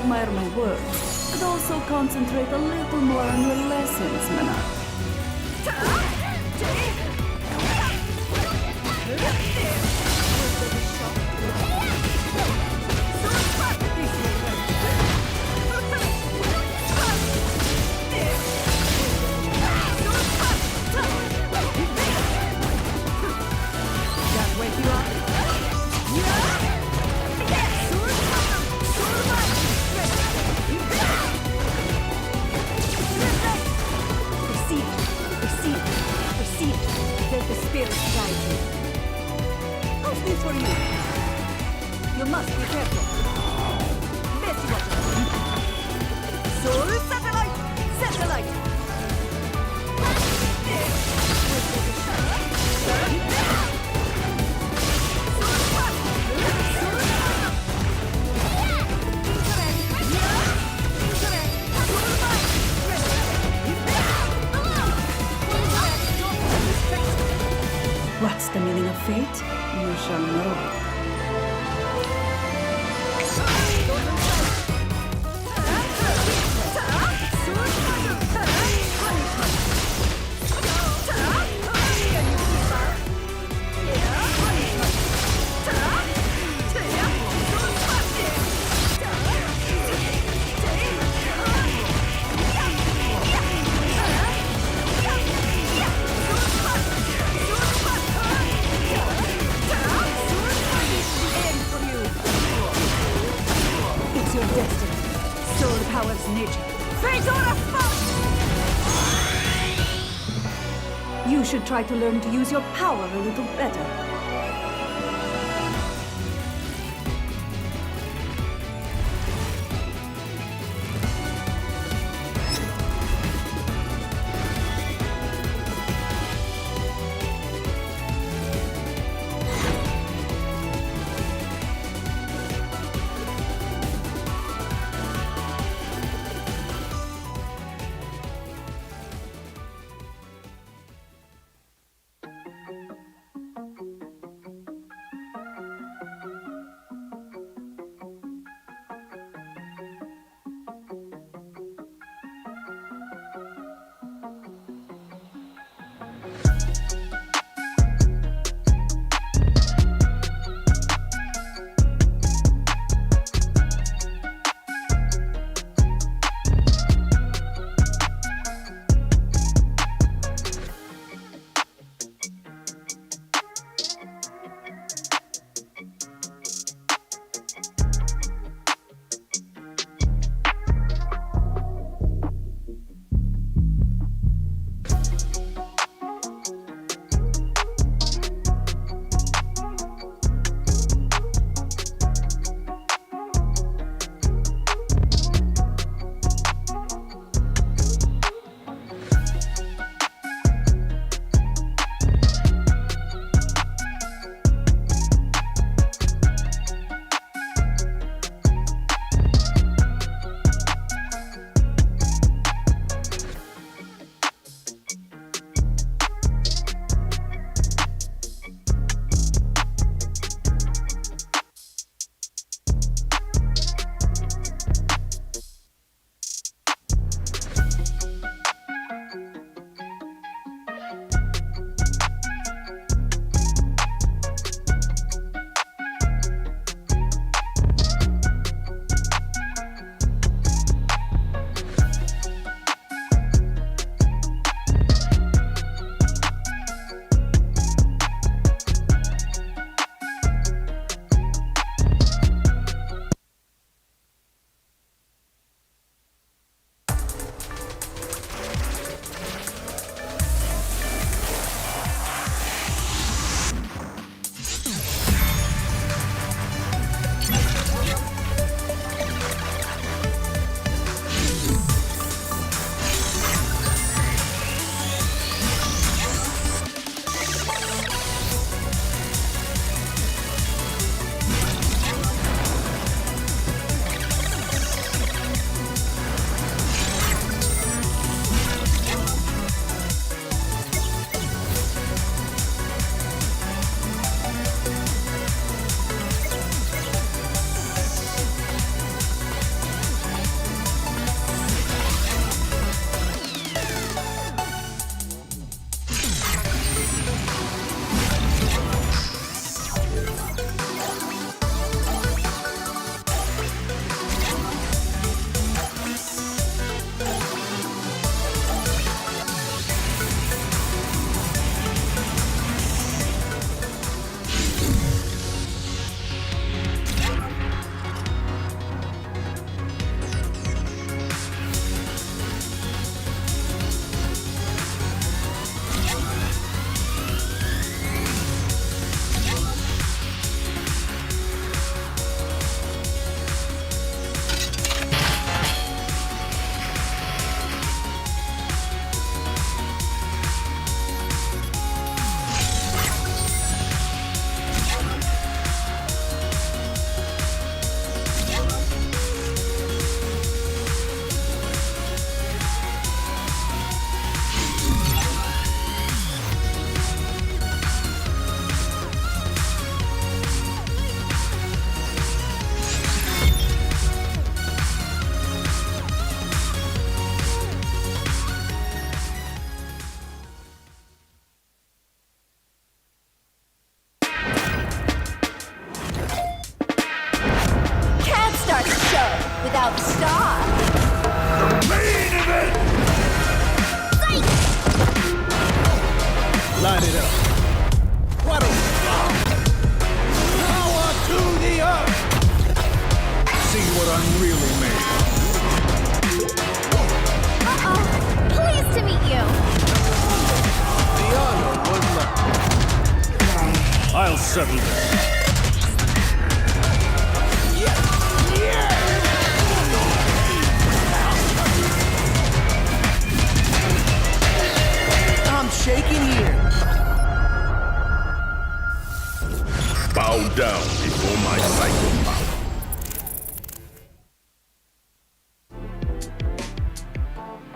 admire my work, but also concentrate a little more on your lessons, Mana. What's the meaning of fate? You shall know. You should try to learn to use your power a little better. settle this. I'm shaking here. Bow down before my psycho power.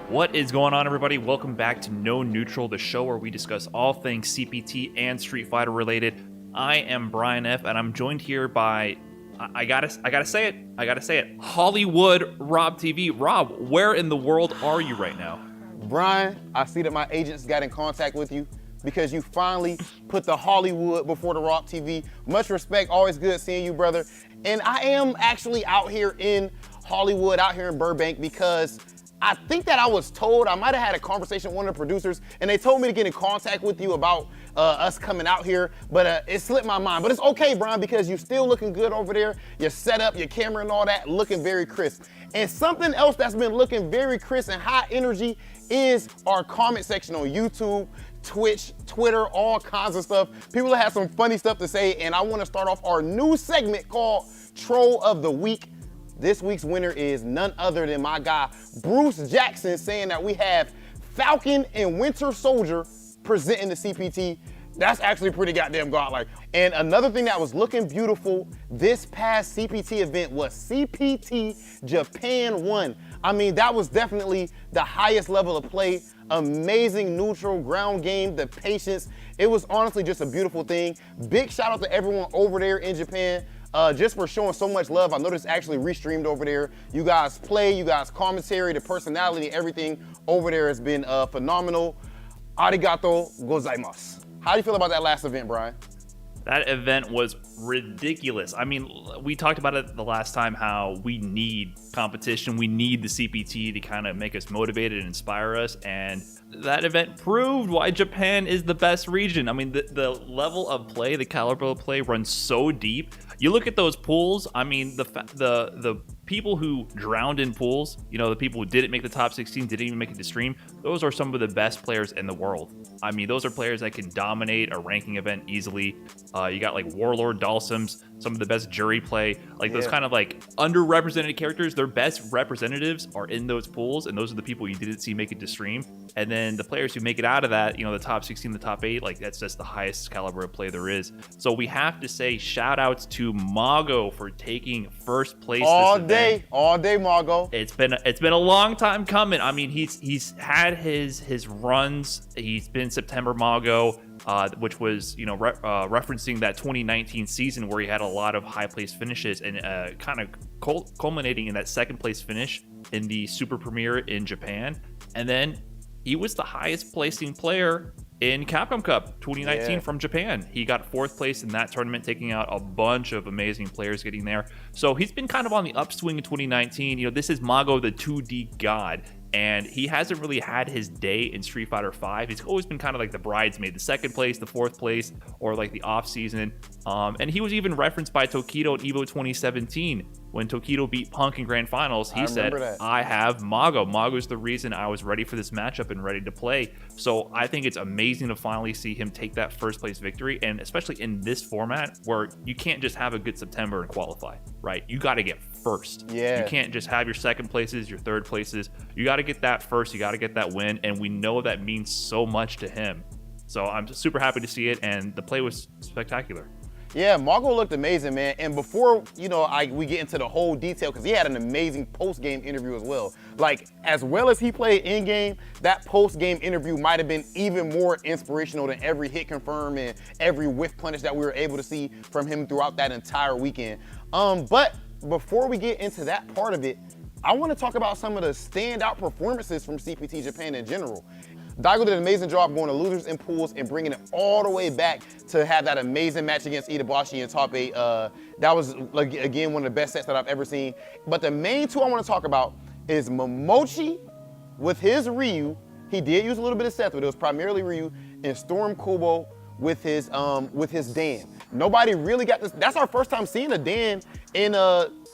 What is going on, everybody? Welcome back to No Neutral, the show where we discuss all things CPT and Street Fighter related. I am Brian F, and I'm joined here by I gotta say it, Hollywood Rob TV. Rob, where in the world are you right now? Brian, I see that my agents got in contact with you because you finally put the Hollywood before the Rob TV. Much respect, always good seeing you, brother. And I am actually out here in Hollywood, out here in Burbank, because I think that I was told, I might have had a conversation with one of the producers, and they told me to get in contact with you about us coming out here, but it slipped my mind. But it's okay, Brian, because you're still looking good over there. Your setup, your camera and all that, looking very crisp. And something else that's been looking very crisp and high energy is our comment section on YouTube, Twitch, Twitter, all kinds of stuff. People have some funny stuff to say, and I want to start off our new segment called Troll of the Week. This week's winner is none other than my guy, Bruce Jackson, saying that we have Falcon and Winter Soldier presenting the CPT. That's actually pretty goddamn godlike. And another thing that was looking beautiful this past CPT event was CPT Japan 1. I mean, that was definitely the highest level of play. Amazing neutral ground game, the patience. It was honestly just a beautiful thing. Big shout out to everyone over there in Japan. Just for showing so much love. I know this actually restreamed over there. You guys play, you guys commentary, the personality, everything over there has been phenomenal. Arigato gozaimasu. How do you feel about that last event, Brian? That event was ridiculous. I mean, we talked about it the last time, how we need competition. We need the CPT to kind of make us motivated and inspire us. And that event proved why Japan is the best region. I mean, the level of play, the caliber of play runs so deep. You look at those pools. I mean, the people who drowned in pools, you know, the people who didn't make the top 16, didn't even make it to stream, those are some of the best players in the world. I mean, those are players that can dominate a ranking event easily. You got like Warlord Dalsums, some of the best jury play, like those kind of like underrepresented characters. Their best representatives are in those pools, and those are the people you didn't see make it to stream. And then the players who make it out of that, you know, the top 16, the top 8, like that's just the highest caliber of play there is. So we have to say shout outs to Mago for taking first place all this day, Mago. It's been a long time coming. I mean, he's had his runs. He's been September Mago, which was, you know, referencing that 2019 season where he had a lot of high place finishes, and kind of culminating in that second place finish in the Super Premiere in Japan. And then he was the highest placing player in Capcom Cup 2019 from Japan. He got 4th place in that tournament, taking out a bunch of amazing players getting there. So he's been kind of on the upswing in 2019. You know, this is Mago, the 2D god, and he hasn't really had his day in Street Fighter V. He's always been kind of like the bridesmaid, the 2nd place, the 4th place, or like the off season. And he was even referenced by Tokido at EVO 2017. When Tokido beat Punk in Grand Finals, he said, I have Mago. Mago's the reason I was ready for this matchup and ready to play. So I think it's amazing to finally see him take that 1st place victory, and especially in this format where you can't just have a good September and qualify, right? You got to get first. You can't just have your 2nd places, your 3rd places. You got to get that first. You got to get that win, and we know that means so much to him. So I'm just super happy to see it, and the play was spectacular. Yeah, Mago looked amazing, man. And before, you know, we get into the whole detail, because he had an amazing post-game interview as well. Like, as well as he played in-game, that post-game interview might have been even more inspirational than every hit confirm and every whiff punish that we were able to see from him throughout that entire weekend. But before we get into that part of it, I want to talk about some of the standout performances from CPT Japan in general. Daigo did an amazing job going to losers and pools and bringing it all the way back to have that amazing match against Itabashi in top 8. That was, again, one of the best sets that I've ever seen. But the main two I want to talk about is Momochi with his Ryu. He did use a little bit of Seth, but it was primarily Ryu, and Storm Kubo with his Dan. Nobody really got this. That's our first time seeing a Dan in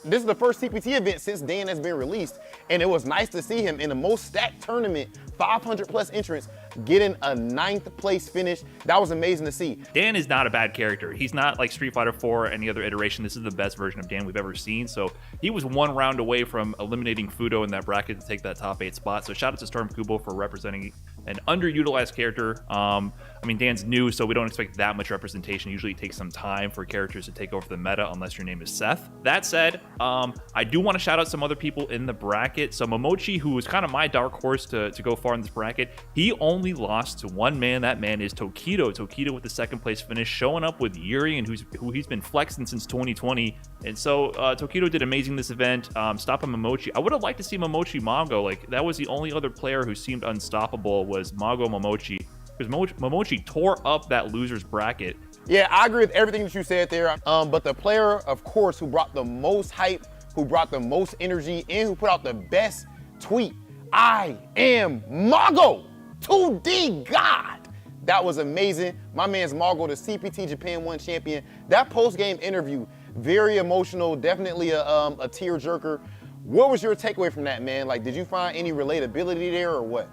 this is the first CPT event since Dan has been released, and it was nice to see him in the most stacked tournament 500 plus entrants, getting a 9th place finish. That was amazing to see. Dan is not a bad character. He's not like Street Fighter 4 or any other iteration. This is the best version of Dan we've ever seen. So he was 1 round away from eliminating Fudo in that bracket to take that top 8 spot. So shout out to Storm Kubo for representing an underutilized character. I mean, Dan's new, so we don't expect that much representation. Usually it takes some time for characters to take over the meta unless your name is Seth. That said, I do want to shout out some other people in the bracket. So Momochi, who was kind of my dark horse to go far in this bracket, he only lost to one man. That man is Tokido. Tokido with the 2nd place finish, showing up with Yuri, and who he's been flexing since 2020. And so Tokido did amazing this event, stopping Momochi. I would have liked to see Momochi Mago. Like, that was the only other player who seemed unstoppable was Mago Momochi, because Momochi tore up that loser's bracket. Yeah, I agree with everything that you said there. But the player, of course, who brought the most hype, who brought the most energy, and who put out the best tweet, I am Mago, 2D God. That was amazing. My man's Mago, the CPT Japan 1 champion. That post-game interview, very emotional, definitely a tearjerker. What was your takeaway from that, man? Like, did you find any relatability there or what?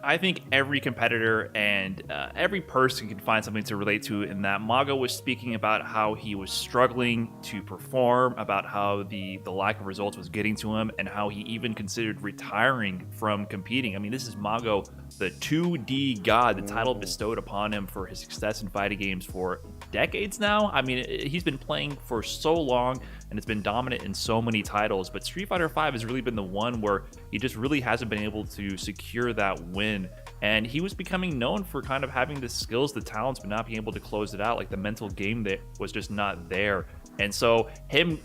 I think every competitor and every person can find something to relate to in that. Mago was speaking about how he was struggling to perform, about how the lack of results was getting to him, and how he even considered retiring from competing. I mean, this is Mago, the 2D God, the title bestowed upon him for his success in fighting games for decades now. I mean, he's been playing for so long, and it's been dominant in so many titles, but Street Fighter V has really been the one where he just really hasn't been able to secure that win. And he was becoming known for kind of having the skills, the talents, but not being able to close it out. Like, the mental game that was just not there. And so him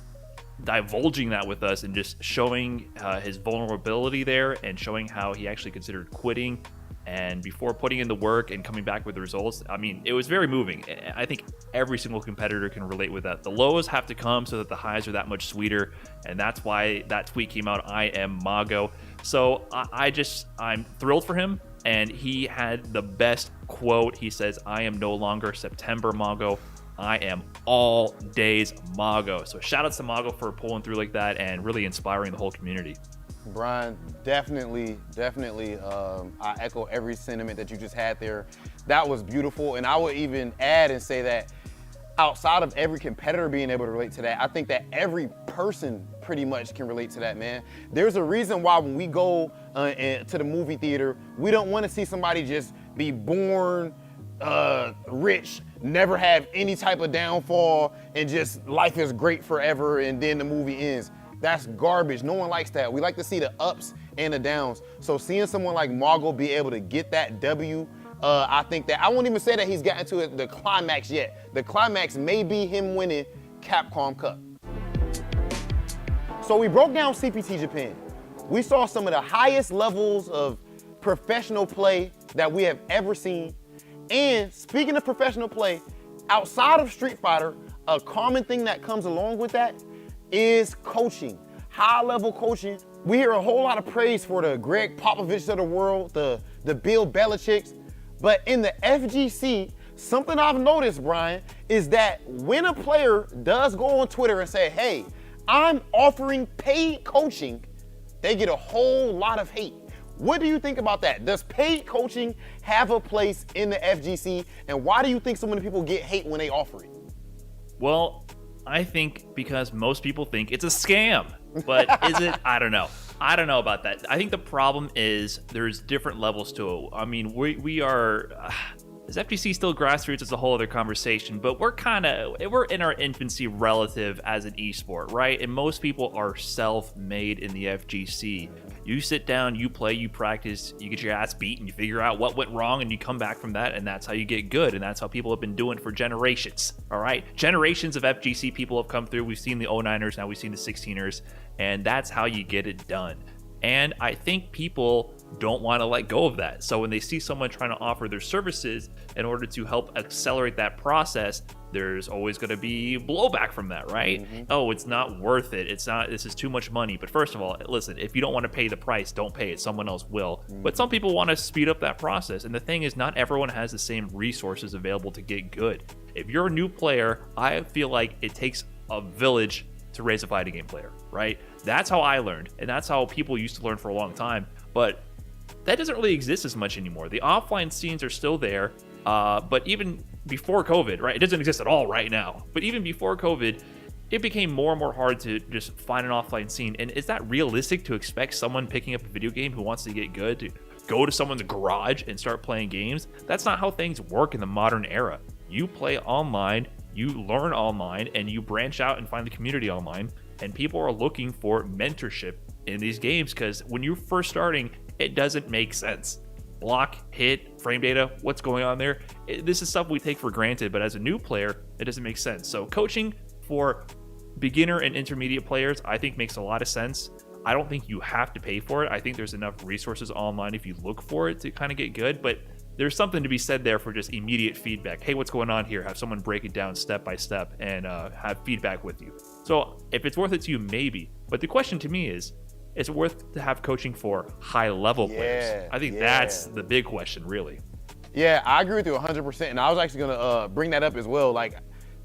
divulging that with us and just showing his vulnerability there, and showing how he actually considered quitting and before putting in the work and coming back with the results, I mean, it was very moving. I think every single competitor can relate with that. The lows have to come so that the highs are that much sweeter, and that's why that tweet came out, I am Mago. So I'm thrilled for him, and he had the best quote. He says, I am no longer September Mago, I am all days Mago. So shout out to Mago for pulling through like that and really inspiring the whole community. Brian, definitely, I echo every sentiment that you just had there. That was beautiful, and I would even add and say that outside of every competitor being able to relate to that, I think that every person pretty much can relate to that, man. There's a reason why when we go to the movie theater, we don't want to see somebody just be born rich, never have any type of downfall, and just life is great forever, and then the movie ends. That's garbage. No one likes that. We like to see the ups and the downs. So seeing someone like Mago be able to get that W, I think that, I won't even say that he's gotten to the climax yet. The climax may be him winning Capcom Cup. So we broke down CPT Japan. We saw some of the highest levels of professional play that we have ever seen. And speaking of professional play, outside of Street Fighter, a common thing that comes along with that is coaching, high-level coaching. We hear a whole lot of praise for the Greg Popovichs of the world, the Bill Belichicks, but in the FGC, something I've noticed, Brian, is that when a player does go on Twitter and say, hey, I'm offering paid coaching, they get a whole lot of hate. What do you think about that? Does paid coaching have a place in the FGC, and why do you think so many people get hate when they offer it? Well, I think because most people think it's a scam, but is it? I don't know. I don't know about that. I think the problem is there's different levels to it. I mean, we are, is FGC still grassroots? It's a whole other conversation, but we're in our infancy relative as an esport, right? And most people are self-made in the FGC. You sit down, you play, you practice, you get your ass beat, and you figure out what went wrong, and you come back from that, and that's how you get good, and that's how people have been doing for generations, all right? Generations of FGC people have come through. We've seen the 09ers, now we've seen the 16ers, and that's how you get it done. And I think people don't want to let go of that. So when they see someone trying to offer their services in order to help accelerate that process, there's always going to be blowback from that, right? Mm-hmm. Oh, it's not worth it. This is too much money. But first of all, listen, if you don't want to pay the price, don't pay it. Someone else will. Mm-hmm. But some people want to speed up that process. And the thing is, not everyone has the same resources available to get good. If you're a new player, I feel like it takes a village to raise a fighting game player, right? That's how I learned. And that's how people used to learn for a long time. But that doesn't really exist as much anymore. The offline scenes are still there, but even before COVID, right? It doesn't exist at all right now. But even before COVID, it became more and more hard to just find an offline scene. And is that realistic to expect someone picking up a video game who wants to get good to go to someone's garage and start playing games? That's not how things work in the modern era. You play online, you learn online, and you branch out and find the community online. And people are looking for mentorship in these games because when you're first starting, it doesn't make sense. Block, hit, frame data, what's going on there? This is stuff we take for granted, but as a new player, it doesn't make sense. So coaching for beginner and intermediate players, I think makes a lot of sense. I don't think you have to pay for it. I think there's enough resources online if you look for it to kind of get good, but there's something to be said there for just immediate feedback. Hey, what's going on here? Have someone break it down step by step and have feedback with you. So if it's worth it to you, maybe. But the question to me is it worth to have coaching for high-level players? I think that's the big question, really. Yeah, I agree with you 100%. And I was actually going to bring that up as well. Like,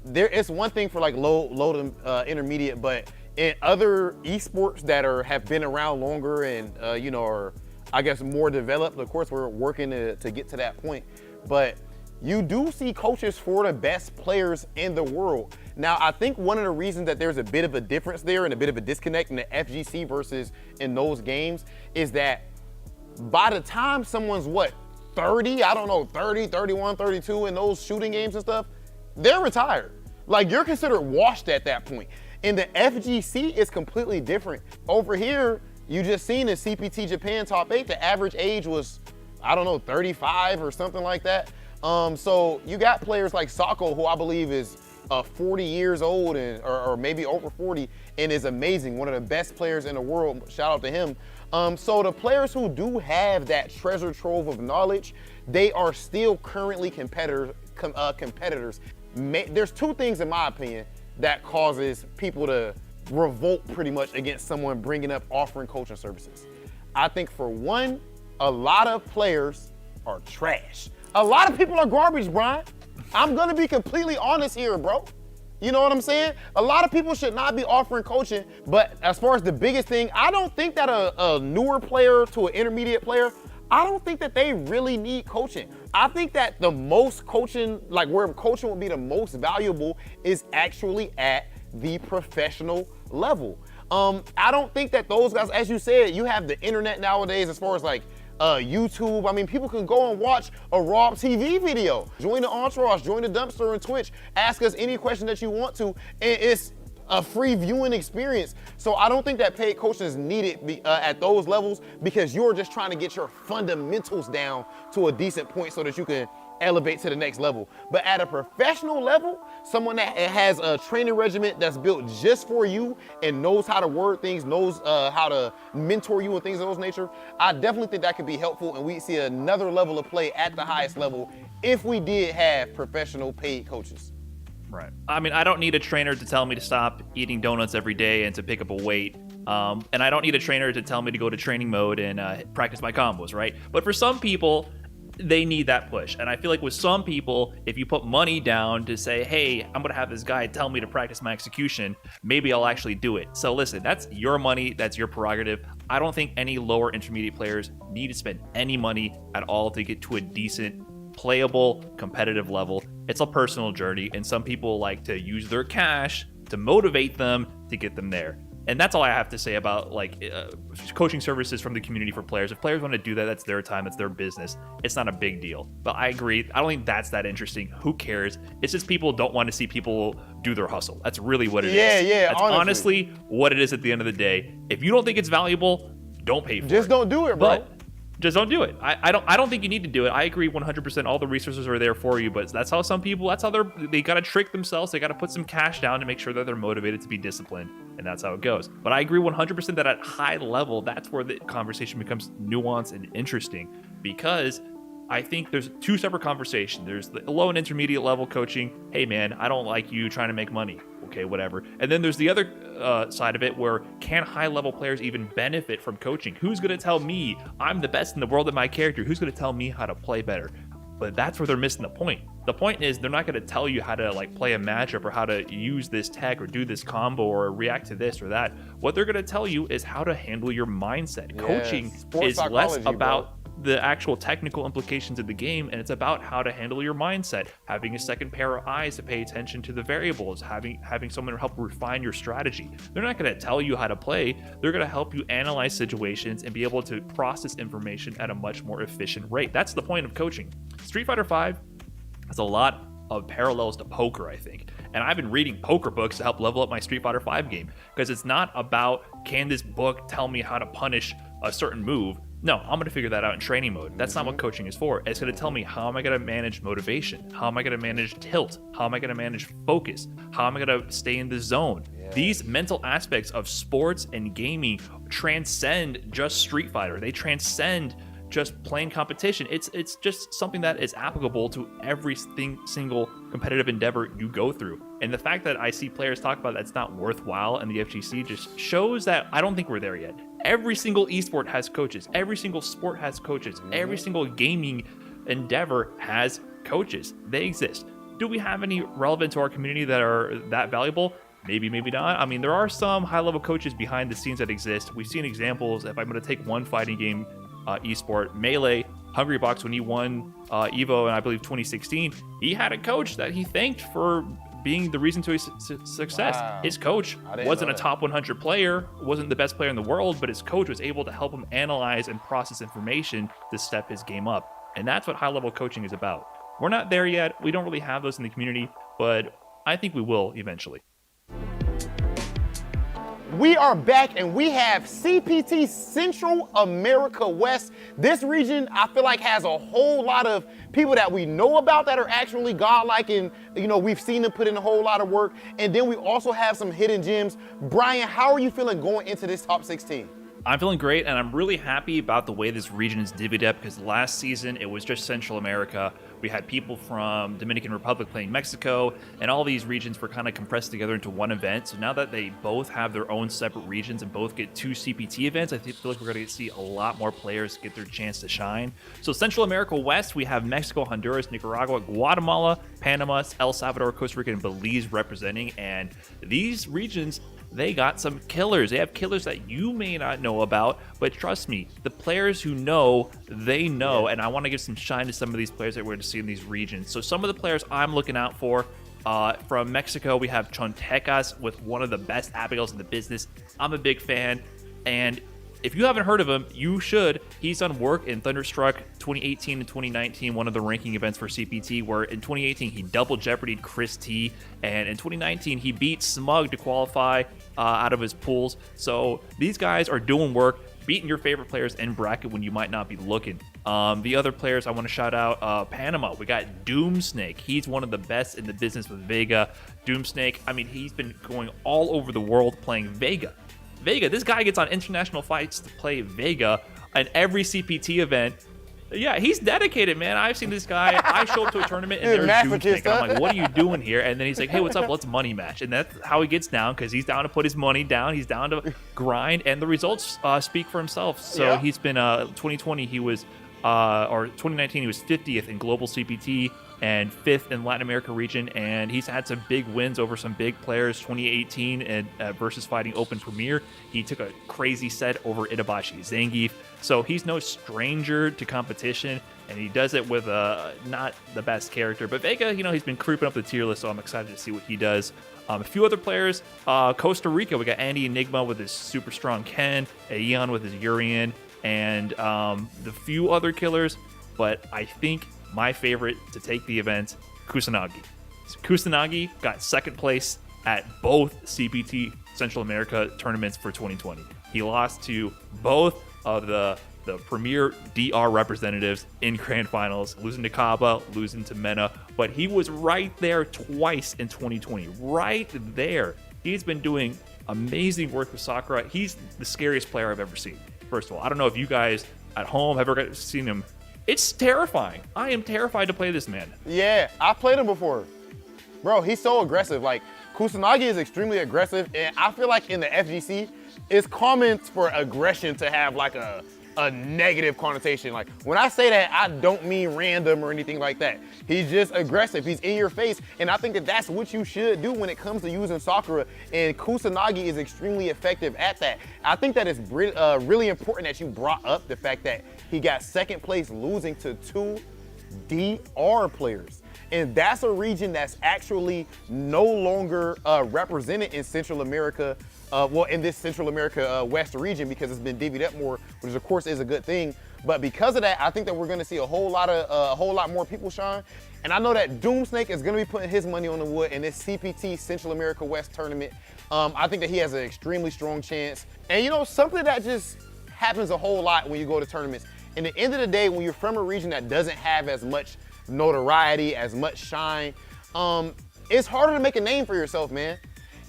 it's one thing for like low to intermediate, but in other esports that have been around longer and are, I guess, more developed. Of course, we're working to get to that point, but you do see coaches for the best players in the world. Now, I think one of the reasons that there's a bit of a difference there and a bit of a disconnect in the FGC versus in those games is that by the time someone's 30, I don't know, 30, 31, 32 in those shooting games and stuff, they're retired. Like, you're considered washed at that point. In the FGC, it's completely different. Over here, you just seen in CPT Japan top 8, the average age was, I don't know, 35 or something like that. So you got players like Sako, who I believe is 40 years old or maybe over 40 and is amazing, one of the best players in the world. Shout out to him. So the players who do have that treasure trove of knowledge, they are still currently competitors. There's two things, in my opinion, that causes people to revolt pretty much against someone bringing up offering coaching services. I think for one, a lot of players are trash. A lot of people are garbage, Brian. I'm gonna be completely honest here, bro. You know what I'm saying? A lot of people should not be offering coaching, but as far as the biggest thing, I don't think that a newer player to an intermediate player, I don't think that they really need coaching. I think that the most coaching, like where coaching would be the most valuable, is actually at the professional level. I don't think that those guys, as you said, you have the internet nowadays as far as like YouTube. I mean, people can go and watch a Rob TV video. Join the Entourage, join the Dumpster on Twitch, ask us any question that you want to, and it's a free viewing experience. So I don't think that paid coaching is needed at those levels because you're just trying to get your fundamentals down to a decent point so that you can elevate to the next level. But at a professional level, someone that has a training regimen that's built just for you and knows how to word things, knows how to mentor you and things of those nature, I definitely think that could be helpful, and we see another level of play at the highest level if we did have professional paid coaches. Right. I mean, I don't need a trainer to tell me to stop eating donuts every day and to pick up a weight. And I don't need a trainer to tell me to go to training mode and practice my combos, right? But for some people, they need that push. And I feel like with some people, if you put money down to say, hey, I'm going to have this guy tell me to practice my execution, maybe I'll actually do it. So listen, that's your money. That's your prerogative. I don't think any lower intermediate players need to spend any money at all to get to a decent, playable, competitive level. It's a personal journey, and some people like to use their cash to motivate them to get them there. And that's all I have to say about coaching services from the community for players. If players want to do that, that's their time, that's their business. It's not a big deal. But I agree. I don't think that's that interesting. Who cares? It's just people don't want to see people do their hustle. That's really what it is. Yeah, that's honestly what it is at the end of the day. If you don't think it's valuable, don't pay for it. Just don't do it, bro. But just don't do it. I don't think you need to do it. I agree 100%. All the resources are there for you, but that's how some people, they got to trick themselves. They got to put some cash down to make sure that they're motivated to be disciplined, and that's how it goes. But I agree 100% that at high level, that's where the conversation becomes nuanced and interesting, because I think there's two separate conversations. There's the low and intermediate level coaching. Hey man, I don't like you trying to make money. Okay, whatever. And then there's the other side of it where can high-level players even benefit from coaching? Who's going to tell me I'm the best in the world at my character? Who's going to tell me how to play better? But that's where they're missing the point. The point is, they're not going to tell you how to like play a matchup or how to use this tech or do this combo or react to this or that. What they're going to tell you is how to handle your mindset. Yes. Coaching Sports is less psychology, about the actual technical implications of the game, and it's about how to handle your mindset, having a second pair of eyes to pay attention to the variables, having someone to help refine your strategy. They're not going to tell you how to play. They're going to help you analyze situations and be able to process information at a much more efficient rate. That's the point of coaching. Street Fighter V has a lot of parallels to poker, I think. And I've been reading poker books to help level up my Street Fighter V game, because it's not about, can this book tell me how to punish a certain move? No, I'm going to figure that out in training mode. That's not what coaching is for. It's going to tell me, how am I going to manage motivation? How am I going to manage tilt? How am I going to manage focus? How am I going to stay in the zone? Yeah. These mental aspects of sports and gaming transcend just Street Fighter. They transcend just plain competition. It's just something that is applicable to every single competitive endeavor you go through. And the fact that I see players talk about that's not worthwhile in the FGC just shows that I don't think we're there yet. Every single esport has coaches. Every single sport has coaches. Every single gaming endeavor has coaches. They exist. Do we have any relevant to our community that are that valuable? Maybe, maybe not. I mean, there are some high-level coaches behind the scenes that exist. We've seen examples. If I'm going to take one fighting game esport, Melee, Hungrybox, when he won Evo in, I believe, 2016, he had a coach that he thanked for being the reason to his success. Wow. His coach wasn't a top 100 player, wasn't the best player in the world, but his coach was able to help him analyze and process information to step his game up. And that's what high-level coaching is about. We're not there yet. We don't really have those in the community, but I think we will eventually. We are back and we have CPT Central America West. This region, I feel like, has a whole lot of people that we know about that are actually godlike, and we've seen them put in a whole lot of work. And then we also have some hidden gems. Brian, how are you feeling going into this top 16? I'm feeling great, and I'm really happy about the way this region is divvied up, because last season it was just Central America. We had people from Dominican Republic playing Mexico, and all these regions were kind of compressed together into one event. So now that they both have their own separate regions and both get 2 CPT events, I feel like we're going to see a lot more players get their chance to shine. So Central America West, we have Mexico, Honduras, Nicaragua, Guatemala, Panama, El Salvador, Costa Rica, and Belize representing, and these regions, they got some killers. They have killers that you may not know about, but trust me, the players who know, they know, and I want to give some shine to some of these players that we're going to see in these regions. So some of the players I'm looking out for, from Mexico, we have Chontecas with one of the best Abigails in the business. I'm a big fan, and if you haven't heard of him, you should. He's done work in Thunderstruck 2018 and 2019, one of the ranking events for CPT, where in 2018 he double jeopardied Chris T, and in 2019 he beat Smug to qualify out of his pools. So these guys are doing work, beating your favorite players in bracket when you might not be looking. The other players I want to shout out, Panama, we got Doomsnake. He's one of the best in the business with Vega. Doomsnake, I mean, he's been going all over the world playing Vega. This guy gets on international fights to play Vega at every CPT event. Yeah, he's dedicated, man. I've seen this guy. I show up to a tournament and there's Doomsnake. I'm like, what are you doing here? And then he's like, hey, what's up? Let's money match. And that's how he gets down, because he's down to put his money down. He's down to grind, and the results speak for himself. So he's been 2020. He was or 2019. He was 50th in global CPT and 5th in Latin America region, and he's had some big wins over some big players. 2018 and versus fighting Open Premier, he took a crazy set over Itabashi Zangief. So he's no stranger to competition, and he does it with not the best character. But Vega, he's been creeping up the tier list, so I'm excited to see what he does. A few other players, Costa Rica, we got Andy Enigma with his super strong Ken, Aeon with his Urian, and the few other killers, but I think my favorite to take the event, Kusanagi. So Kusanagi got second place at both CPT Central America tournaments for 2020. He lost to both of the premier DR representatives in grand finals, losing to Kaba, losing to Mena, but he was right there twice in 2020, right there. He's been doing amazing work with Sakura. He's the scariest player I've ever seen. First of all, I don't know if you guys at home have ever seen him. It's terrifying. I am terrified to play this man. Yeah, I've played him before. Bro, he's so aggressive. Like, Kusanagi is extremely aggressive, and I feel like in the FGC, it's common for aggression to have like a a negative connotation. Like, when I say that, I don't mean random or anything like that. He's just aggressive. He's in your face, and I think that that's what you should do when it comes to using Sakura, and Kusanagi is extremely effective at that. I think that it's really important that you brought up the fact that he got second place losing to 2 DR players. And that's a region that's actually no longer represented in Central America, in this Central America West region, because it's been divvied up more, which of course is a good thing. But because of that, I think that we're going to see a whole lot more people shine. And I know that Doomsnake is going to be putting his money on the wood in this CPT Central America West tournament. I think that he has an extremely strong chance. And you know, something that just happens a whole lot when you go to tournaments. In the end of the day, when you're from a region that doesn't have as much notoriety, as much shine, it's harder to make a name for yourself, man.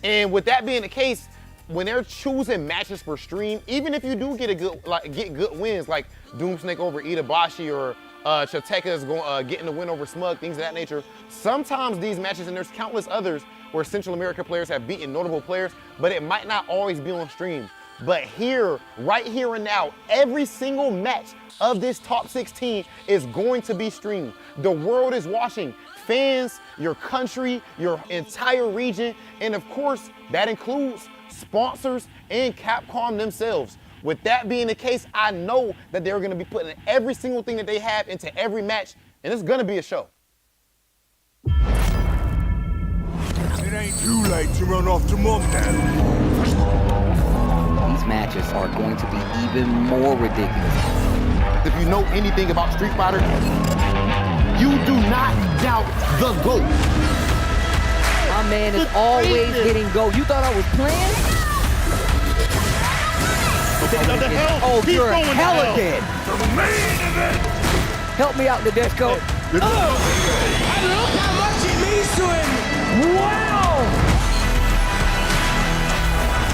And with that being the case, when they're choosing matches for stream, even if you do get good wins, like Doomsnake over Itabashi or Chontecas getting the win over Smug, things of that nature, sometimes these matches, and there's countless others where Central America players have beaten notable players, but it might not always be on stream. But here, right here and now, every single match of this top 16 is going to be streamed. The world is watching. Fans, your country, your entire region, and of course, that includes sponsors and Capcom themselves. With that being the case, I know that they're going to be putting every single thing that they have into every match, and it's going to be a show. It ain't too late to run off to Mom now. These matches are going to be even more ridiculous. If you know anything about Street Fighter, you do not doubt the GOAT. My man is always hitting go. You thought I was playing? Oh, you're hella dead. The main event. Help me out, Nadeshko. Look how much it means to him. Wow!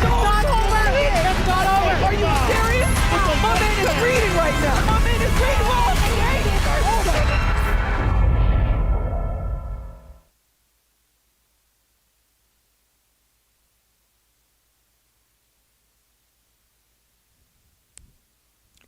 That's not over. Are you serious? My man is reading right now. My man is reading. Hold on.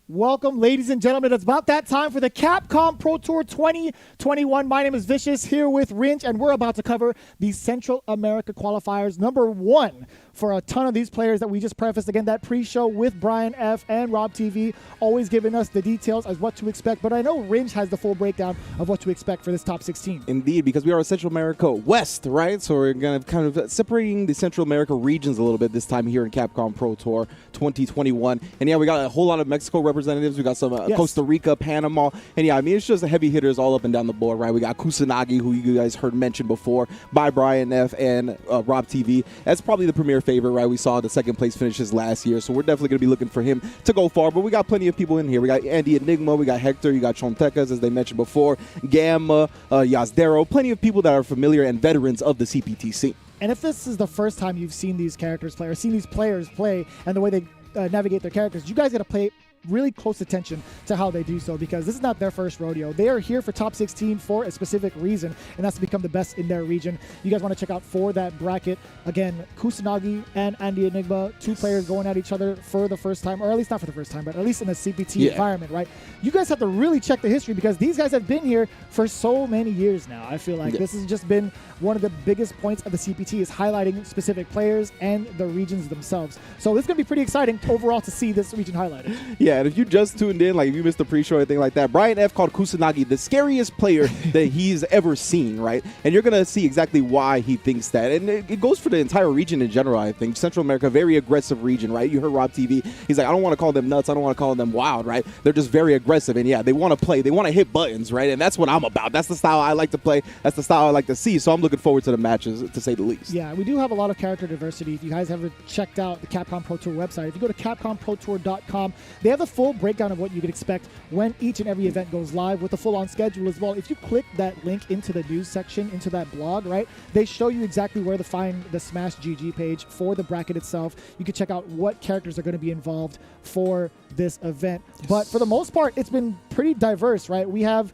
Welcome, ladies and gentlemen. It's about that time for the Capcom Pro Tour 2021. My name is Vicious, here with Rinch, and we're about to cover the Central America qualifiers. Number 1 for a ton of these players that we just prefaced. Again, that pre-show with Brian F. and Rob TV, always giving us the details as what to expect. But I know Rinch has the full breakdown of what to expect for this top 16. Indeed, because we are a Central America West, right? So we're going to kind of separating the Central America regions a little bit this time here in Capcom Pro Tour 2021. And yeah, we got a whole lot of Mexico representatives. We got some Costa Rica, Panama. And yeah, I mean, it's just the heavy hitters all up and down the board, right? We got Kusanagi, who you guys heard mentioned before by Brian F. and Rob TV. That's probably the premier favorite, right? We saw the second place finishes last year, so we're definitely going to be looking for him to go far. But we got plenty of people in here. We got Enigma, we got Hector, you got Chontecas, as they mentioned before, Gamma, Yasdaro, plenty of people that are familiar and veterans of the CPT scene. And if this is the first time you've seen these characters play or seen these players play and the way they navigate their characters, you guys got to pay really close attention to how they do so, because this is not their first rodeo. They are here for top 16 for a specific reason, and that's to become the best in their region. You guys want to check out for that bracket. Again, Kusanagi and Andy Enigma, 2 players going at each other for the first time, or at least not for the first time, but at least in a CPT environment, right? You guys have to really check the history, because these guys have been here for so many years now. I feel like this has just been one of the biggest points of the CPT, is highlighting specific players and the regions themselves. So this is going to be pretty exciting overall to see this region highlighted. Yeah, and if you just tuned in, like if you missed the pre-show or anything like that, Brian F. called Kusanagi the scariest player that he's ever seen, right? And you're going to see exactly why he thinks that. And it goes for the entire region in general, I think. Central America, very aggressive region, right? You heard Rob TV. He's like, I don't want to call them nuts. I don't want to call them wild, right? They're just very aggressive. And yeah, they want to play. They want to hit buttons, right? And that's what I'm about. That's the style I like to play. That's the style I like to see. So I'm looking forward to the matches, to say the least. Yeah, we do have a lot of character diversity. If you guys haven't checked out the Capcom Pro Tour website, if you go to CapcomProTour.com, they have a full breakdown of what you can expect when each and every event goes live, with a full-on schedule as well. If you click that link into the news section, into that blog, right, they show you exactly where to find the Smash GG page for the bracket itself. You can check out what characters are going to be involved for this event. But for the most part, it's been pretty diverse, right? We have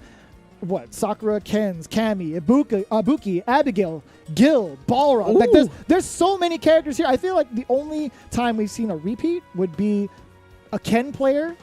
Sakura, Ken's, Cammy, Ibuki, Abigail, Gil, Balrog. Like there's so many characters here. I feel like the only time we've seen a repeat would be a Ken player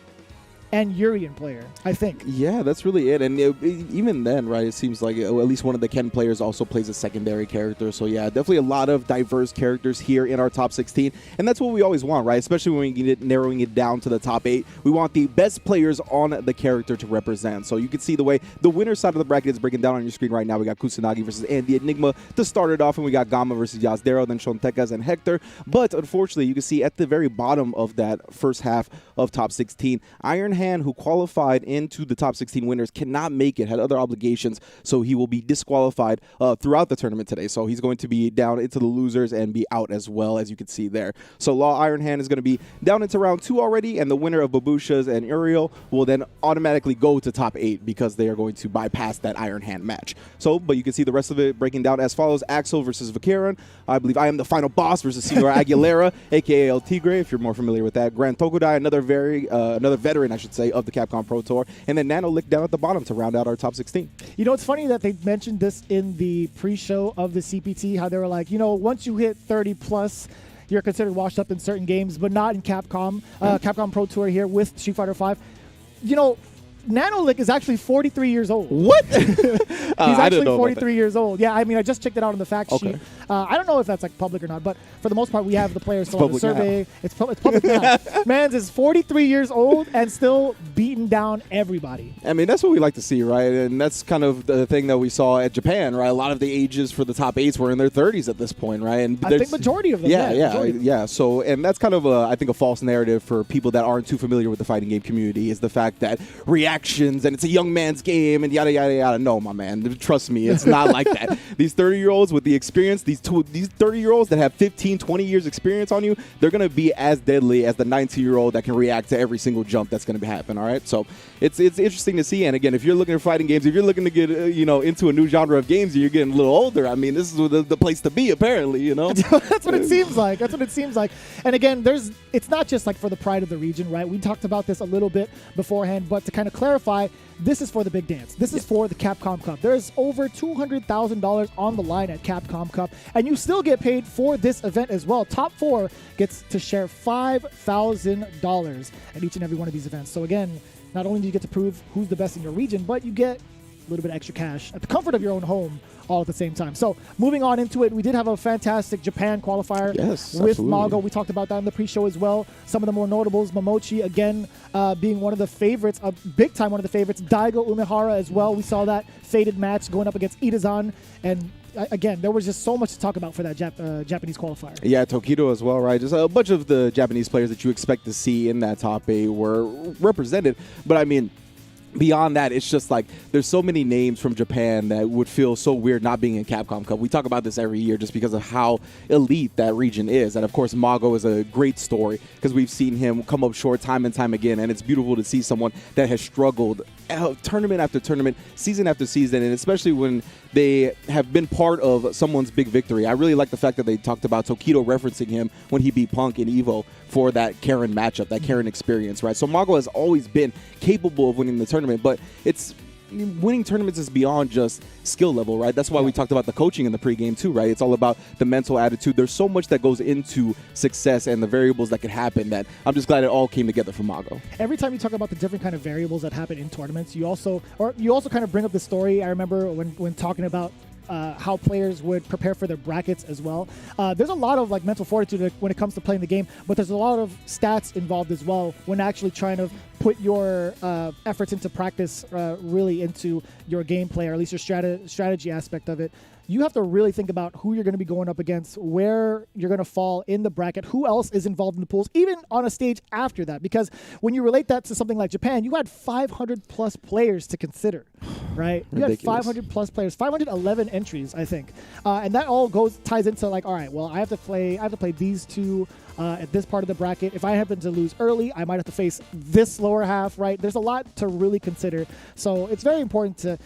and Urian player, I think. Yeah, that's really it. And even then, right, it seems like at least one of the Ken players also plays a secondary character. So yeah, definitely a lot of diverse characters here in our top 16. And that's what we always want, right? Especially when we get narrowing it down to the top 8. We want the best players on the character to represent. So you can see the way the winner side of the bracket is breaking down on your screen right now. We got Kusanagi versus Andy Enigma to start it off, and we got Gamma versus Yasdaro, then Chontecas and Hector. But unfortunately, you can see at the very bottom of that first half of top 16, Iron Hand, who qualified into the top 16 winners, cannot make it, had other obligations, so he will be disqualified throughout the tournament today. So he's going to be down into the losers and be out as well, as you can see there. So Law Iron Hand is going to be down into round 2 already, and the winner of Babusha's and Udiel will then automatically go to top 8 because they are going to bypass that Iron Hand match. So, but you can see the rest of it breaking down as follows. Axel versus Vicoron. I believe I am the final boss versus Senor Aguilera, aka El Tigre, if you're more familiar with that. Grand Tokudai, another veteran, I should say, of the Capcom Pro Tour, and then Nanolick down at the bottom to round out our top 16. You know, it's funny that they mentioned this in the pre-show of the CPT, how they were like, you know, once you hit 30 plus, you're considered washed up in certain games, but not in Capcom. Capcom Pro Tour here with Street Fighter V. You know, Nanolick is actually 43 years old. What? He's actually 43 years old. Yeah, I mean, I just checked it out on the fact sheet. I don't know if that's like public or not, but for the most part, we have the players still on the survey. It's public now. Mans is 43 years old and still beating down everybody. I mean, that's what we like to see, right? And that's kind of the thing that we saw at Japan, right? A lot of the ages for the top 8s were in their 30s at this point, right? And I think majority of them. Yeah. So, and that's kind of, I think, a false narrative for people that aren't too familiar with the fighting game community, is the fact that reactions and it's a young man's game and yada, yada, yada. No, my man. Trust me, it's not like that. These 30-year-olds with the experience, these 30-year-olds that have 15, 20 years experience on you, they're going to be as deadly as the 19-year-old that can react to every single jump that's going to happen, all right? So it's interesting to see. And again, if you're looking at fighting games, if you're looking to get into a new genre of games and you're getting a little older, I mean, this is the place to be, apparently, you know? That's what it seems like. That's what it seems like. And again, it's not just like for the pride of the region, right? We talked about this a little bit beforehand, but to kind of clarify, this is for the big dance. This is for the Capcom Cup. There's over $200,000 on the line at Capcom Cup, and you still get paid for this event as well. Top 4 gets to share $5,000 at each and every one of these events. So again, not only do you get to prove who's the best in your region, but you get a little bit of extra cash at the comfort of your own home all at the same time. So moving on into it, we did have a fantastic Japan qualifier with Mago. We talked about that in the pre-show as well. Some of the more notables, Momochi, again, being one of the favorites, a big time one of the favorites. Daigo Umehara as well. We saw that faded match going up against Itazan. And again, there was just so much to talk about for that Japanese qualifier. Yeah, Tokido as well, right? Just a bunch of the Japanese players that you expect to see in that top 8 were represented. But I mean, beyond that, it's just like there's so many names from Japan that would feel so weird not being in Capcom Cup. We talk about this every year just because of how elite that region is. And of course, Mago is a great story because we've seen him come up short time and time again. And it's beautiful to see someone that has struggled tournament after tournament, season after season, and especially when they have been part of someone's big victory. I really like the fact that they talked about Tokido referencing him when he beat Punk in EVO for that Karen matchup, that Karen experience, right? So Mago has always been capable of winning the tournament, but winning tournaments is beyond just skill level, right? That's why we talked about the coaching in the pregame too, right? It's all about the mental attitude. There's so much that goes into success and the variables that could happen that I'm just glad it all came together for Mago. Every time you talk about the different kind of variables that happen in tournaments, you also kind of bring up the story. I remember when talking about how players would prepare for their brackets as well. There's a lot of like mental fortitude when it comes to playing the game, but there's a lot of stats involved as well when actually trying to put your efforts into practice really into your gameplay, or at least your strategy aspect of it. You have to really think about who you're going to be going up against, where you're going to fall in the bracket, who else is involved in the pools, even on a stage after that. Because when you relate that to something like Japan, you had 500 plus players to consider, right? You had 500 plus players, 511 entries, I think, and that all ties into like, all right, well, I have to play these two at this part of the bracket. If I happen to lose early, I might have to face this lower half, right? There's a lot to really consider. So it's very important to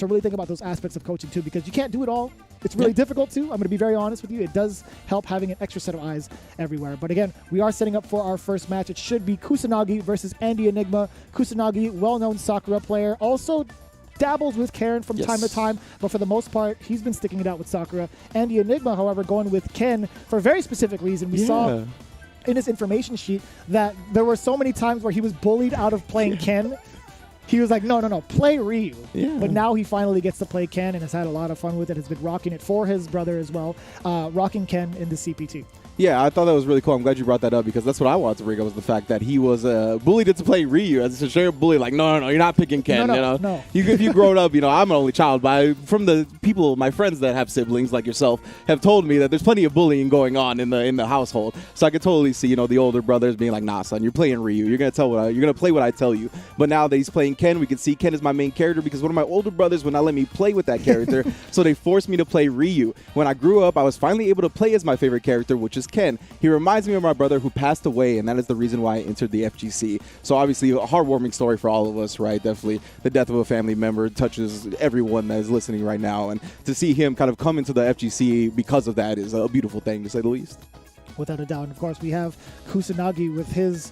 really think about those aspects of coaching too, because you can't do it all. It's really difficult too. I'm going to be very honest with you. It does help having an extra set of eyes everywhere. But again, we are setting up for our first match. It should be Kusanagi versus Andy Enigma. Kusanagi, well-known Sakura player, also dabbles with Karen from time to time, but for the most part, he's been sticking it out with Sakura. Andy Enigma, however, going with Ken for a very specific reason. We saw in his information sheet that there were so many times where he was bullied out of playing Ken. He was like, no, play Ryu. Yeah. But now he finally gets to play Ken and has had a lot of fun with it. Has been rocking it for his brother as well, rocking Ken in the CPT. Yeah, I thought that was really cool. I'm glad you brought that up because that's what I wanted to bring up was the fact that he was bullied into playing Ryu as a straight bully. Like, no, you're not picking Ken. No. If you grown up, I'm an only child, but from the people, my friends that have siblings like yourself, have told me that there's plenty of bullying going on in the household. So I could totally see, the older brothers being like, nah, son, you're playing Ryu. You're gonna play what I tell you. But now that he's playing Ken, we can see Ken is my main character because one of my older brothers would not let me play with that character, so they forced me to play Ryu. When I grew up, I was finally able to play as my favorite character, which is Ken. He reminds me of my brother who passed away, and that is the reason why I entered the FGC. So obviously a heartwarming story for all of us, right? Definitely the death of a family member touches everyone that is listening right now, and to see him kind of come into the FGC because of that is a beautiful thing, to say the least. Without a doubt. And of course, we have Kusanagi with his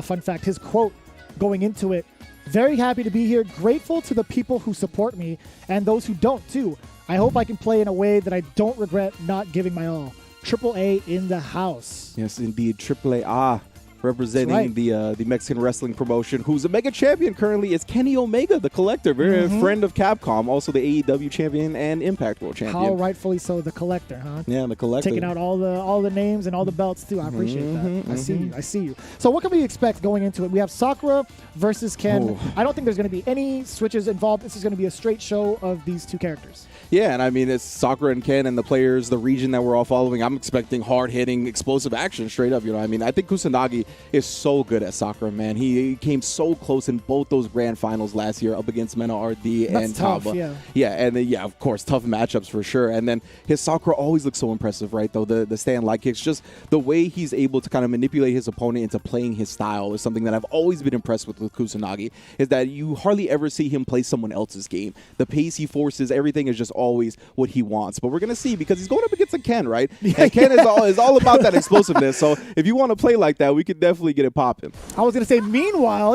fun fact, his quote going into it. Very happy to be here. Grateful to the people who support me and those who don't too. I hope I can play in a way that I don't regret not giving my all. Triple A in the house. Yes, indeed. AAA representing right. the Mexican wrestling promotion, who's a mega champion currently, is Kenny Omega, the Collector, very friend of Capcom, also the AEW champion and Impact World champion. How rightfully so, the Collector, huh? Yeah, the Collector. Taking out all the names and all the belts too. I appreciate that. I see you. So what can we expect going into it? We have Sakura versus Ken. Ooh. I don't think there's going to be any switches involved. This is going to be a straight show of these two characters. Yeah, and I mean, it's Sakura and Ken and the players, the region that we're all following. I'm expecting hard-hitting, explosive action straight up. I mean, I think Kusanagi is so good at Sakura, man. He came so close in both those grand finals last year up against Mena RD and tough, Taba. yeah. And then, of course, tough matchups for sure. And then his Sakura always looks so impressive, right, though? The stand light kicks, just the way he's able to kind of manipulate his opponent into playing his style is something that I've always been impressed with Kusanagi, is that you hardly ever see him play someone else's game. The pace he forces, everything is just always what he wants. But we're going to see because he's going up against a Ken, right? And Ken is all about that explosiveness. So if you want to play like that, we could definitely get it popping. I was going to say, meanwhile,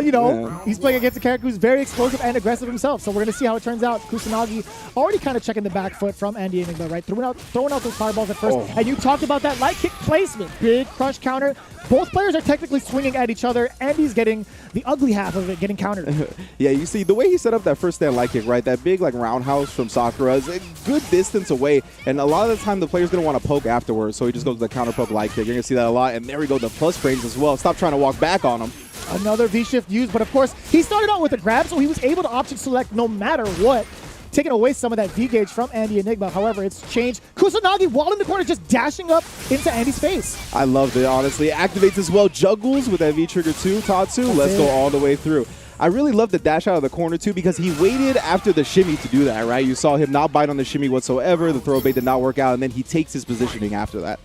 he's playing against a character who's very explosive and aggressive himself. So we're going to see how it turns out. Kusanagi already kind of checking the back foot from Andy Enigma, right? Throwing out those fireballs at first. And you talked about that light kick placement. Big crush counter. Both players are technically swinging at each other. Andy's getting the ugly half of it, getting countered. Yeah, you see, the way he set up that first stand light kick, right? That big, roundhouse from Sakura is a good distance away. And a lot of the time, the player's going to want to poke afterwards. So he just goes to the counter poke light kick. You're going to see that a lot. And there we go, the plus frames as well. Stop trying to walk back on him. Another V-shift used, but of course, he started out with a grab, so he was able to option select no matter what, taking away some of that V-gauge from Andy Enigma. However, it's changed. Kusanagi, while in the corner, just dashing up into Andy's face. I loved it, honestly. Activates as well. Juggles with that V-trigger too, Tatsu. Let's go all the way through. I really love the dash out of the corner, too, because he waited after the shimmy to do that, right? You saw him not bite on the shimmy whatsoever. The throw bait did not work out, and then he takes his positioning after that.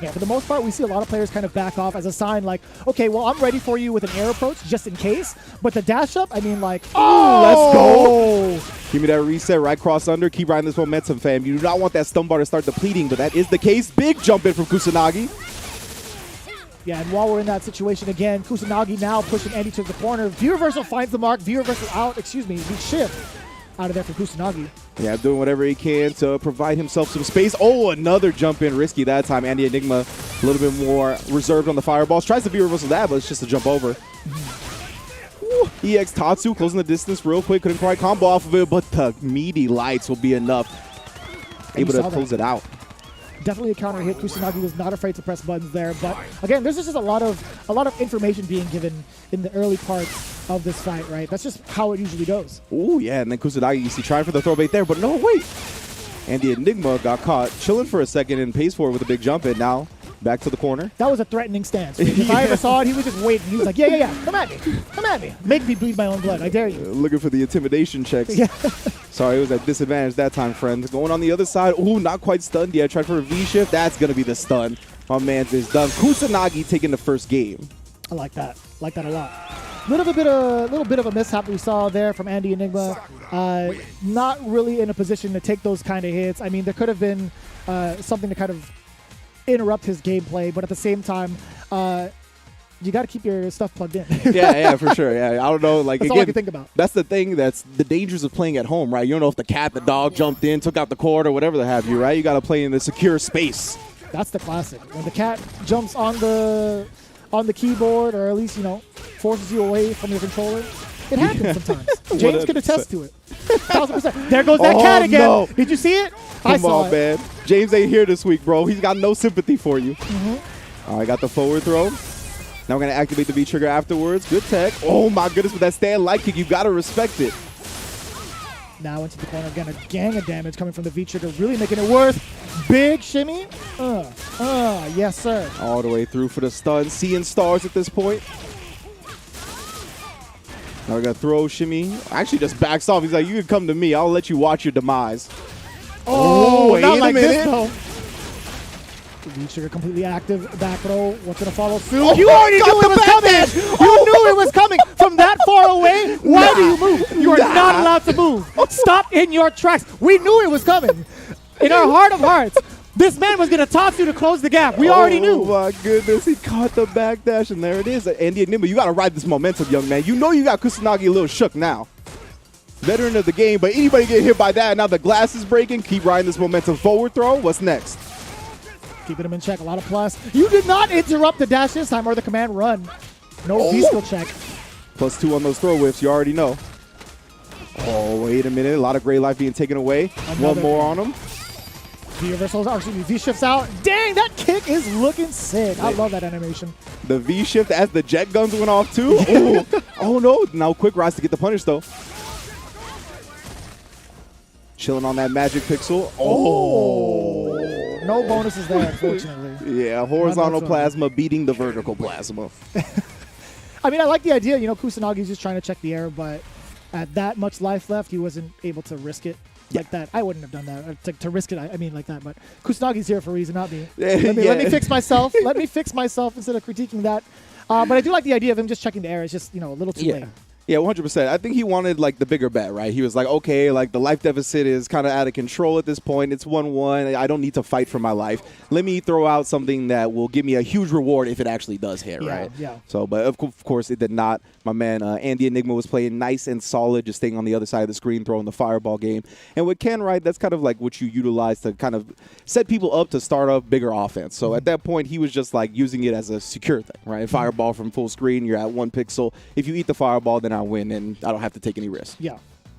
Yeah, for the most part, we see a lot of players kind of back off as a sign like, okay, well, I'm ready for you with an air approach just in case. But the dash up, I mean, let's go. Give me that reset, right cross under. Keep riding this momentum, fam. You do not want that stun bar to start depleting, but that is the case. Big jump in from Kusanagi. Yeah, and while we're in that situation again, Kusanagi now pushing Andy to the corner. V-reversal finds the mark. V-reversal out, V-shift out of there for Kusanagi. Yeah, doing whatever he can to provide himself some space. Oh, another jump in, risky that time. Andy Enigma a little bit more reserved on the fireballs. Tries to V-reversal that, but it's just a jump over. EX Tatsu closing the distance real quick. Couldn't quite combo off of it, but the meaty lights will be enough. Able to close it out. Definitely a counter hit. Kusanagi was not afraid to press buttons there. But again, there's just a lot of information being given in the early parts of this fight, right? That's just how it usually goes. Oh, yeah. And then Kusanagi, you see, trying for the throw bait there, but no, wait. And the Enigma got caught chilling for a second and pays for it with a big jump in. Now back to the corner. That was a threatening stance. If I ever saw it, he was just waiting. He was like, yeah. Come at me. Make me bleed my own blood. I dare you. Looking for the intimidation checks. Yeah. Sorry, it was at disadvantage that time, friend. Going on the other side. Ooh, not quite stunned yet. Tried for a V-shift. That's going to be the stun. My man's is done. Kusanagi taking the first game. I like that. Like that a lot. Little bit of a mishap we saw there from Andy Enigma. Not really in a position to take those kind of hits. I mean, there could have been something to kind of interrupt his gameplay, but at the same time, you got to keep your stuff plugged in. yeah, for sure. Yeah, I don't know. Like, that's again, all I can think about. That's the thing. That's the dangers of playing at home, right? You don't know if the dog jumped in, took out the cord, or whatever the have you, right? You got to play in the secure space. That's the classic. When the cat jumps on the keyboard, or at least, you know, forces you away from your controller. It happens sometimes. James can attest to it. 1000%. There goes that cat again. No. Did you see it? Come on, man. James ain't here this week, bro. He's got no sympathy for you. All right, got the forward throw. Now we're going to activate the V-trigger afterwards. Good tech. Oh, my goodness, with that stand light kick, you got to respect it. Now into the corner again. A gang of damage coming from the V-trigger, really making it worth. Big shimmy. Yes, sir. All the way through for the stun. Seeing stars at this point. Now we're going to throw shimmy. Actually just backs off. He's like, you can come to me. I'll let you watch your demise. Oh, wait not a like minute. this, though. V-trigger completely active. Back throw. What's going to follow suit? Oh, You already got knew it the was back coming. dash. You knew it was coming from that far away. Why do you move? You are not allowed to move. Stop in your tracks. We knew it was coming. In our heart of hearts, this man was going to toss you to close the gap. We already knew. Oh, my goodness. He caught the back dash, and there it is. Andy Enigma, you got to ride this momentum, young man. You know you got Kusanagi a little shook now. Veteran of the game, but anybody get hit by that, now the glass is breaking. Keep riding this momentum. Forward throw. What's next? Keeping him in check. A lot of plus. You did not interrupt the dash this time or the command run. No V-skill check. +2 on those throw whiffs. You already know. Oh, wait a minute. A lot of gray life being taken away. One more on him. V-reversals, or excuse me, V-shifts out. Dang, that kick is looking sick. I love that animation. The V-shift as the jet guns went off, too. Oh, oh, no. Now quick rise to get the punish, though. Chilling on that magic pixel. Oh. No bonuses there, unfortunately. Yeah, horizontal plasma beating the vertical plasma. I mean, I like the idea. You know, Kusanagi's just trying to check the air, but at that much life left, he wasn't able to risk it like that. I wouldn't have done that. To risk it, I mean like that. But Kusanagi's here for a reason, not me. Let me fix myself. Let me fix myself instead of critiquing that. But I do like the idea of him just checking the air. It's just, you know, a little too late. Yeah, 100%. I think he wanted, like, the bigger bet, right? He was like, okay, like, the life deficit is kind of out of control at this point. It's 1-1. I don't need to fight for my life. Let me throw out something that will give me a huge reward if it actually does hit, right? Yeah. So, but of course, it did not. My man, Andy Enigma, was playing nice and solid, just staying on the other side of the screen, throwing the fireball game. And with Ken, right, that's kind of like what you utilize to kind of set people up to start a bigger offense. So at that point, he was just, like, using it as a secure thing, right? Fireball from full screen, you're at 1 pixel. If you eat the fireball, then I win, and I don't have to take any risk. Yeah.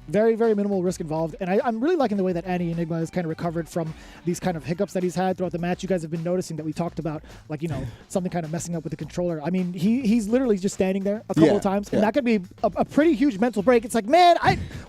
Very, very minimal risk involved. And I'm really liking the way that Andy Enigma has kind of recovered from these kind of hiccups that he's had throughout the match. You guys have been noticing that we talked about, like, you know, something kind of messing up with the controller. I mean, he's literally just standing there a couple of times, and that could be a pretty huge mental break. It's like, man,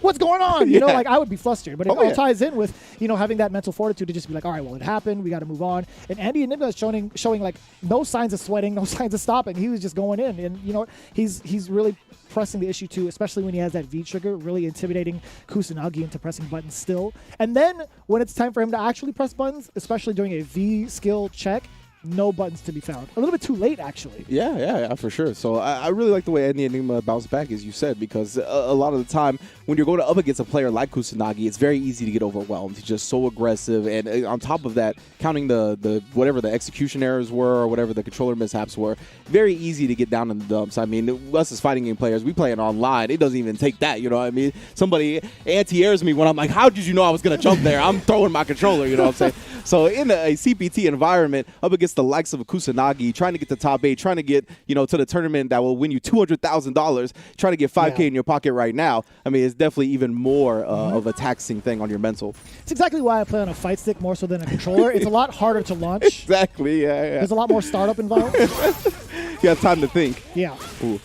what's going on? You know, like, I would be flustered. But it all ties in with, you know, having that mental fortitude to just be like, all right, well, it happened. We got to move on. And Andy Enigma is showing like no signs of sweating, no signs of stopping. He was just going in. And, you know, he's really pressing the issue too, especially when he has that V-trigger, really intimidating Kusanagi into pressing buttons still. And then when it's time for him to actually press buttons, especially during a V-skill check, no buttons to be found. A little bit too late, actually. Yeah, for sure. So I really like the way Andy Enigma bounced back, as you said, because a lot of the time when you're going up against a player like Kusanagi, it's very easy to get overwhelmed. He's just so aggressive, and on top of that, counting the whatever the execution errors were or whatever the controller mishaps were, very easy to get down in the dumps. I mean, us as fighting game players, we play it online. It doesn't even take that, you know what I mean? Somebody anti-airs me when I'm like, how did you know I was going to jump there? I'm throwing my controller, you know what I'm saying? So in a CPT environment, up against the likes of a Kusanagi, trying to get to top 8, trying to get, you know, to the tournament that will win you $200,000, trying to get $5K in your pocket right now, I mean, it's definitely even more of a taxing thing on your mental. It's exactly why I play on a fight stick more so than a controller. It's a lot harder to launch. Exactly, yeah. There's a lot more startup involved. You have time to think. Yeah. Ooh.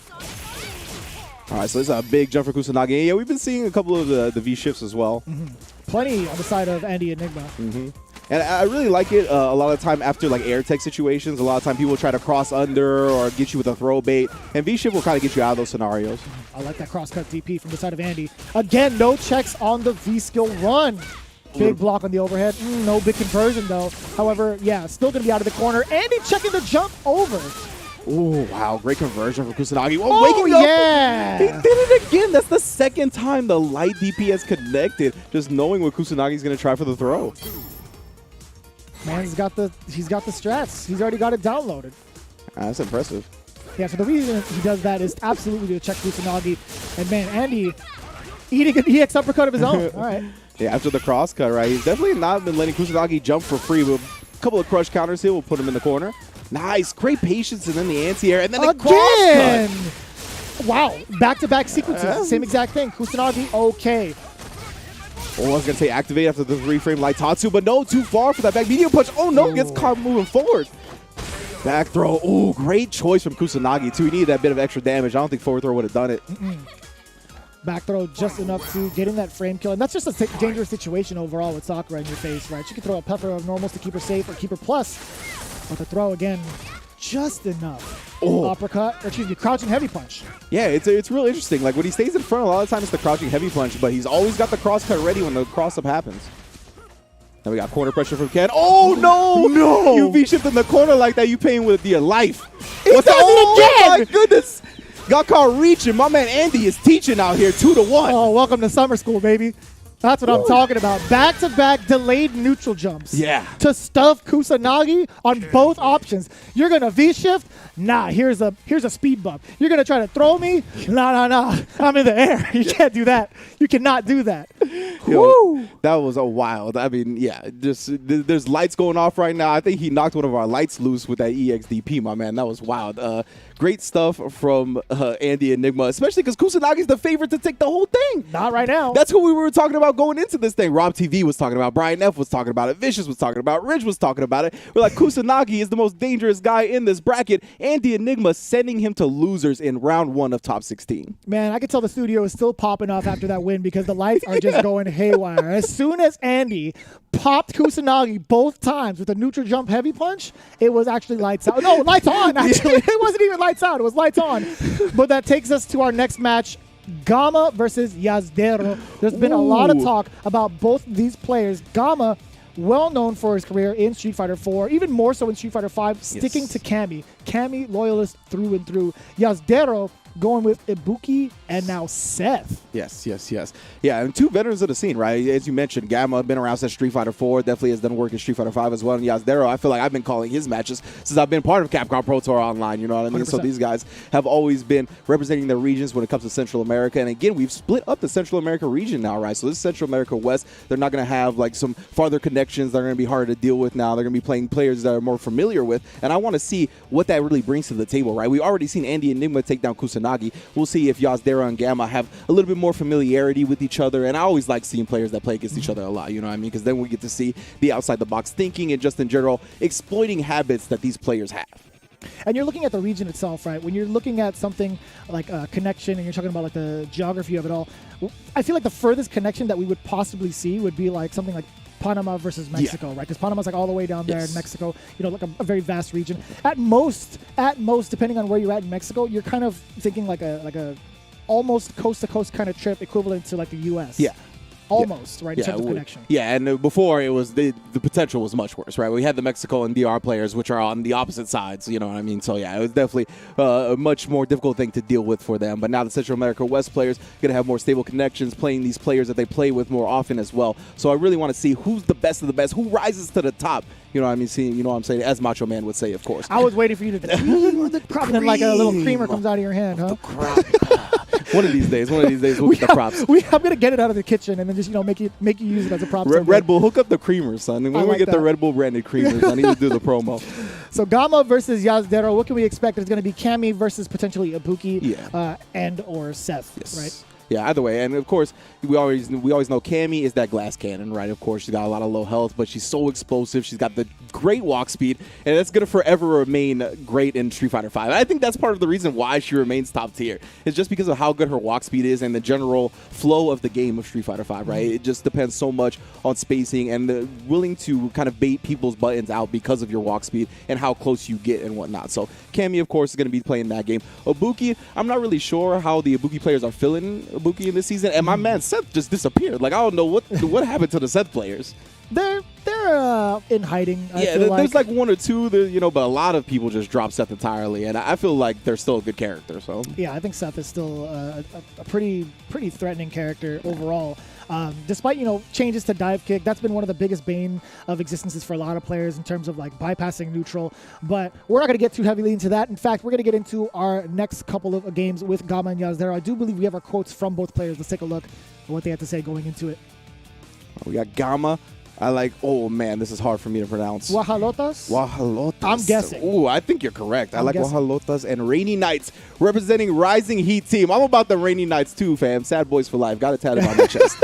All right, so this is a big jump for Kusanagi. Yeah, we've been seeing a couple of the V-shifts as well. Plenty on the side of Andy Enigma. And I really like it a lot of the time after like air tech situations. A lot of time people try to cross under or get you with a throw bait. And V-shift will kind of get you out of those scenarios. I like that cross-cut DP from the side of Andy. Again, no checks on the V-skill run. Big block on the overhead. No big conversion, though. However, yeah, still going to be out of the corner. Andy checking the jump over. Oh, wow. Great conversion from Kusanagi. Oh, waking up. Yeah. He did it again. That's the second time the light DP has connected. Just knowing what Kusanagi's going to try for the throw. Man, he's got the strats. He's already got it downloaded. That's impressive. Yeah, so the reason he does that is absolutely to check Kusanagi. And man, Andy eating an EX uppercut of his own. All right. Yeah, after the cross cut, right? He's definitely not been letting Kusanagi jump for free. But couple of crush counters here. We'll put him in the corner. Nice. Great patience, and then the anti-air, and then the Again! cross cut. Wow. Back-to-back sequences. Same exact thing. Kusanagi, okay. Oh, I was going to say activate after the 3-frame light Tatsu, but no, too far for that back medium punch. Oh, no, gets caught moving forward. Back throw. Oh, great choice from Kusanagi, too. He needed that bit of extra damage. I don't think forward throw would have done it. Back throw just enough to get in that frame kill. And that's just a dangerous situation overall with Sakura in your face, right? She can throw a plethora of normals to keep her safe or keep her plus. But the throw, again, just enough. Uppercut, or excuse me, crouching heavy punch. Yeah, it's real interesting. Like, when he stays in front, a lot of times it's the crouching heavy punch, but he's always got the cross cut ready when the cross-up happens. Now we got corner pressure from Ken. Oh, no! No! You V-shift in the corner like that, you paying with your life. What's does it again! Oh, my goodness! Got caught reaching. My man Andy is teaching out here 2-1. Oh, welcome to summer school, baby. That's what I'm talking about. Back-to-back delayed neutral jumps. Yeah. To stuff Kusanagi on both options. You're going to V-shift? Nah, here's a speed bump. You're going to try to throw me? Nah. I'm in the air. You can't do that. You cannot do that. Yo, that was a wild. I mean, yeah, there's lights going off right now. I think he knocked one of our lights loose with that EXDP, my man. That was wild. Great stuff from Andy Enigma, especially because Kusanagi's the favorite to take the whole thing. Not right now. That's who we were talking about going into this thing. Rob TV was talking about, Brian F was talking about it, Vicious was talking about it, Ridge was talking about it. We're like, Kusanagi is the most dangerous guy in this bracket. Andy Enigma sending him to losers in round 1 of top 16. Man, I could tell the studio is still popping off after that win because the lights are just going haywire. As soon as Andy popped Kusanagi both times with a neutral jump heavy punch, it was actually lights out. No, lights on, actually. It wasn't even lights out. It was lights on. But that takes us to our next match, Gamma versus Yasdaro. There's been a lot of talk about both these players. Gamma, well known for his career in Street Fighter 4, even more so in Street Fighter 5, sticking to Cammy. Cammy loyalist through and through. Yasdaro going with Ibuki and now Seth. Yes. Yeah, and 2 veterans of the scene, right? As you mentioned, Gamma been around since Street Fighter 4, definitely has done work in Street Fighter 5 as well. And Yasdaro, I feel like I've been calling his matches since I've been part of Capcom Pro Tour Online, you know what I mean? 100%. So these guys have always been representing their regions when it comes to Central America. And again, we've split up the Central America region now, right? So this is Central America West. They're not going to have like some farther connections that are going to be harder to deal with now. They're going to be playing players that are more familiar with. And I want to see what that really brings to the table, right? We've already seen Andy Enigma take down Kusanagi. We'll see if Yasdaro and Gamma have a little bit more familiarity with each other. And I always like seeing players that play against each other a lot, you know what I mean? Because then we get to see the outside-the-box thinking and just in general exploiting habits that these players have. And you're looking at the region itself, right? When you're looking at something like a connection and you're talking about like the geography of it all, I feel like the furthest connection that we would possibly see would be like something like Panama versus Mexico, right? Because Panama's like all the way down there in Mexico, you know, like a very vast region. At most, depending on where you're at in Mexico, you're kind of thinking like a almost coast to coast kind of trip equivalent to like the US. Yeah. Almost, right, in terms of connection. Yeah, and before it was the potential was much worse, right? We had the Mexico and DR players, which are on the opposite sides, you know what I mean? So yeah, it was definitely a much more difficult thing to deal with for them. But now the Central America West players going to have more stable connections, playing these players that they play with more often as well. So I really want to see who's the best of the best, who rises to the top. You know what I mean? See, you know what I'm saying? As Macho Man would say, of course. I was waiting for you to and then like a little creamer comes out of your hand, huh? One of these days, we'll get the props. I'm gonna get it out of the kitchen and then just make you use it as a prop. Red Bull, hook up the creamers, son. When we get that. the Red Bull branded creamers, I need to do the promo. So Gamma versus Yasdaro. What can we expect? It's gonna be Cammy versus potentially Ibuki, and or Seth, right? Yeah, either way. And, of course, we always know Cammy is that glass cannon, right? Of course, she's got a lot of low health, but she's so explosive. She's got the great walk speed, and that's going to forever remain great in Street Fighter V. I think that's part of the reason why she remains top tier. It's just because of how good her walk speed is and the general flow of the game of Street Fighter V, right? It just depends so much on spacing and the willing to kind of bait people's buttons out because of your walk speed and how close you get and whatnot. So Cammy, of course, is going to be playing that game. Ibuki, I'm not really sure how the Ibuki players are feeling Ibuki in this season, and my man Seth just disappeared. Like, I don't know what happened to the Seth players. They're in hiding. There's like one or two, but a lot of people just drop Seth entirely, and I feel like they're still a good character. So yeah, I think Seth is still a pretty threatening character overall. Despite changes to dive kick, that's been one of the biggest bane of existences for a lot of players in terms of like bypassing neutral. But we're not going to get too heavily into that. In fact, we're going to get into our next couple of games with Gamma and Yasdaro. I do believe we have our quotes from both players. Let's take a look at what they had to say going into it. We got Gamma I like, oh man, this is hard for me to pronounce. Wahalotas? Wahalotas. I'm guessing. Ooh, I think you're correct. I I'm like guessing. Wahalotas and Rainy Knights representing Rising Heat team. I'm about the Rainy Knights too, fam. Sad boys for life. Got it tatted on my chest.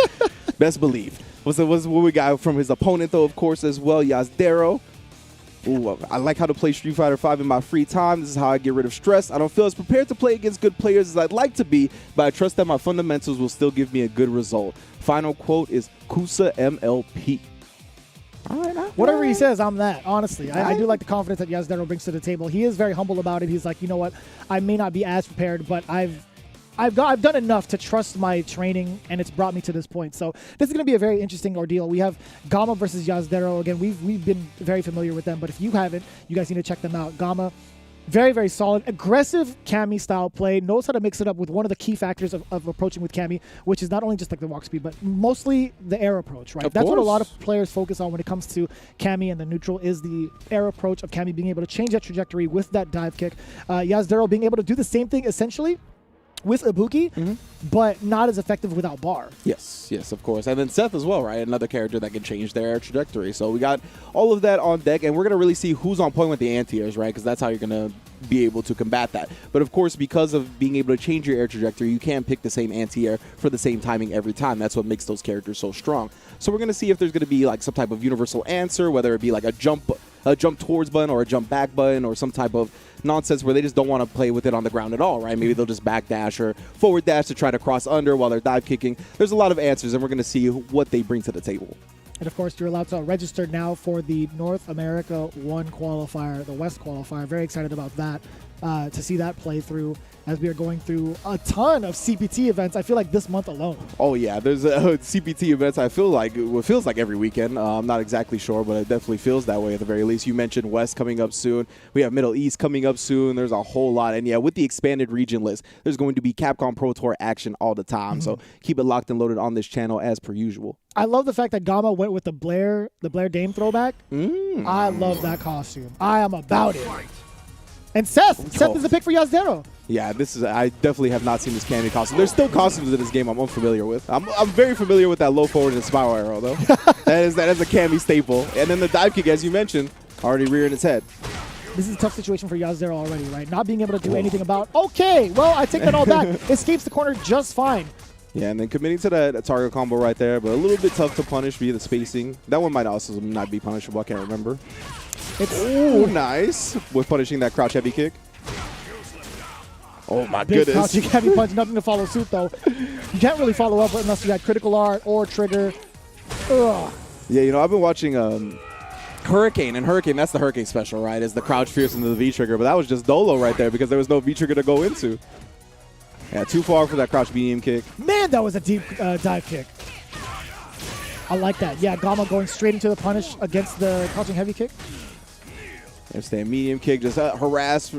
Best believe. What's what we got from his opponent though, of course, as well, Yasdaro. Ooh, I like how to play Street Fighter V in my free time. This is how I get rid of stress. I don't feel as prepared to play against good players as I'd like to be, but I trust that my fundamentals will still give me a good result. Final quote is Kusa MLP. All right, Whatever he says, I'm that. Honestly, I do like the confidence that Yasdaro brings to the table. He is very humble about it. He's like, you know what? I may not be as prepared, but I've done enough to trust my training, and it's brought me to this point. So this is going to be a very interesting ordeal. We have Gamma versus Yasdaro. Again, we've been very familiar with them, but if you haven't, you guys need to check them out. Gamma, very, very solid, aggressive Cammy style play, knows how to mix it up with one of the key factors of approaching with Cammy, which is not only just like the walk speed, but mostly the air approach, right? That's what a lot of players focus on when it comes to Cammy and the neutral is the air approach of Cammy being able to change that trajectory with that dive kick. Yasdaro being able to do the same thing essentially with Ibuki, but not as effective without bar. Yes, of course. And then Seth as well, right? Another character that can change their trajectory. So we got all of that on deck, and we're going to really see who's on point with the anti-airs, right? Because that's how you're going to be able to combat that. But of course, because of being able to change your air trajectory, you can't pick the same anti-air for the same timing every time. That's what makes those characters so strong. So we're going to see if there's going to be like some type of universal answer, whether it be like a jump towards button or a jump back button or some type of nonsense where they just don't want to play with it on the ground at all, right? Maybe they'll just back dash or forward dash to try to cross under while they're dive kicking. There's a lot of answers, and we're going to see what they bring to the table. And of course, you're allowed to register now for the North America 1 qualifier, the West qualifier. Very excited about that, to see that play through as we are going through a ton of CPT events. I feel like this month alone. Oh yeah, there's CPT events. I feel like it feels like every weekend. I'm not exactly sure, but it definitely feels that way at the very least. You mentioned West coming up soon. We have Middle East coming up soon. There's a whole lot, and yeah, with the expanded region list, there's going to be Capcom Pro Tour action all the time. So keep it locked and loaded on this channel as per usual. I love the fact that Gamma went with the Blair Dame throwback. I love that costume. I am about it. And Seth is the pick for Yasdaro. Yeah, I definitely have not seen this candy costume. There's still costumes in this game I'm unfamiliar with. I'm very familiar with that low forward and spiral arrow, though. that is a Cammy staple. And then the dive kick, as you mentioned, already rearing its head. This is a tough situation for Yasdaro already, right? Not being able to do anything about, okay, well, I take that all back. Escapes the corner just fine. Yeah, and then committing to that target combo right there, but a little bit tough to punish via the spacing. That one might also not be punishable. I can't remember. Ooh, nice. With punishing that crouch heavy kick. Oh, my Big goodness. Crouching heavy punch, nothing to follow suit, though. You can't really follow up unless you got critical art or trigger. Ugh. Yeah, you know, I've been watching Hurricane, and Hurricane, that's the Hurricane special, right? Is the crouch fierce into the V-trigger, but that was just Dolo right there because there was no V-trigger to go into. Yeah, too far for that crouch medium kick. Man, that was a deep dive kick. I like that. Yeah, Gamma going straight into the punish against the crouching heavy kick. Understand, medium kick, just harass.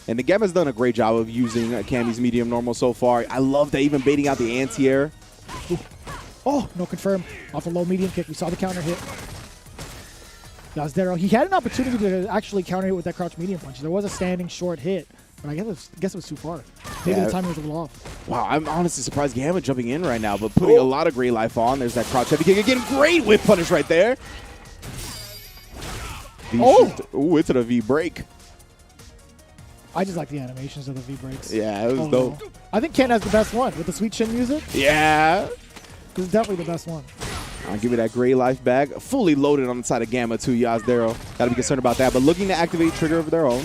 And the Gamma's done a great job of using Cammy's medium normal so far. I love that, even baiting out the anti-air. Oh, no confirm. Off a low medium kick. We saw the counter hit. Yasdaro, he had an opportunity to actually counter hit with that crouch medium punch. There was a standing short hit, but I guess it was too far. Maybe the timing was a little off. Wow, I'm honestly surprised Gamma jumping in right now, but putting a lot of great life on. There's that crouch heavy kick again. Great whip punish right there. Ooh, into the V break. I just like the animations of the V breaks. Yeah, it was dope. No. I think Ken has the best one with the sweet chin music. Yeah. This is definitely the best one. I'll give me that gray life bag. Fully loaded on the side of Gamma too, Yasdaro. Gotta be concerned about that, but looking to activate trigger of their own.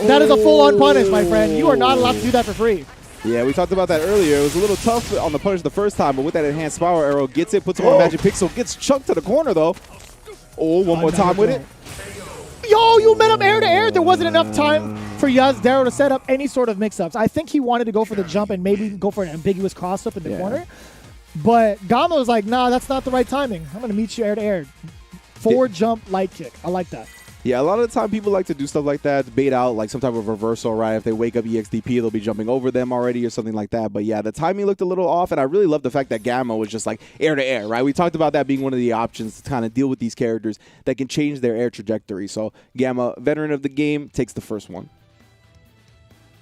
That is a full-on punish, my friend. You are not allowed to do that for free. Yeah, we talked about that earlier. It was a little tough on the punish the first time, but with that enhanced spiral arrow, gets it, puts him on Magic Pixel, gets chunked to the corner though. Oh, one more time with it. Yo, you met up air to air. There wasn't enough time for Yasdaro to set up any sort of mix-ups. I think he wanted to go for the jump and maybe go for an ambiguous cross-up in the corner. But Gamma was like, nah, that's not the right timing. I'm going to meet you air to air. Forward jump, light kick. I like that. Yeah, a lot of the time people like to do stuff like that, bait out like some type of reversal, right? If they wake up EXDP, they'll be jumping over them already or something like that. But yeah, the timing looked a little off, and I really love the fact that Gamma was just like air to air, right? We talked about that being one of the options to kind of deal with these characters that can change their air trajectory. So Gamma, veteran of the game, takes the first one.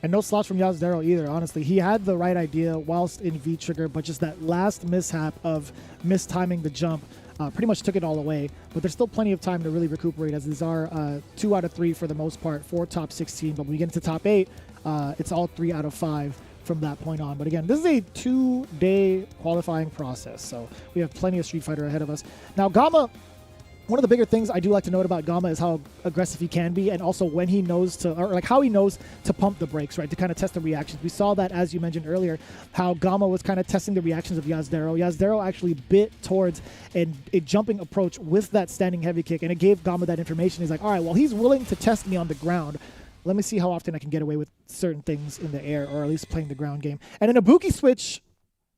And no slouch from Yasdaro either, honestly. He had the right idea whilst in V-trigger, but just that last mishap of mistiming the jump pretty much took it all away. But there's still plenty of time to really recuperate, as these are 2 out of 3 for the most part for top 16. But when we get into top 8, it's all 3 out of 5 from that point on. But again, this is a 2-day qualifying process, so we have plenty of Street Fighter ahead of us. Now, Gamma, one of the bigger things I do like to note about Gamma is how aggressive he can be, and also when he knows to, or like how he knows to pump the brakes, right, to kind of test the reactions. We saw that, as you mentioned earlier, how Gamma was kind of testing the reactions of Yasdaro. Yasdaro actually bit towards a jumping approach with that standing heavy kick, and it gave Gamma that information. He's like, all right, well, he's willing to test me on the ground. Let me see how often I can get away with certain things in the air, or at least playing the ground game. And an Ibuki switch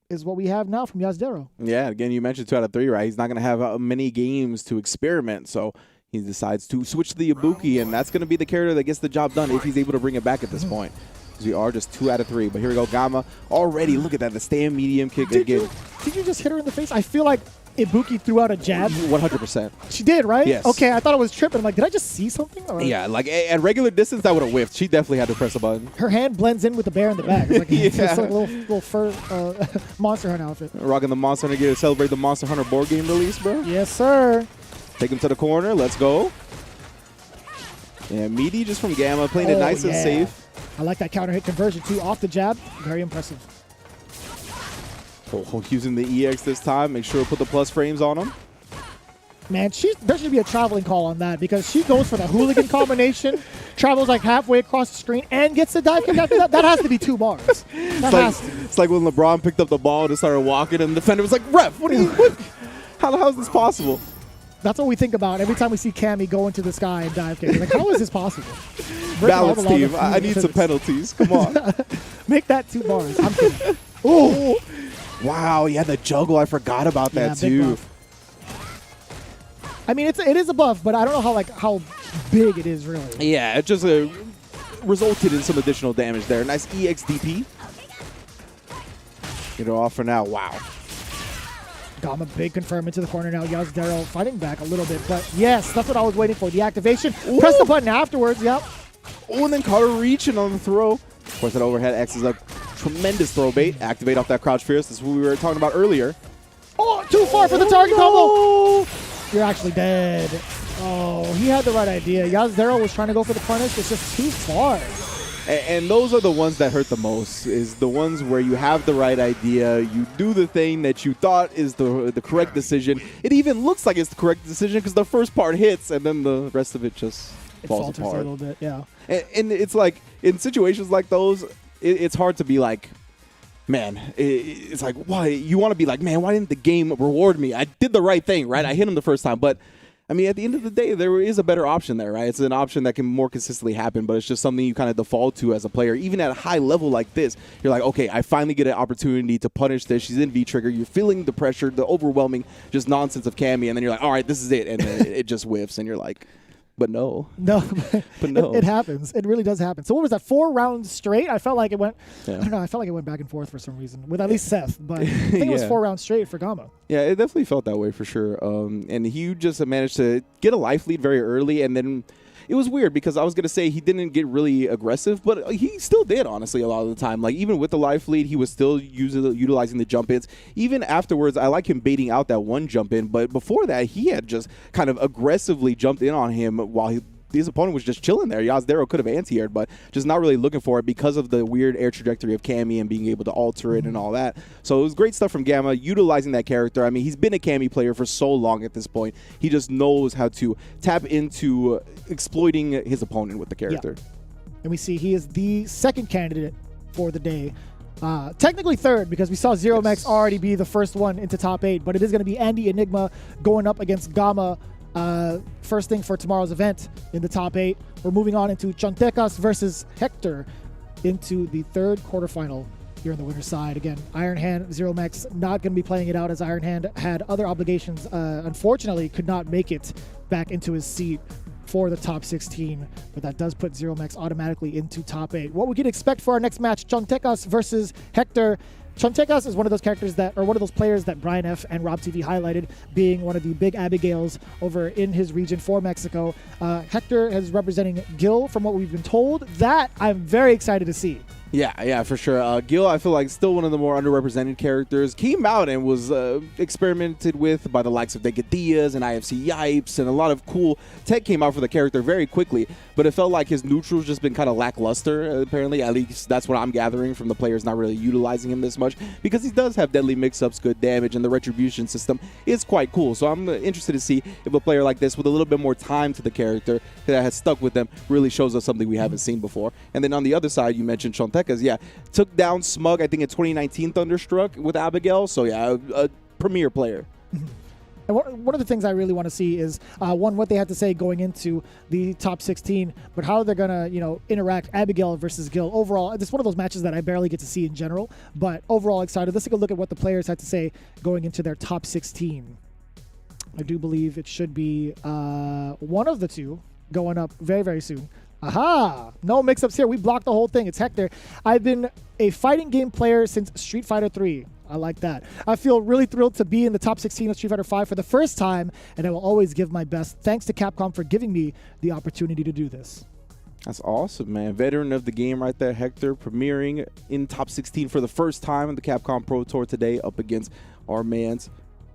is what we have now from Yasdaro. Yeah, again, you mentioned 2 out of 3, right? He's not going to have many games to experiment, so he decides to switch to the Ibuki, and that's going to be the character that gets the job done if he's able to bring it back at this point. Because we are just 2 out of 3. But here we go, Gamma. Already, look at that, the stand medium kick again. Did you just hit her in the face? I feel like Ibuki threw out a jab. 100%. She did, right? Yes. Okay, I thought it was tripping. I'm like, did I just see something? Or? Yeah, like at regular distance, that would have whiffed. She definitely had to press a button. Her hand blends in with the bear in the back. It's like, it's Yeah. like a little fur Monster Hunter outfit. Rocking the Monster Hunter gear to celebrate the Monster Hunter board game release, bro. Yes, sir. Take him to the corner. Let's go. Yeah, meaty just from Gamma, playing it nice and safe. I like that counter hit conversion, too, off the jab. Very impressive. Oh, using the EX this time. Make sure to put the plus frames on him. Man, there should be a traveling call on that, because she goes for the hooligan combination, travels like halfway across the screen, and gets the dive kick after that. That has to be 2 bars. It's like when LeBron picked up the ball and started walking, and the defender was like, "Ref, what are you? What? How is this possible?" That's what we think about every time we see Cammy go into the sky and dive kick. We're like, how is this possible? Balance team. I need some penalties. Come on. Make that 2 bars. I'm kidding. Ooh. Wow, yeah, the juggle. I forgot about that too. I mean, it is a buff, but I don't know how big it is really. Yeah, it just resulted in some additional damage there. Nice EXDP. Get it off for now. Wow. Gamma big confirm into the corner now. Yasdaro fighting back a little bit, but yes, that's what I was waiting for. The activation. Ooh. Press the button afterwards. Yep. Oh, and then caught her reaching on the throw. Of course, that overhead X is a tremendous throw bait. Activate off that crouch fierce. This is what we were talking about earlier. Oh, too far for the target combo. You're actually dead. Oh, he had the right idea. Yasdaro was trying to go for the punish. It's just too far. And those are the ones that hurt the most, is the ones where you have the right idea, you do the thing that you thought is the correct decision. It even looks like it's the correct decision because the first part hits and then the rest of it just falls apart. A little bit, yeah. And it's like, in situations like those, it's hard to be like, man, it's like, why? You want to be like, man, why didn't the game reward me? I did the right thing, right? I hit him the first time, but I mean, at the end of the day, there is a better option there, right? It's an option that can more consistently happen, but it's just something you kind of default to as a player. Even at a high level like this, you're like, okay, I finally get an opportunity to punish this. She's in V-trigger. You're feeling the pressure, the overwhelming just nonsense of Cammy, and then you're like, all right, this is it. And then it just whiffs, and you're like, but no. No. But no. It happens. It really does happen. So what was that, 4 rounds straight? I felt like it went, I don't know, I felt like it went back and forth for some reason, with at least Seth. But I think it was 4 rounds straight for Gamma. Yeah, it definitely felt that way for sure. And he just managed to get a life lead very early, and then it was weird because I was going to say he didn't get really aggressive, but he still did, honestly, a lot of the time. Like, even with the life lead, he was still utilizing the jump ins. Even afterwards, I like him baiting out that one jump in, but before that, he had just kind of aggressively jumped in on him while his opponent was just chilling there. Yasdaro could have anti-aired, but just not really looking for it because of the weird air trajectory of Cammy and being able to alter it and all that. So it was great stuff from Gamma, utilizing that character. I mean, he's been a Cammy player for so long at this point. He just knows how to tap into exploiting his opponent with the character. Yeah. And we see he is the second candidate for the day. Technically third, because we saw Zero Max already be the first one into top 8, but it is going to be Andy Enigma going up against Gamma. First thing for tomorrow's event in the top 8. We're moving on into Chontecas versus Hector into the third quarterfinal here on the winner's side. Again, Iron Hand, Zero Max not going to be playing it out as Iron Hand had other obligations. Unfortunately, could not make it back into his seat for the top 16, but that does put Zero Max automatically into top 8. What we can expect for our next match, Chontecas versus Hector. Chontecas is one of those characters one of those players that Brian F. and Rob TV highlighted, being one of the big Abigails over in his region for Mexico. Hector is representing Gil, from what we've been told. That I'm very excited to see. Yeah, for sure. Gil, I feel like still one of the more underrepresented characters. Came out and was experimented with by the likes of Diaz and IFC Yipes, and a lot of cool tech came out for the character very quickly. But it felt like his neutral's just been kind of lackluster, apparently. At least that's what I'm gathering from the players not really utilizing him this much, because he does have deadly mix-ups, good damage, and the retribution system is quite cool. So I'm interested to see if a player like this with a little bit more time to the character that has stuck with them really shows us something we haven't seen before. And then on the other side, you mentioned Chontecas. Yeah, took down Smug, I think, in 2019 Thunderstruck with Abigail. So yeah, a premier player. And one of the things I really want to see is what they had to say going into the top 16, but how they're gonna interact Abigail versus Gil. Overall, it's one of those matches that I barely get to see in general, but overall excited. Let's take a look at what the players had to say going into their top 16. I do believe it should be one of the two going up very, very soon. Aha! No mix-ups here. We blocked the whole thing. It's Hector. I've been a fighting game player since Street Fighter 3. I like that. I feel really thrilled to be in the top 16 of Street Fighter 5 for the first time, and I will always give my best. Thanks to Capcom for giving me the opportunity to do this. That's awesome, man. Veteran of the game right there, Hector, premiering in top 16 for the first time in the Capcom Pro Tour today up against our mans.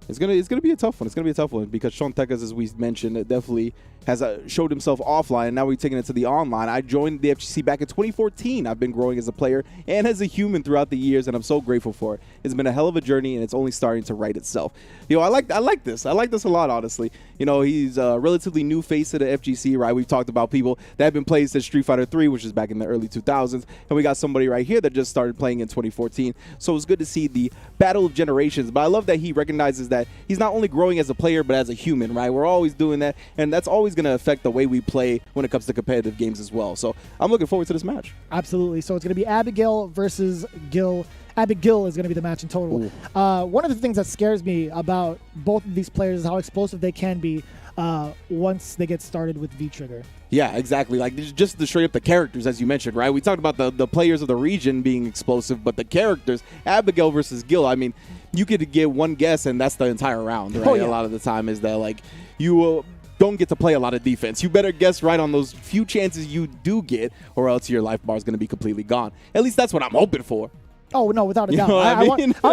It's gonna be a tough one. It's gonna be a tough one because Chontecas, as we mentioned, definitely has showed himself offline, and now we're taking it to the online. I joined the FGC back in 2014. I've been growing as a player and as a human throughout the years, and I'm so grateful for it. It's been a hell of a journey, and it's only starting to right itself. I like this. I like this a lot, honestly. He's a relatively new face of the FGC, right? We've talked about people that have been playing since Street Fighter 3, which is back in the early 2000s, and we got somebody right here that just started playing in 2014. So it's good to see the battle of generations, but I love that he recognizes that he's not only growing as a player, but as a human, right? We're always doing that, and that's always going to affect the way we play when it comes to competitive games as well. So I'm looking forward to this match. Absolutely. So it's going to be Abigail versus Gil. Abigail is going to be the match in total. One of the things that scares me about both of these players is how explosive they can be once they get started with V-Trigger. Yeah, exactly. Like just the straight up the characters, as you mentioned, right? We talked about the players of the region being explosive, but the characters, Abigail versus Gil, I mean, you could get one guess and that's the entire round, right? A lot of the time is that like you don't get to play a lot of defense. You better guess right on those few chances you do get, or else your life bar is going to be completely gone. At least that's what I'm hoping for. Oh, no, without a doubt.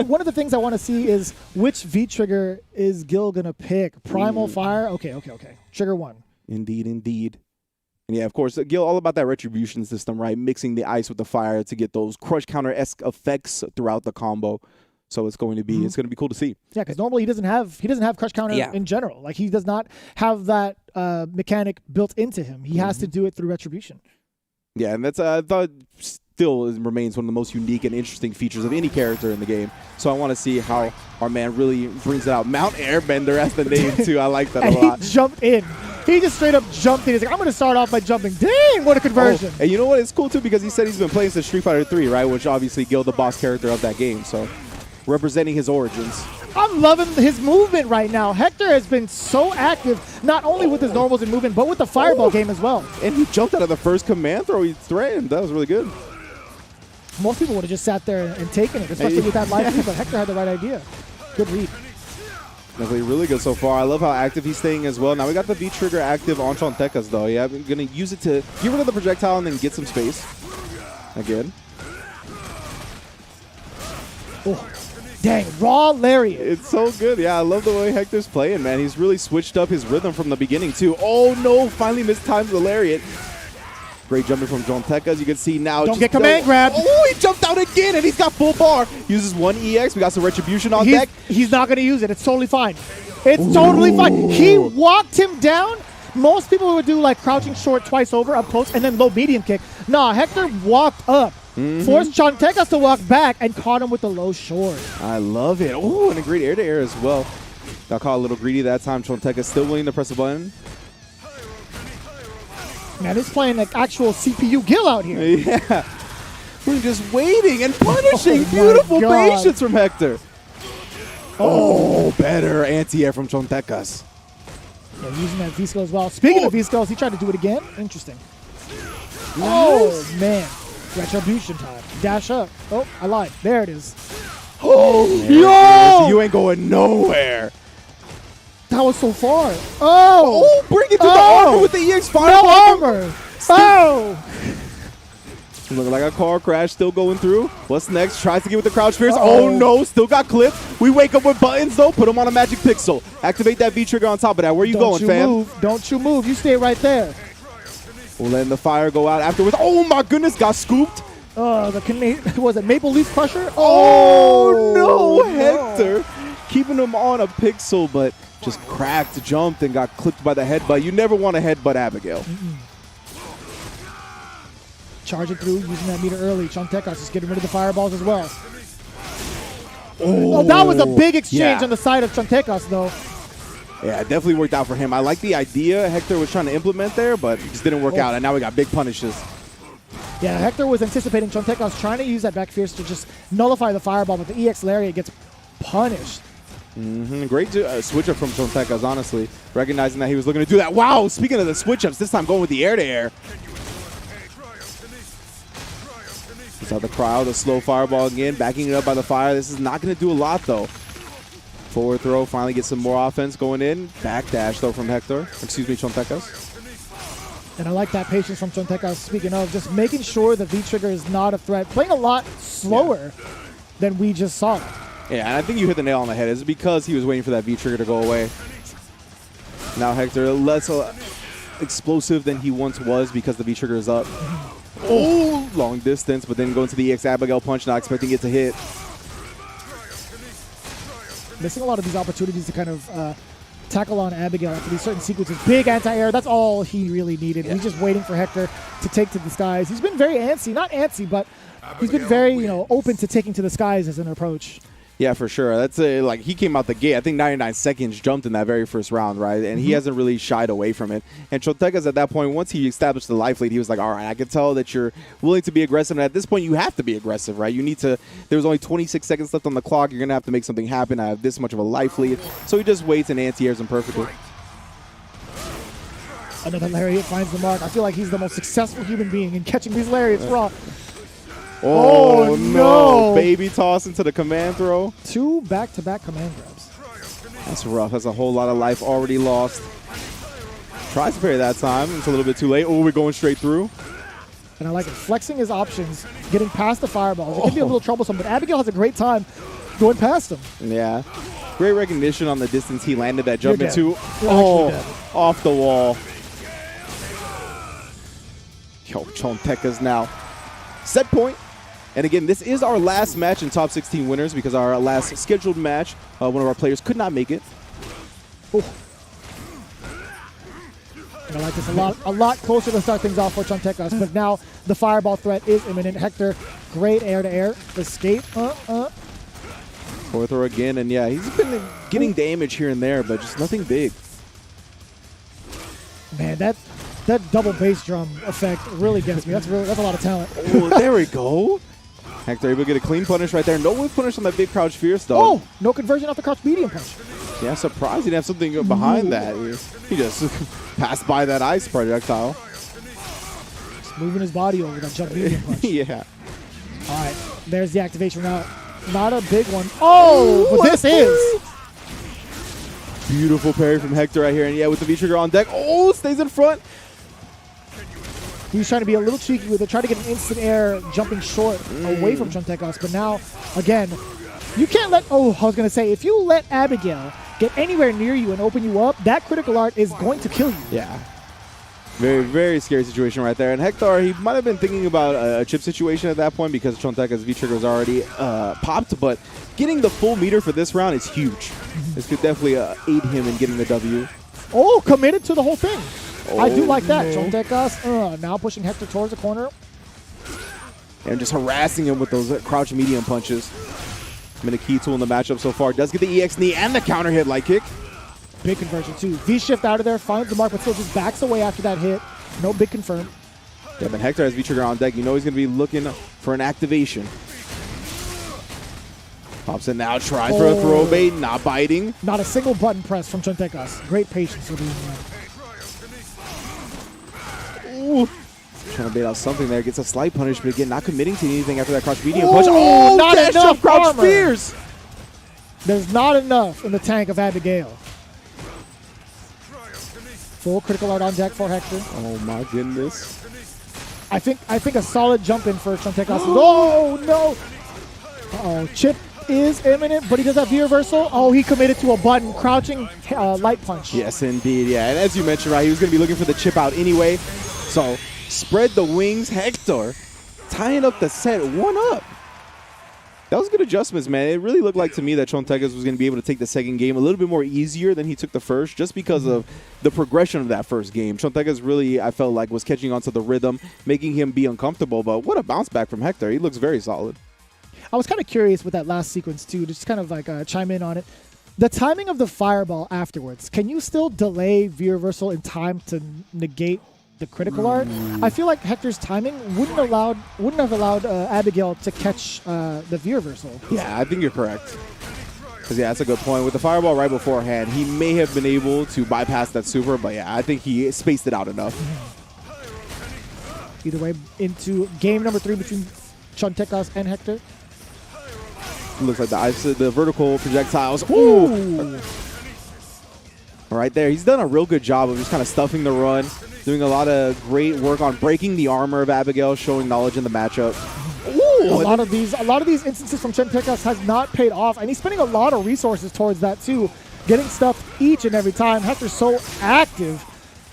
One of the things I want to see is which V-Trigger is Gil going to pick? Primal Fire? Okay. Trigger 1. Indeed. And yeah, of course, Gil, all about that retribution system, right? Mixing the ice with the fire to get those crush counter-esque effects throughout the combo. So it's going to be cool to see. Yeah, because normally he doesn't have crush counter in general. Like he does not have that mechanic built into him. He has to do it through retribution. Yeah, and that's I thought still remains one of the most unique and interesting features of any character in the game. So I want to see how our man really brings it out. Mount Airbender as the name too. I like that a lot. He jumped in. He just straight up jumped in. He's like, I'm going to start off by jumping. Dang, what a conversion. And you know what? It's cool too because he said he's been playing since Street Fighter 3, right? Which obviously Gil, the boss character of that game. So representing his origins. I'm loving his movement right now. Hector has been so active, not only with his normals and movement, but with the fireball game as well. And he jumped out of the first command throw he threatened. That was really good. Most people would have just sat there and taken it, especially with that live feed, but Hector had the right idea. Good read. Definitely really good so far. I love how active he's staying as well. Now we got the V-Trigger active on Chontecas though. Yeah, I'm going to use it to get rid of the projectile and then get some space. Again. Oh. Dang, raw lariat. It's so good. Yeah, I love the way Hector's playing, man. He's really switched up his rhythm from the beginning, too. Oh, no. Finally mistimed the lariat. Great jumping from Chontecas. You can see now. Don't get command grab. Oh, he jumped out again, and he's got full bar. Uses one EX. We got some retribution on deck. He's not going to use it. It's totally fine. It's totally fine. He walked him down. Most people would do like crouching short twice over up close and then low medium kick. Nah, Hector walked up. Forced Chontecas to walk back and caught him with the low short. I love it. Oh, and a great air-to-air as well. Got caught a little greedy that time. Chontecas still willing to press a button. Man, he's playing like actual CPU Gil out here. Yeah. We're just waiting and punishing. Beautiful patience from Hector. Oh, better anti-air from Chontecas. Yeah, using that V-skill as well. Speaking of V-skills, he tried to do it again. Interesting. Oh, man. Retribution time. Dash up. Oh, I lied. There it is. Oh, yo! You ain't going nowhere. That was so far. Oh! Bring it to the armor with the EX Fire. No armor. Oh! Looking like a car crash, still going through. What's next? Tries to get with the crouch fierce. Oh no, still got clipped. We wake up with buttons though. Put him on a magic pixel. Activate that V trigger on top of that. Where you going, fam? Don't you move. You stay right there. We'll let the fire go out afterwards. Oh my goodness, got scooped. Was it Maple Leaf Crusher? Oh no, Hector. Keeping him on a pixel, but just cracked, jumped, and got clipped by the headbutt. You never want to headbutt Abigail. Charging through, using that meter early. Chontecas is getting rid of the fireballs as well. Oh, that was a big exchange on the side of Chontecas, though. Yeah, it definitely worked out for him. I like the idea Hector was trying to implement there, but it just didn't work out, and now we got big punishes. Yeah, Hector was anticipating Chontecas trying to use that back fierce to just nullify the fireball, but the EX Lariat gets punished. Great switch up from Chontecas, honestly. Recognizing that he was looking to do that. Wow, speaking of the switch ups, this time going with the air-to-air. He's out the crowd, the slow fireball again, backing it up by the fire. This is not going to do a lot, though. Forward throw, finally get some more offense going in. Backdash, though, from Hector. Excuse me, Chontecas. And I like that patience from Chontecas, speaking of, just making sure the V-Trigger is not a threat. Playing a lot slower than we just saw. Yeah, and I think you hit the nail on the head. It's because he was waiting for that V-Trigger to go away. Now Hector, less explosive than he once was because the V-Trigger is up. Oh, long distance, but then going to the EX Abigail punch, not expecting it to hit. Missing a lot of these opportunities to kind of tackle on Abigail after these certain sequences. Big anti-air, that's all he really needed. He's just waiting for Hector to take to the skies. He's been very antsy, not antsy, but he's been very, open to taking to the skies as an approach. Yeah, for sure. That's like he came out the gate. I think 99 seconds jumped in that very first round, right? And he hasn't really shied away from it. And Chontecas at that point, once he established the life lead, he was like, all right, I can tell that you're willing to be aggressive. And at this point, you have to be aggressive, right? You need to. There's only 26 seconds left on the clock. You're going to have to make something happen. I have this much of a life lead. So he just waits and anti-airs him perfectly. Another lariat finds the mark. I feel like he's the most successful human being in catching these lariats raw. Oh, no. Baby toss into the command throw. 2 back-to-back command grabs. That's rough. That's a whole lot of life already lost. Tries to parry that time. It's a little bit too late. Oh, we're going straight through. And I like it. Flexing his options, getting past the fireballs. It can be a little troublesome, but Abigail has a great time going past him. Yeah. Great recognition on the distance he landed that jump into. You're off the wall. Yo, Chontecas now. Set point. And again, this is our last match in top 16 winners because our last scheduled match, one of our players could not make it. Ooh. And I like this a lot closer to start things off for Chontecas, but now the fireball threat is imminent. Hector, great air-to-air escape. Forward throw again, and yeah, he's been getting damage here and there, but just nothing big. Man, that double bass drum effect really gets me. That's a lot of talent. Oh, there we go. Hector able to get a clean punish right there. No whip punish on that big crouch fierce, though. Oh, no conversion off the crouch medium punch. Yeah, surprised he didn't have something behind that. He just passed by that ice projectile. Just moving his body over that jump medium punch. Yeah. All right, there's the activation route. Not a big one. Oh, but this is. Beautiful parry from Hector right here. And yeah, with the V-Trigger on deck. Oh, stays in front. He was trying to be a little cheeky with it, try to get an instant air jumping short away from Chontecas. But now, again, you can't let, I was going to say, if you let Abigail get anywhere near you and open you up, that critical art is going to kill you. Yeah. Very, very scary situation right there. And Hector, he might have been thinking about a chip situation at that point because Chontecas' V-Trigger was already popped. But getting the full meter for this round is huge. This could definitely aid him in getting the W. Oh, committed to the whole thing. I do like that. No. Chontecas now pushing Hector towards the corner. And just harassing him with those crouch medium punches. Been a key tool in the matchup so far. Does get the EX knee and the counter hit light kick. Big conversion too. V-shift out of there, finds the mark, but still just backs away after that hit. No big confirm. Yeah, but Hector has V-Trigger on deck. You know he's going to be looking for an activation. Pops in now, tries for a throw bait, not biting. Not a single button press from Chontecas. Great patience for doing that. Ooh. Trying to bait out something there. Gets a slight punish, but again, not committing to anything after that crouch medium punch. Oh, not dash enough up crouch armor. fierce. There's not enough in the tank of Abigail. Full critical art on deck for Hector. Oh my goodness. I think a solid jump in for Chontecas. Oh no! Uh-oh, Chip is imminent, but he does have V-reversal. Oh, he committed to a button, crouching light punch. Yes, indeed. Yeah, and as you mentioned, right, he was going to be looking for the chip out anyway. So spread the wings, Hector, tying up the set 1-up. That was good adjustments, man. It really looked like to me that Chontecas was going to be able to take the second game a little bit more easier than he took the first, just because of the progression of that first game. Chontecas really, I felt like, was catching on to the rhythm, making him be uncomfortable. But what a bounce back from Hector. He looks very solid. I was kind of curious with that last sequence, too, just kind of like chime in on it. The timing of the fireball afterwards, can you still delay V-reversal in time to negate the critical art? I feel like Hector's timing wouldn't have allowed Abigail to catch the V-reversal. Yeah, I think you're correct. Because, yeah, that's a good point. With the fireball right beforehand, he may have been able to bypass that super, but, yeah, I think he spaced it out enough. Either way, into game number 3 between Chontecas and Hector. Looks like the vertical projectiles. Ooh! Right there. He's done a real good job of just kind of stuffing the run, doing a lot of great work on breaking the armor of Abigail, showing knowledge in the matchup. Ooh! A lot of these instances from Chontecas has not paid off, and he's spending a lot of resources towards that too, getting stuff each and every time. Hector's so active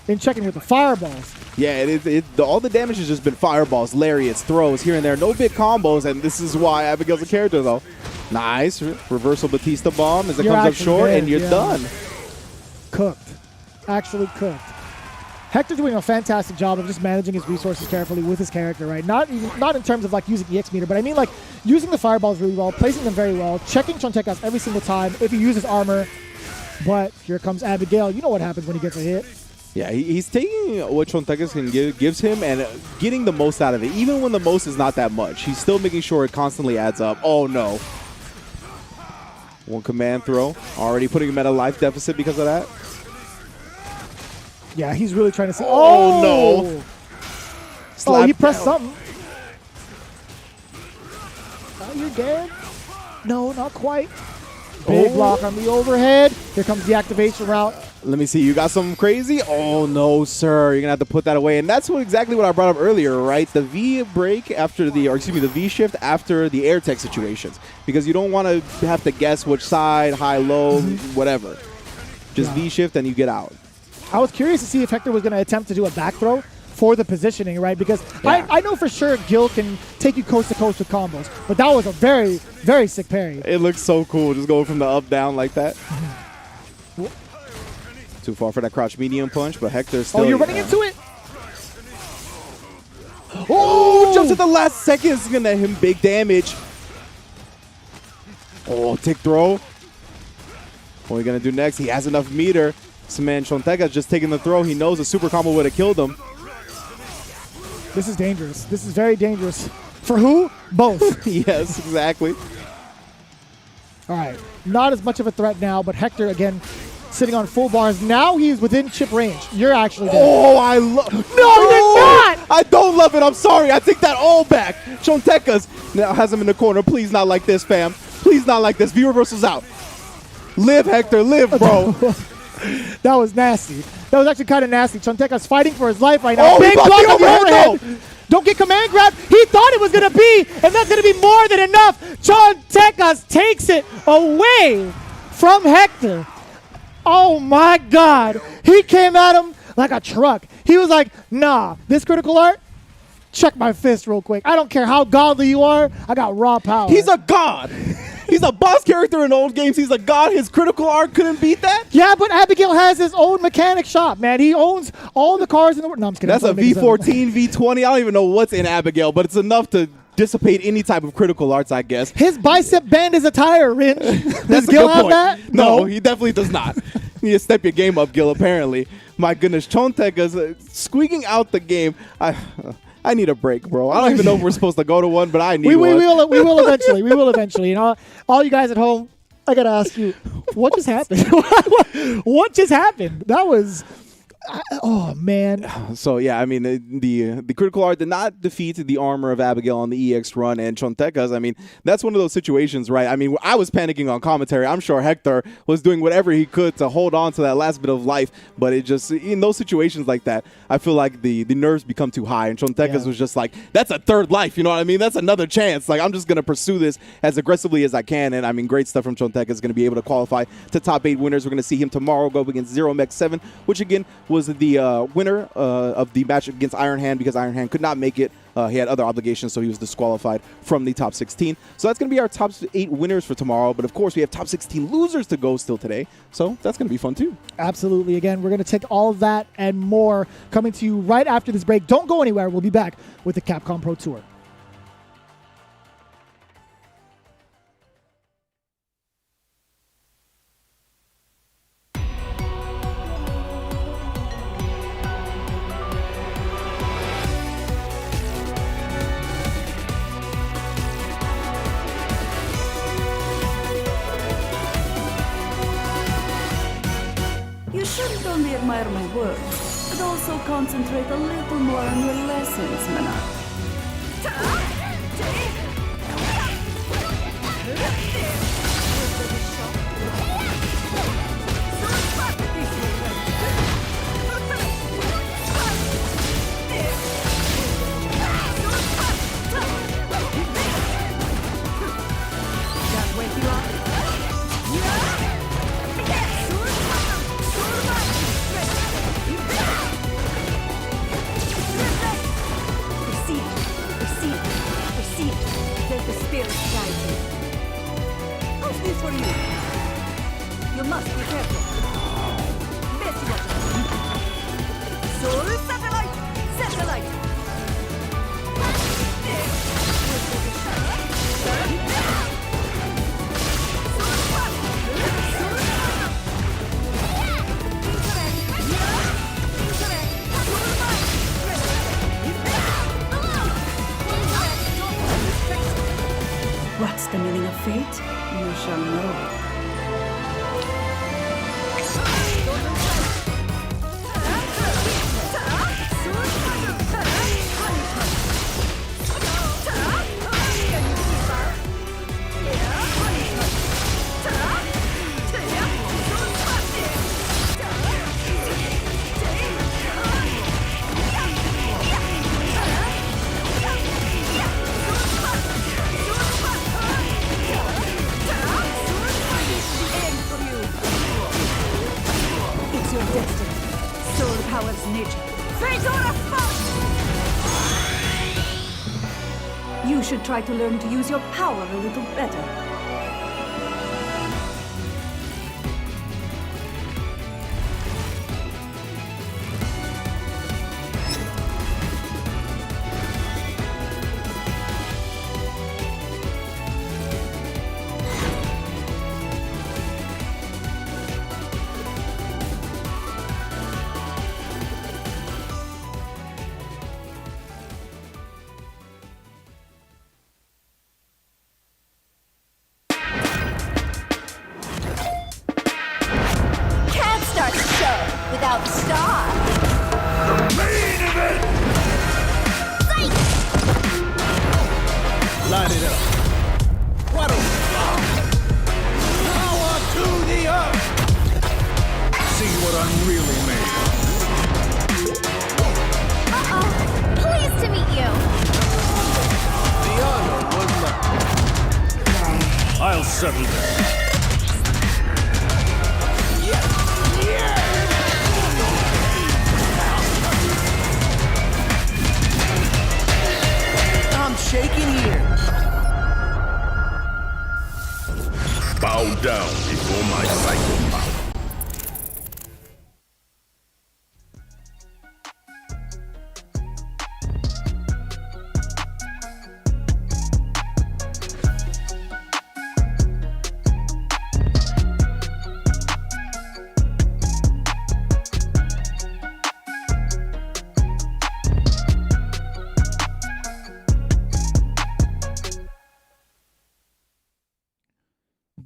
in checking with the fireballs. Yeah, all the damage has just been fireballs, lariats, throws here and there. No big combos, and this is why Abigail's a character, though. Nice. Reversal Batista bomb as it comes up short, and you're done. Cooked. Actually cooked. Hector's doing a fantastic job of just managing his resources carefully with his character, right? Not in terms of like using EX meter, but I mean like using the fireballs really well, placing them very well, checking Chontecas every single time if he uses armor. But here comes Abigail. You know what happens when he gets a hit. Yeah, he's taking what Chontecas gives him and getting the most out of it. Even when the most is not that much, he's still making sure it constantly adds up. Oh, no. One command throw. Already putting him at a life deficit because of that. Yeah, he's really trying to say. Oh, no. Oh, he pressed something. Oh, you're dead? No, not quite. Big block on the overhead. Here comes the activation route. Let me see. You got something crazy? Oh, no, sir. You're going to have to put that away. And that's exactly what I brought up earlier, right? The V break after the V shift after the air tech situations. Because you don't want to have to guess which side, high, low, whatever. Just V shift and you get out. I was curious to see if Hector was going to attempt to do a back throw for the positioning, right? Because I know for sure Gil can take you coast to coast with combos. But that was a very, very sick parry. It looks so cool just going from the up down like that. Too far for that crouch medium punch, but Hector's still... Oh, you're running into it? Oh, jumps at the last second. It's going to hit him big damage. Oh, tick throw. What are we going to do next? He has enough meter. This man Chontecas just taking the throw. He knows a super combo would have killed him. This is dangerous. This is very dangerous. For who? Both. Yes, exactly. All right. Not as much of a threat now, but Hector, again, sitting on full bars. Now he's within chip range. You're actually dead. Oh, I love... No, you're not! I don't love it. I'm sorry. I take that all back. Chontecas now has him in the corner. Please not like this, fam. Please not like this. V-reversal's out. Live, Hector. Live, bro. That was nasty. That was actually kind of nasty. Chontecas fighting for his life right now. Oh, big block on the overhead. overhead. Don't get command grab. He thought it was going to be, and that's going to be more than enough. Chontecas takes it away from Hector. Oh, my God. He came at him like a truck. He was like, nah, this critical art, check my fist real quick. I don't care how godly you are. I got raw power. He's a god. He's a boss character in old games. He's a god. His critical art couldn't beat that. Yeah, but Abigail has his own mechanic shop, man. He owns all the cars in the world. No, I'm just kidding. That's a V14, V20. I don't even know what's in Abigail, but it's enough to dissipate any type of critical arts, I guess. His bicep band is a tire wrench. Does Gil have that? No, he definitely does not. You need to step your game up, Gil, apparently. My goodness, Chontecas squeaking out the game. I need a break, bro. I don't even know if we're supposed to go to one, but I need one. We will eventually. We will eventually. You know, all you guys at home, I got to ask you, what just happened? What just happened? That was... Oh man. So yeah, I mean the critical art did not defeat the armor of Abigail on the EX run and Chontecas. I mean, that's one of those situations, right? I mean, I was panicking on commentary. I'm sure Hector was doing whatever he could to hold on to that last bit of life, but it just, in those situations like that, I feel like the nerves become too high, and Chontecas was just like, that's a third life, you know what I mean? That's another chance. Like, I'm just gonna pursue this as aggressively as I can, and I mean, great stuff from Chontecas. Going to be able to qualify to top 8 winners. We're going to see him tomorrow go up against Zero Mech 7, which again was the winner of the match against Iron Hand, because Iron Hand could not make it. He had other obligations, so he was disqualified from the top 16. So that's going to be our top 8 winners for tomorrow. But of course, we have top 16 losers to go still today. So that's going to be fun too. Absolutely. Again, we're going to take all of that and more coming to you right after this break. Don't go anywhere. We'll be back with the Capcom Pro Tour. You shouldn't only admire my work, but also concentrate a little more on your lessons, Mana. You must be careful. Messy water. Soul satellite! Satellite! What's the meaning of fate? You shall know. You should try to learn to use your power a little better.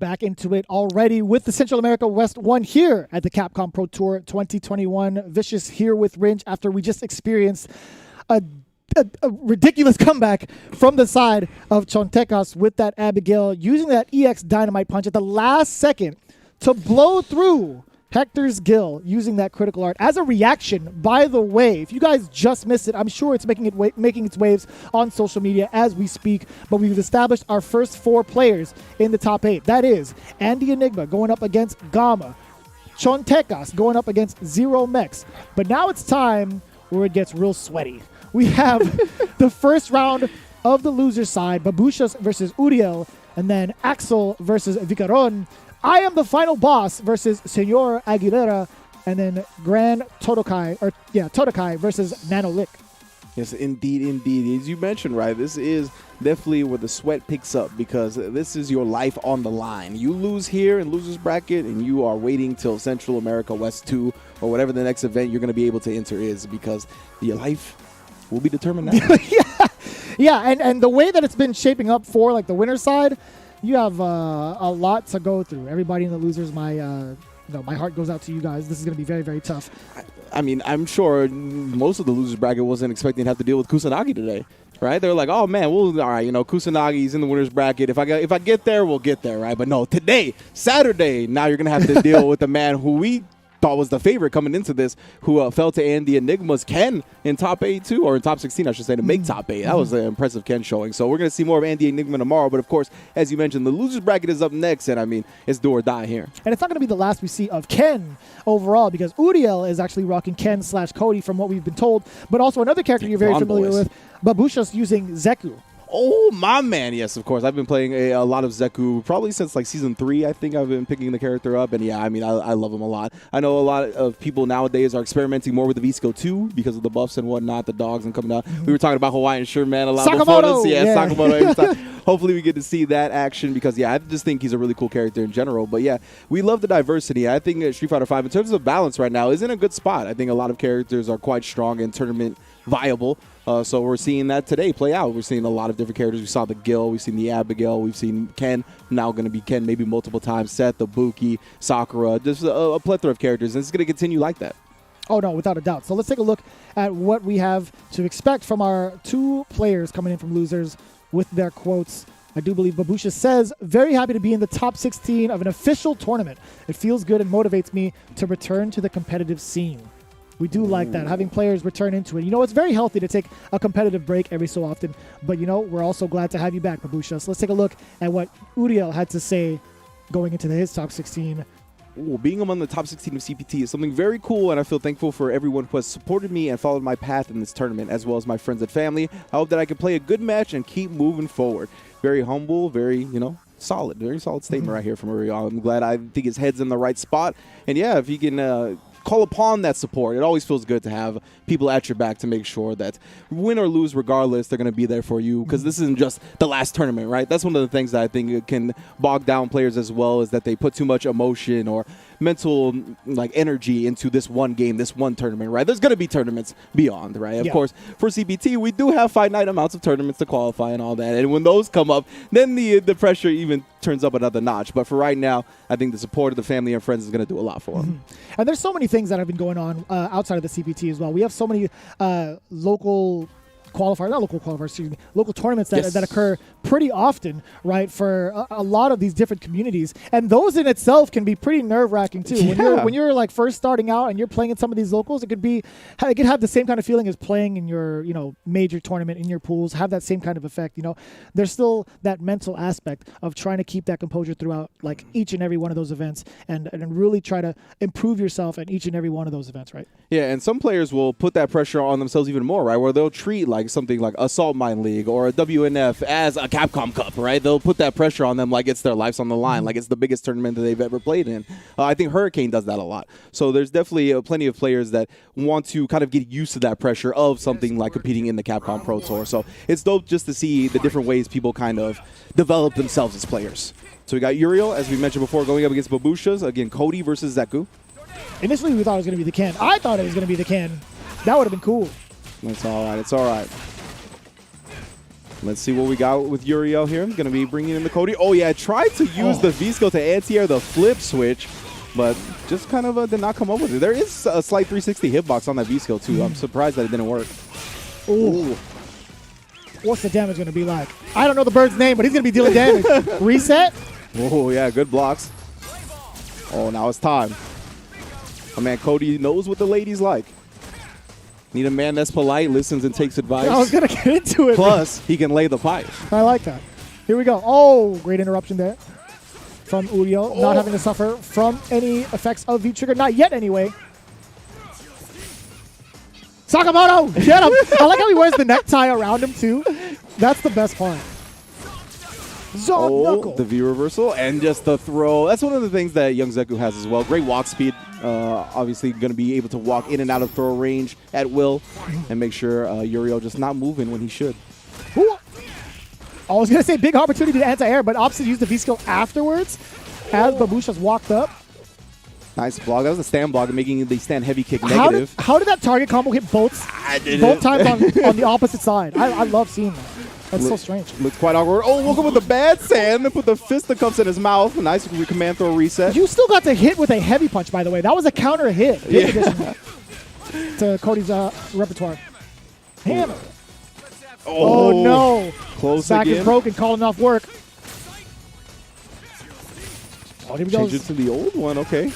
back into it already with the Central America West one here at the Capcom Pro Tour 2021. Vicious here with Ringe after we just experienced a ridiculous comeback from the side of Chontecas with that Abigail using that EX Dynamite Punch at the last second to blow through Hector's Gill using that critical art as a reaction. By the way, if you guys just missed it, I'm sure it's making its waves on social media as we speak, but we've established our first 4 players in the top 8. That is Andy Enigma going up against Gamma, Chontecas going up against Zero Mex. But now it's time where it gets real sweaty. We have the first round of the loser side, Babusha versus Udiel, and then Axel versus Vicoron. I am the final boss versus Senor Aguilera, and then Grand Todokai versus Nanolick. Yes, indeed. As you mentioned, right, this is definitely where the sweat picks up because this is your life on the line. You lose here in loser's bracket, and you are waiting till Central America West 2 or whatever the next event you're going to be able to enter is because your life will be determined now. Yeah, and the way that it's been shaping up for like the winner's side, you have a lot to go through. Everybody in the losers, my heart goes out to you guys. This is going to be very, very tough. I mean, I'm sure most of the losers bracket wasn't expecting to have to deal with Kusanagi today, right? They're like, oh man, all right, Kusanagi's in the winners bracket. If I get there, we'll get there, right? But no, today, Saturday, now you're going to have to deal with the man who we thought was the favorite coming into this, who fell to Andy Enigma's Ken in top 8 too, or in top 16, I should say, to make top 8. That was an impressive Ken showing. So we're going to see more of Andy Enigma tomorrow. But of course, as you mentioned, the losers bracket is up next, and I mean, it's do or die here. And it's not going to be the last we see of Ken overall, because Udiel is actually rocking Ken/Cody from what we've been told. But also another character you're very familiar with, Babusha's using Zeku. Oh, my man. Yes, of course. I've been playing a lot of Zeku probably since like season 3. I think I've been picking the character up. And yeah, I mean, I love him a lot. I know a lot of people nowadays are experimenting more with the V-Skill 2 because of the buffs and whatnot, the dogs and coming out. We were talking about Hawaiian Shirt Man a lot before this. Yeah, Sakamoto every time. Hopefully we get to see that action because, yeah, I just think he's a really cool character in general. But yeah, we love the diversity. I think Street Fighter V, in terms of balance right now, is in a good spot. I think a lot of characters are quite strong and tournament viable. So we're seeing that today play out. We're seeing a lot of different characters. We saw the Gil, we've seen the Abigail, we've seen Ken, now going to be Ken maybe multiple times, Seth, the Buki, Sakura, just a plethora of characters, and it's going to continue like that. Oh, no, without a doubt. So let's take a look at what we have to expect from our 2 players coming in from losers with their quotes. I do believe Babusha says, very happy to be in the top 16 of an official tournament. It feels good and motivates me to return to the competitive scene. We do like that, having players return into it. It's very healthy to take a competitive break every so often. But, we're also glad to have you back, Babusha. So let's take a look at what Udiel had to say going into his top 16. Ooh, being among the top 16 of CPT is something very cool, and I feel thankful for everyone who has supported me and followed my path in this tournament, as well as my friends and family. I hope that I can play a good match and keep moving forward. Very humble, very, solid. Very solid statement right here from Uriel. I'm glad. I think his head's in the right spot. And, yeah, if he can call upon that support. It always feels good to have people at your back to make sure that win or lose regardless, they're going to be there for you, because this isn't just the last tournament, right? That's one of the things that I think can bog down players as well, is that they put too much emotion or mental energy into this one game, this one tournament, right? There's going to be tournaments beyond, right? Of course, for CPT, we do have finite amounts of tournaments to qualify and all that. And when those come up, then the pressure even turns up another notch. But for right now, I think the support of the family and friends is going to do a lot for them. And there's so many things that have been going on outside of the CPT as well. We have so many local tournaments that occur pretty often, right, for a lot of these different communities. And those in itself can be pretty nerve-wracking too. When you're like first starting out and you're playing in some of these locals, it could have the same kind of feeling as playing in your, major tournament in your pools, have that same kind of effect. There's still that mental aspect of trying to keep that composure throughout like each and every one of those events and really try to improve yourself at each and every one of those events, right? Yeah, and some players will put that pressure on themselves even more, right, where they'll treat like something like Assault Mine League or a WNF as a Capcom Cup, right? They'll put that pressure on them like it's their life's on the line, like it's the biggest tournament that they've ever played in. I think Hurricane does that a lot. So there's definitely plenty of players that want to kind of get used to that pressure of something like competing in the Capcom Pro Tour. So it's dope just to see the different ways people kind of develop themselves as players. So we got Uriel, as we mentioned before, going up against Babusha. Again, Cody versus Zeku. Initially, we thought it was going to be the Ken. I thought it was going to be the Ken. That would have been cool. It's all right. It's all right. Let's see what we got with Uriel here. I'm going to be bringing in the Cody. Oh, yeah, tried to use the V-skill to anti-air the flip switch, but just kind of did not come up with it. There is a slight 360 hitbox on that V-skill, too. I'm surprised that it didn't work. Ooh. What's the damage going to be like? I don't know the bird's name, but he's going to be dealing damage. Reset? Oh, yeah, good blocks. Oh, now it's time. My man Cody knows what the ladies like. Need a man that's polite, listens, and takes advice. I was going to get into it. Plus, he can lay the pipe. I like that. Here we go. Oh, great interruption there from Udiel. Not having to suffer from any effects of V-Trigger. Not yet, anyway. Sakamoto! Get him! I like how he wears the necktie around him, too. That's the best part. Knuckle. The V reversal and just the throw. That's one of the things that young Zeku has as well. Great walk speed. Obviously going to be able to walk in and out of throw range at will and make sure Uriel just not moving when he should. Ooh. I was going to say big opportunity to anti-air, but opposite used the V-skill afterwards as Babusha's walked up. Nice block. That was a stand block, making the stand heavy kick negative. How did that target combo hit both times on the opposite side? I love seeing that. That's so strange. Looks quite awkward. Oh, welcome with the bad sand and put the fisticuffs in his mouth. Nice command throw reset. You still got to hit with a heavy punch, by the way. That was a counter hit. To Cody's repertoire. Hammer. Oh, no. Close Back again. is broken, calling off work. Oh, here we go. Change it to the old one. Okay.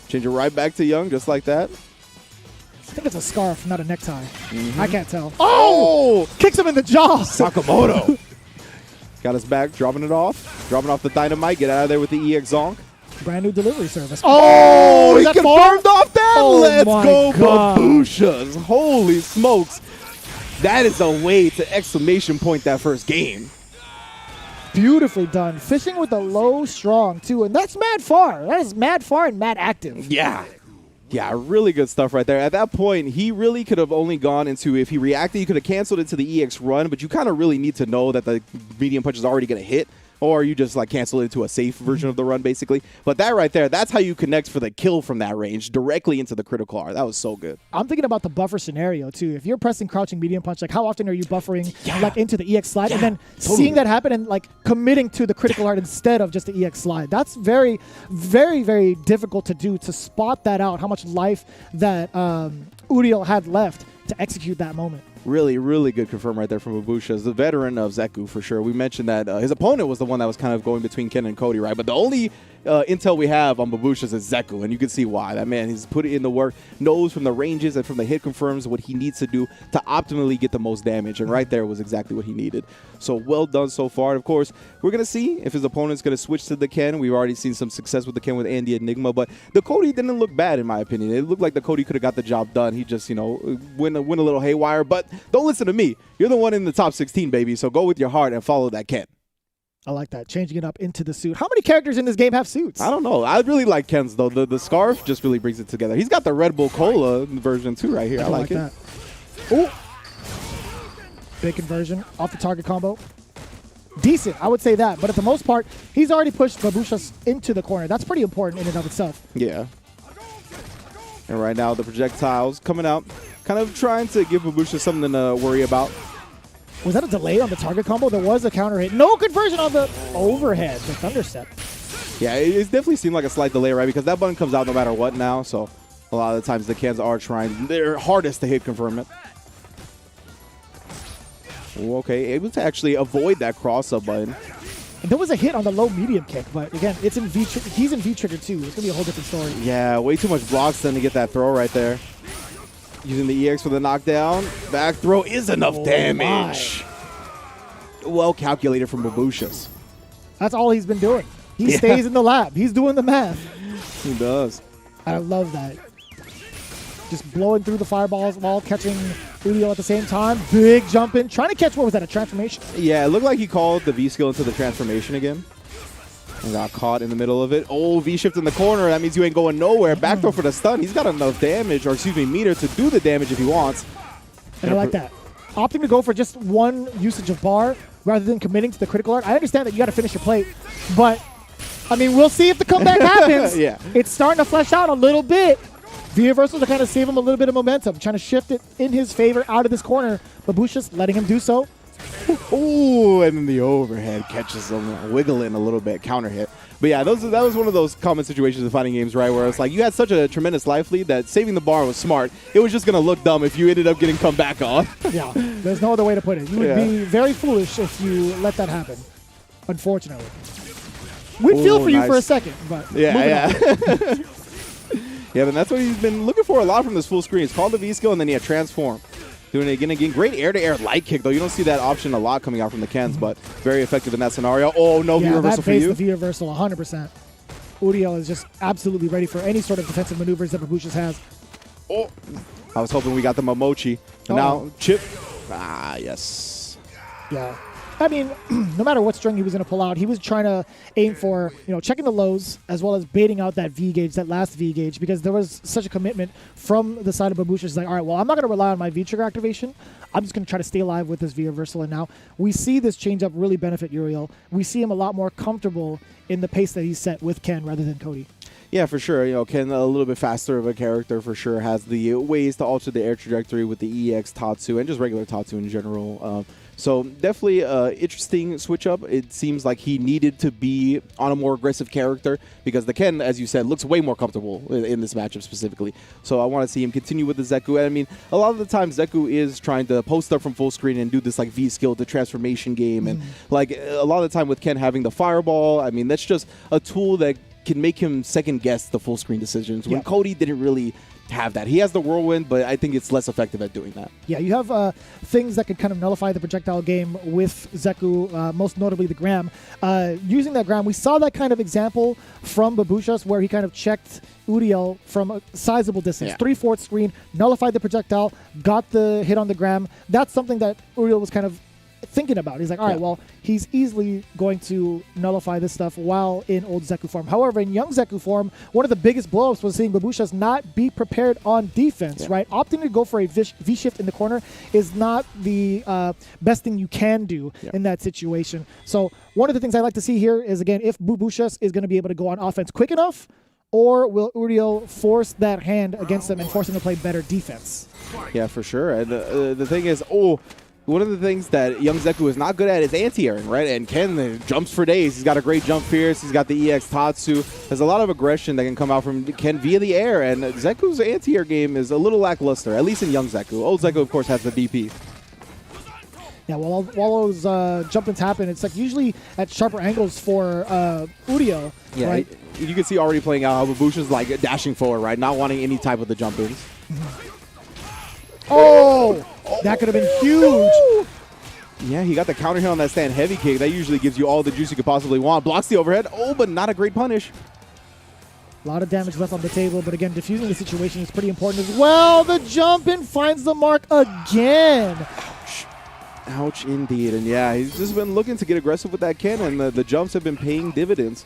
Change it right back to young, just like that. I think it's a scarf, not a necktie. I can't tell. Oh! Kicks him in the jaw. Sakamoto. Got us back, dropping it off. Dropping off the dynamite. Get out of there with the EX Zonk. Brand new delivery service. Oh, he that confirmed far? off that. Oh Let's my go, God. Babushas. Holy smokes. That is a way to exclamation point that first game. Beautifully done. Fishing with a low strong, too. And that's mad far. That is mad far and mad active. Yeah. Yeah, really good stuff right there. At that point, he really could have only gone into, if he reacted, he could have canceled into the EX run, but you kind of really need to know that the medium punch is already going to hit, or you just like cancel it into a safe version of the run, basically. But that right there, that's how you connect for the kill from that range, directly into the critical R. That was so good. I'm thinking about the buffer scenario, too. If you're pressing crouching medium punch, like how often are you buffering like into the EX slide and then seeing that happen and like committing to the critical art instead of just the EX slide? That's very, very, very difficult to do, to spot that out, how much life that Udiel had left to execute that moment. Really, really good confirm right there from Babusha. The veteran of Zeku, for sure. We mentioned that his opponent was the one that was kind of going between Ken and Cody, right? But the only intel we have on Babusha is Zeku, and you can see why. That man, he's put it in the work, knows from the ranges and from the hit confirms what he needs to do to optimally get the most damage, and right there was exactly what he needed. So well done so far. And of course, we're going to see if his opponent's going to switch to the Ken. We've already seen some success with the Ken with Andy Enigma, but the Cody didn't look bad, in my opinion. It looked like the Cody could have got the job done. He just, you know, went a little haywire, but don't listen to me. You're the one in the top 16, baby, so go with your heart and follow that Ken. I like that. Changing it up into the suit. How many characters in this game have suits? I don't know. I really like Ken's, though. The scarf just really brings it together. He's got the Red Bull Cola version, too, right here. I like it. That. Ooh. Big conversion off the target combo. Decent, I would say that. But at the most part, he's already pushed Babusha into the corner. That's pretty important in and of itself. Yeah. And right now, the projectiles coming out, kind of trying to give Babusha something to worry about. Was that a delay on the target combo? There was a counter hit. No conversion on the overhead, the thunder step. Yeah, it definitely seemed like a slight delay, right? Because that button comes out no matter what now. So a lot of the times the Kens are trying their hardest to hit confirm it. Ooh, okay, able to actually avoid that cross-up button. And there was a hit on the low medium kick, but again, it's in he's in V-trigger too. It's going to be a whole different story. Yeah, way too much blocks then to get that throw right there. Using the EX for the knockdown. Back throw is enough damage. Well calculated from Babusha's. That's all he's been doing. He stays in the lab. He's doing the math. He does. I love that. Just blowing through the fireballs while catching Udiel at the same time. Big jump in. Trying to catch, what was that, a transformation? Yeah, it looked like he called the V-skill into the transformation again. And got caught in the middle of it. Oh, V-shift in the corner. That means you ain't going nowhere. Back throw for the stun. He's got enough damage, or excuse me, meter to do the damage if he wants. And I like that. Opting to go for just one usage of bar rather than committing to the critical art. I understand that you got to finish your plate, but I mean, we'll see if the comeback happens. Yeah. It's starting to flesh out a little bit. V-reversal to kind of save him a little bit of momentum, trying to shift it in his favor out of this corner. Babusha's letting him do so. Ooh, and then the overhead catches him, wiggling a little bit, counter hit. But yeah, that was one of those common situations in fighting games, right, where it's like you had such a tremendous life lead that saving the bar was smart. It was just going to look dumb if you ended up getting come back on. Yeah, there's no other way to put it. You would be very foolish if you let that happen, unfortunately. We'd feel for you for a second, but yeah. Yeah, but that's what he's been looking for a lot from this full screen. It's called the V-skill, and then transform. Doing it again. Great air-to-air light kick, though. You don't see that option a lot coming out from the Kens, but very effective in that scenario. Oh, no V-reversal for you. The V-reversal 100%. Udiel is just absolutely ready for any sort of defensive maneuvers that Babusha has. Oh, I was hoping we got the Momochi. And now, Chip. Ah, yes. Yeah. I mean, no matter what string he was going to pull out, he was trying to aim for, checking the lows as well as baiting out that V gauge, that last V gauge, because there was such a commitment from the side of Babusha. It's like, all right, well, I'm not going to rely on my V trigger activation. I'm just going to try to stay alive with this V reversal. And now we see this change up really benefit Uriel. We see him a lot more comfortable in the pace that he's set with Ken rather than Cody. Yeah, for sure. Ken, a little bit faster of a character for sure, has the ways to alter the air trajectory with the EX Tatsu and just regular Tatsu in general. So definitely interesting switch up. It seems like he needed to be on a more aggressive character because the Ken, as you said, looks way more comfortable in this matchup specifically. So I want to see him continue with the Zeku. And I mean, a lot of the time Zeku is trying to post up from full screen and do this like V-skill, the transformation game. And like a lot of the time with Ken having the fireball, I mean, that's just a tool that can make him second guess the full screen decisions when Cody didn't really have that. He has the whirlwind, but I think it's less effective at doing that. Yeah, you have things that could kind of nullify the projectile game with Zeku, most notably the Gram. Using that Gram, we saw that kind of example from Babusha's where he kind of checked Udiel from a sizable distance. 3/4 screen, nullified the projectile, got the hit on the Gram. That's something that Udiel was kind of thinking about. He's like, all right, well, he's easily going to nullify this stuff while in old Zeku form. However, in young Zeku form, one of the biggest blow-ups was seeing Babusha's not be prepared on defense, right? Opting to go for a V-shift in the corner is not the best thing you can do in that situation. So one of the things I like to see here is, again, if Babusha is going to be able to go on offense quick enough, or will Udiel force that hand against him and force him to play better defense? Yeah, for sure. And the thing is, one of the things that young Zeku is not good at is anti-airing, right? And Ken jumps for days. He's got a great jump fierce. He's got the EX Tatsu. There's a lot of aggression that can come out from Ken via the air, and Zeku's anti-air game is a little lackluster, at least in young Zeku. Old Zeku, of course, has the DP. Yeah, while those jump-ins happen, it's like usually at sharper angles for Udiel, right? You can see already playing out how Babusha's like dashing forward, right? Not wanting any type of the jump-ins. That could have been huge. Yeah, he got the counter hit on that stand heavy kick. That usually gives you all the juice you could possibly want. Blocks the overhead. But not a great punish. A lot of damage left on the table, but again, diffusing the situation is pretty important as well. The jump in finds the mark again. Ouch, indeed. And yeah, he's just been looking to get aggressive with that Ken, and the jumps have been paying dividends.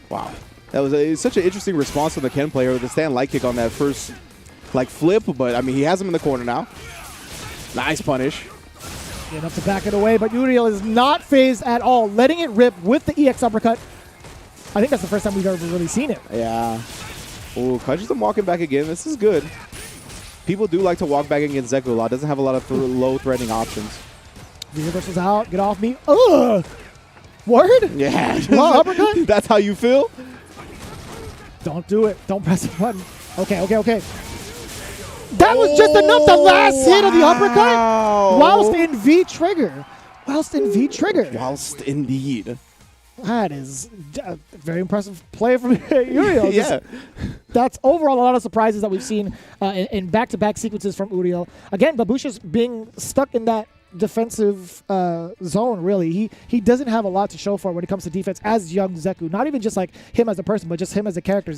Wow. That was such an interesting response from the Ken player with the stand light kick on that first flip, but I mean, he has him in the corner now. Nice punish. Enough to back it away, but Udiel is not phased at all, letting it rip with the EX uppercut. I think that's the first time we've ever really seen it. Yeah. Catches him walking back again. This is good. People do like to walk back against Zeku a lot. Doesn't have a lot of low threatening options. The reversal's out. Get off me. Ugh. Word? Yeah. Uppercut? That's how you feel? Don't do it. Don't press the button. Okay. That was just enough. The last hit of the uppercut whilst in V-trigger. Whilst indeed. That is a very impressive play from Uriel. That's overall a lot of surprises that we've seen in back-to-back sequences from Udiel. Again, Babusha's being stuck in that defensive zone, really. He doesn't have a lot to show for when it comes to defense as young Zeku. Not even just like him as a person, but just him as a character.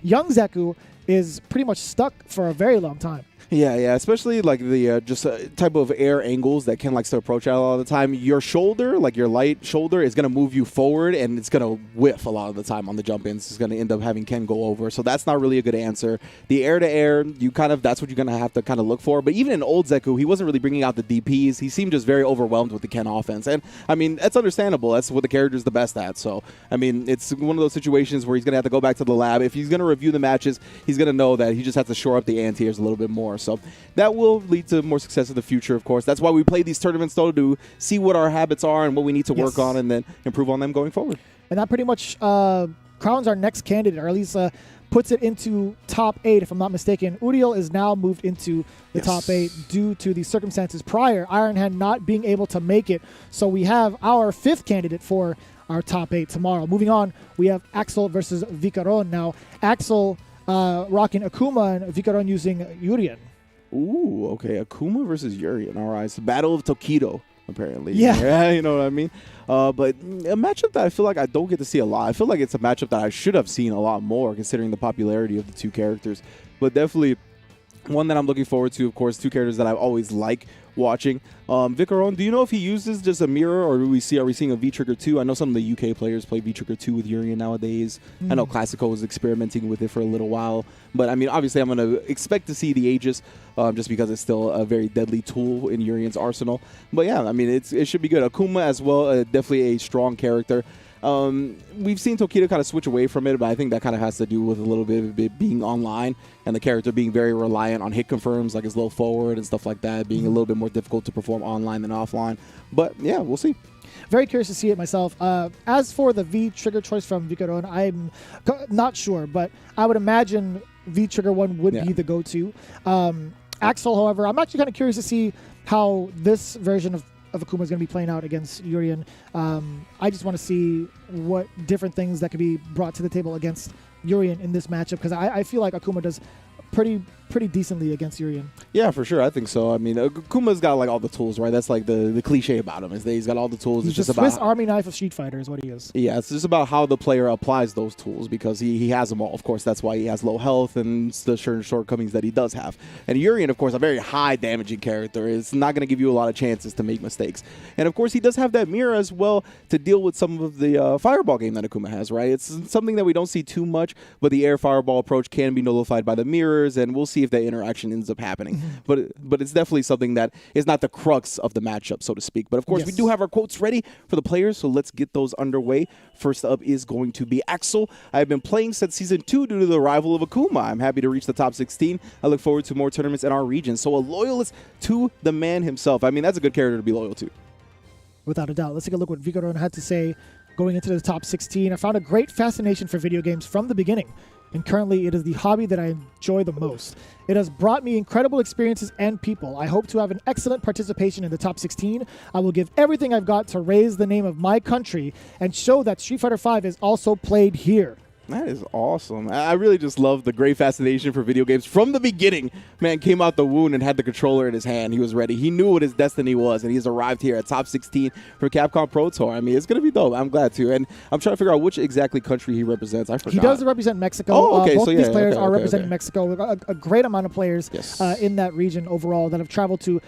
Young Zeku is pretty much stuck for a very long time. Yeah, especially like the just type of air angles that Ken likes to approach at a lot of the time. Your shoulder, like your light shoulder, is going to move you forward, and it's going to whiff a lot of the time on the jump-ins. It's going to end up having Ken go over, so that's not really a good answer. The air-to-air, that's what you're going to have to kind of look for. But even in old Zeku, he wasn't really bringing out the DPs. He seemed just very overwhelmed with the Ken offense. And, I mean, that's understandable. That's what the character's the best at. So, I mean, it's one of those situations where he's going to have to go back to the lab. If he's going to review the matches, he's going to know that he just has to shore up the anti-airs a little bit more. more. So that will lead to more success in the future, of course. That's why we play these tournaments, though, to see what our habits are and what we need to work on and then improve on them going forward. And that pretty much crowns our next candidate, or at least puts it into top 8, if I'm not mistaken. Udiel is now moved into the top 8 due to the circumstances prior, Iron Hand not being able to make it. So we have our 5th candidate for our top 8 tomorrow. Moving on, we have Axel versus Vicoron. Now, Axel rocking Akuma and Vicoron using Urien. Ooh, okay. Akuma versus Urien. All right. It's the Battle of Tokido, apparently. Yeah. You know what I mean? But a matchup that I feel like I don't get to see a lot. I feel like it's a matchup that I should have seen a lot more, considering the popularity of the two characters. But definitely one that I'm looking forward to, of course, two characters that I always like watching. Vicoron, do you know if he uses just a mirror, or are we seeing a V-Trigger 2? I know some of the UK players play V-Trigger 2 with Urien nowadays. I know Classico was experimenting with it for a little while. But, I mean, obviously I'm going to expect to see the Aegis just because it's still a very deadly tool in Urien's arsenal. But, yeah, I mean, it should be good. Akuma as well, definitely a strong character. We've seen Tokido kind of switch away from it, but I think that kind of has to do with a little bit of it being online and the character being very reliant on hit confirms, like his low forward and stuff like that, being a little bit more difficult to perform online than offline. But yeah, we'll see. Very curious to see it myself. As for the V-Trigger choice from Vicoron, I'm not sure, but I would imagine V-Trigger 1 would be the go-to. Axel, however, I'm actually kind of curious to see how this version of Akuma is going to be playing out against Urien. I just want to see what different things that could be brought to the table against Urien in this matchup, because I feel like Akuma does pretty decently against Urien. Yeah, for sure. I think so. I mean, Akuma's got like all the tools, right? That's like the cliche about him, is that he's got all the tools. He's it's just the Swiss Army knife of Street Fighter is what he is. Yeah, it's just about how the player applies those tools, because he has them all. Of course, that's why he has low health and the certain shortcomings that he does have. And Urien, of course, a very high damaging character, is not going to give you a lot of chances to make mistakes. And of course, he does have that mirror as well to deal with some of the fireball game that Akuma has, right? It's something that we don't see too much, but the air fireball approach can be nullified by the mirrors, and we'll see if that interaction ends up happening. But it's definitely something that is not the crux of the matchup, so to speak. But of course, we do have our quotes ready for the players, so let's get those underway. First up is going to be Axel. I've been playing since Season 2 due to the arrival of Akuma. I'm happy to reach the top 16. I look forward to more tournaments in our region. So a loyalist to the man himself. I mean, that's a good character to be loyal to. Without a doubt. Let's take a look what Vicoron had to say going into the top 16. I found a great fascination for video games from the beginning, and currently it is the hobby that I enjoy the most. It has brought me incredible experiences and people. I hope to have an excellent participation in the top 16. I will give everything I've got to raise the name of my country and show that Street Fighter V is also played here. That is awesome. I really just love the great fascination for video games. From the beginning, man came out the wound and had the controller in his hand. He was ready. He knew what his destiny was, and he's arrived here at top 16 for Capcom Pro Tour. I mean, it's going to be dope. I'm glad to. And I'm trying to figure out which exactly country he represents. I forgot. He does represent Mexico. Oh, okay. Both so of these players are representing okay. Mexico. We've got a great amount of players in that region overall that have traveled to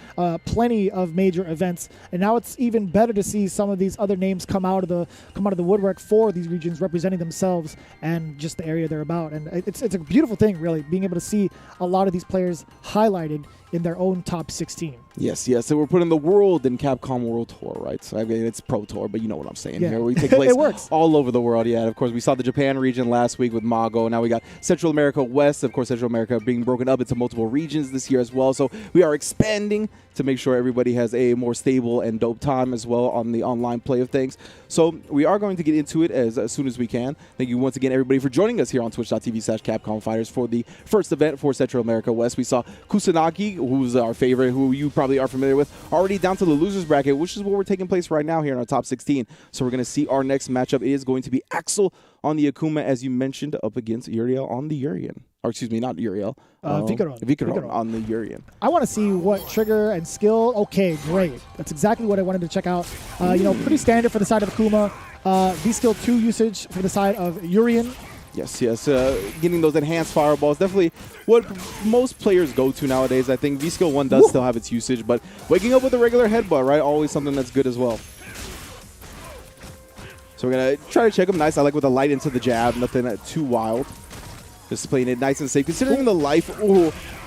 plenty of major events. And now it's even better to see some of these other names come out of the woodwork for these regions, representing themselves and just the area they're about. And it's a beautiful thing, really, being able to see a lot of these players highlighted in their own top 16. Yes. So we're putting the world in Capcom World Tour, right? So I mean, it's Pro Tour, but you know what I'm saying here. We take place it works. all over the world. Yeah, and of course, we saw the Japan region last week with Mago. Now we got Central America West. Of course, Central America being broken up into multiple regions this year as well. So we are expanding to make sure everybody has a more stable and dope time as well on the online play of things. So we are going to get into it as soon as we can. Thank you once again, everybody, for joining us here on twitch.tv/Capcom Fighters for the first event for Central America West. We saw Kusanagi, who's our favorite, who you probably are familiar with, already down to the losers bracket, which is where we're taking place right now here in our top 16. So we're going to see our next matchup. It is going to be Axel on the Akuma, as you mentioned, up against Udiel on the Urien. Or excuse me, not Udiel. Vicoron on the Urien. I want to see what trigger and skill. Okay, great. That's exactly what I wanted to check out. Pretty standard for the side of Akuma. V-skill 2 usage for the side of Urien. Yes. Getting those enhanced fireballs, definitely what most players go to nowadays. I think V-skill 1 does still have its usage, but waking up with a regular headbutt, right? Always something that's good as well. So we're going to try to check him nice. I like with a light into the jab, nothing too wild. Just playing it nice and safe. Considering the life,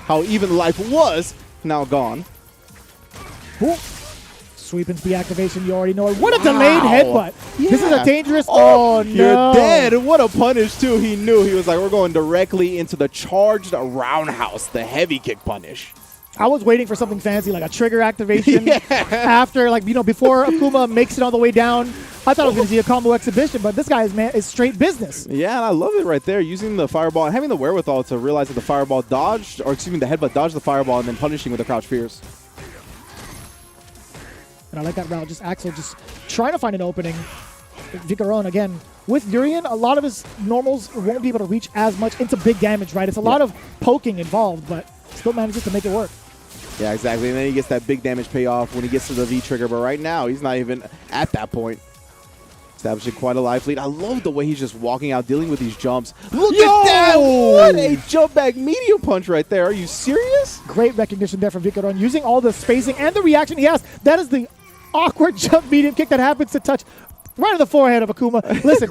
how even life was now gone. Sweep into the activation, you already know it. What a delayed headbutt. Yeah. This is a dangerous. Oh, no. You're dead. What a punish, too. He knew. He was like, we're going directly into the charged roundhouse, the heavy kick punish. I was waiting for something fancy, like a trigger activation after, like, before Akuma makes it all the way down. I thought I was going to see a combo exhibition, but this guy is straight business. Yeah, and I love it right there, using the fireball and having the wherewithal to realize that the fireball dodged, or excuse me, the headbutt dodged the fireball and then punishing with the crouch fierce. And I like that route. Just Axel just trying to find an opening. Vicoron, again, with Urien, a lot of his normals won't be able to reach as much into big damage, right? It's a lot of poking involved, but still manages to make it work. Yeah, exactly. And then he gets that big damage payoff when he gets to the V-trigger. But right now, he's not even at that point. Establishing quite a life lead. I love the way he's just walking out, dealing with these jumps. Look at that! What a jump back medium punch right there. Are you serious? Great recognition there from Vicoron, using all the spacing and the reaction he has. That is the awkward jump medium kick that happens to touch right on the forehead of Akuma. Listen,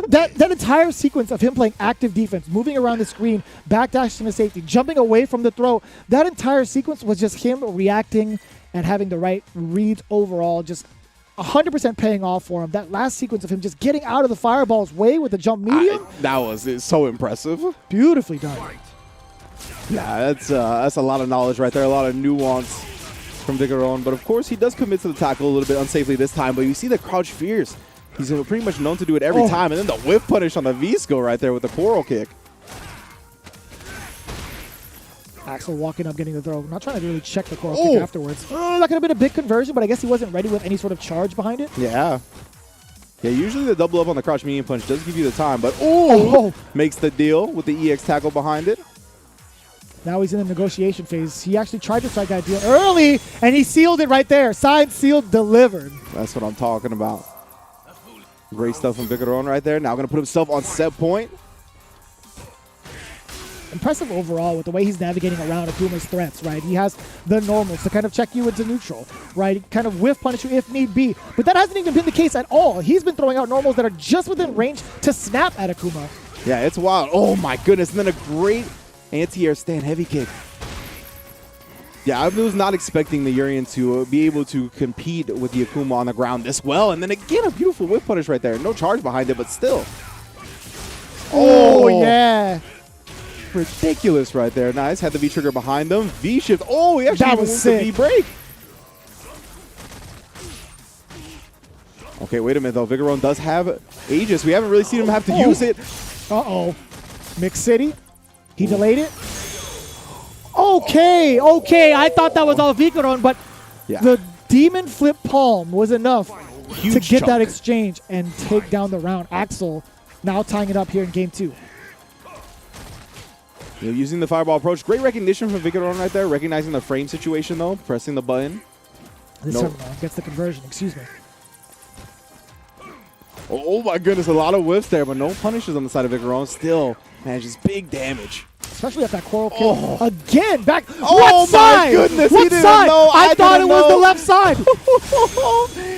that entire sequence of him playing active defense, moving around the screen, backdashing to safety, jumping away from the throw, that entire sequence was just him reacting and having the right reads overall, just 100% paying off for him. That last sequence of him just getting out of the fireball's way with the jump medium. That was so impressive. Beautifully done. Yeah, that's a lot of knowledge right there, a lot of nuance from Vicoron, but of course he does commit to the tackle a little bit unsafely this time, but you see the crouch fierce. He's pretty much known to do it every time, and then the whip punish on the V-Skill right there with the coral kick. Axel walking up, getting the throw. Not trying to really check the coral kick afterwards. That could have been a big conversion, but I guess he wasn't ready with any sort of charge behind it. Yeah. Yeah, usually the double up on the crouch medium punch does give you the time, but makes the deal with the EX tackle behind it. Now he's in the negotiation phase. He actually tried to strike that deal early, and he sealed it right there. Signed, sealed, delivered. That's what I'm talking about. Great stuff from Vicoron right there. Now going to put himself on set point. Impressive overall with the way he's navigating around Akuma's threats, right? He has the normals to kind of check you into neutral, right? Kind of whiff punish you if need be. But that hasn't even been the case at all. He's been throwing out normals that are just within range to snap at Akuma. Yeah, it's wild. Oh my goodness. And then a great anti-air stand heavy kick. Yeah, I was not expecting the Urien to be able to compete with the Akuma on the ground this well. And then again, a beautiful whip punish right there. No charge behind it, but still. Oh yeah. Ridiculous right there. Nice. Had the V-trigger behind them. V-shift. Oh, he actually moved the V-break. Okay, wait a minute, though. Vicoron does have Aegis. We haven't really seen him have to use it. Uh-oh. Mixed City. He delayed it. Okay. I thought that was all Vicoron, but the Demon Flip Palm was enough to get that exchange and take down the round. Axel now tying it up here in game 2. Using the fireball approach. Great recognition from Vicoron right there. Recognizing the frame situation, though. Pressing the button. This time gets the conversion. Excuse me. Oh, my goodness. A lot of whiffs there, but no punishes on the side of Vicoron. Still manages big damage. Especially at that coral kill. Again, back. Oh, what side? My goodness. What he didn't side? know. I thought it was the left side.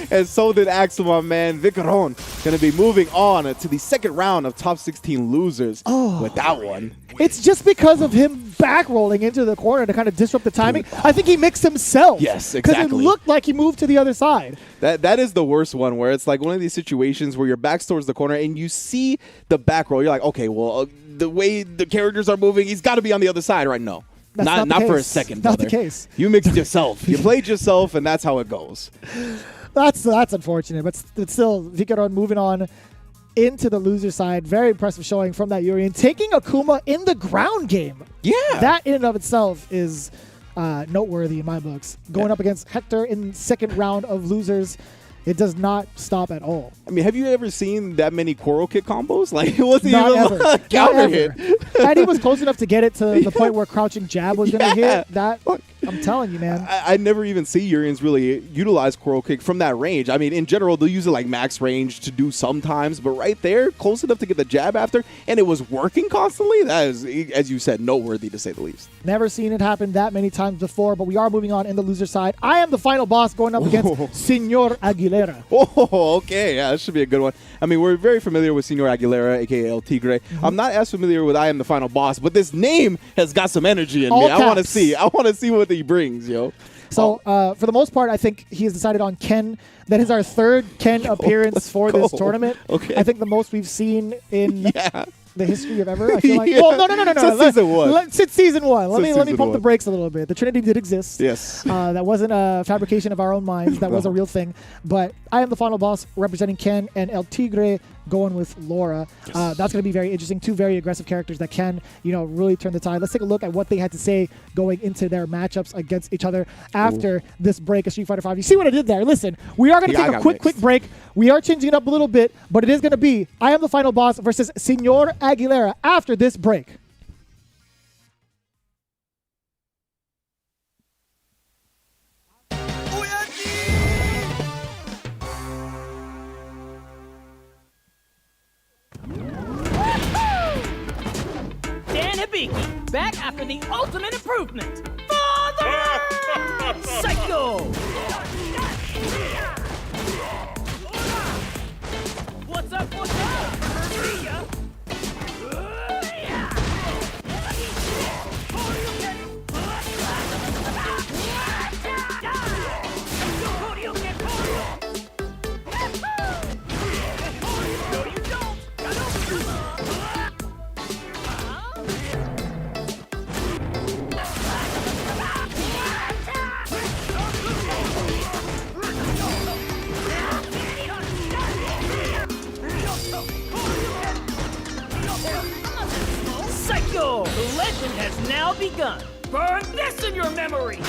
And so did Axel, my man. Vicoron going to be moving on to the second round of top 16 losers with that one. It's just because of him back rolling into the corner to kind of disrupt the timing. I think he mixed himself. Yes, exactly. Because it looked like he moved to the other side. That is the worst one, where it's like one of these situations where your back's towards the corner and you see the back roll. You're like, okay, well, the way the characters are moving, he's got to be on the other side right now. That's not for a second, brother. Not the case. You mixed yourself. You played yourself, and that's how it goes. That's unfortunate, but still, Vicoron moving on into the loser side. Very impressive showing from that Urien. Taking Akuma in the ground game. Yeah. That in and of itself is noteworthy in my books. Going up against Hector in second round of losers, it does not stop at all. I mean, have you ever seen that many coral kick combos? Like, it wasn't Not even ever. a counter hit. And he was close enough to get it to the point where crouching jab was going to hit. That, I'm telling you, man. I never even see Uriens really utilize coral kick from that range. I mean, in general, they'll use it like max range to do sometimes, but right there, close enough to get the jab after, and it was working constantly. That is, as you said, noteworthy to say the least. Never seen it happen that many times before, but we are moving on in the loser side. I am the final boss going up against Senor Aguilera. Oh, okay. Yeah, that should be a good one. I mean, we're very familiar with Senor Aguilera, a.k.a. El Tigre. I'm not as familiar with I Am the Final Boss, but this name has got some energy in me. I want to see what he brings, yo. So for the most part, I think he has decided on Ken. That is our third Ken appearance for this tournament. Okay. I think the most we've seen in the history of ever. I feel like. Yeah. Well, no. Since season one. Since season one. Let me season pump the one. brakes a little bit. The Trinity did exist. Yes. That wasn't a fabrication of our own minds. That was a real thing. But I am the final boss representing Ken and El Tigre going with Laura. That's going to be very interesting. Two very aggressive characters that can, really turn the tide. Let's take a look at what they had to say going into their matchups against each other after this break of Street Fighter V. You see what I did there? Listen, we are going to take a quick break. We are changing it up a little bit, but it is going to be I am the final boss versus Senor Aguilera after this break. Dan Hibiki, back after the ultimate improvement. Father! Psycho! What's up, what's up? Psycho! The legend has now begun. Burn this in your memory!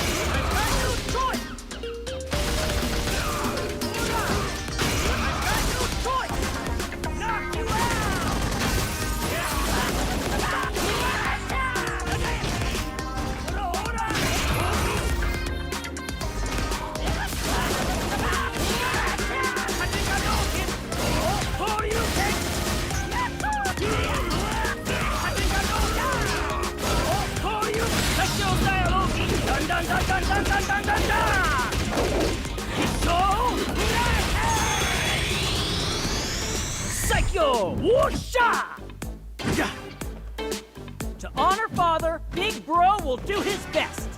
Psycho! Whoosha! To honor father, Big Bro will do his best.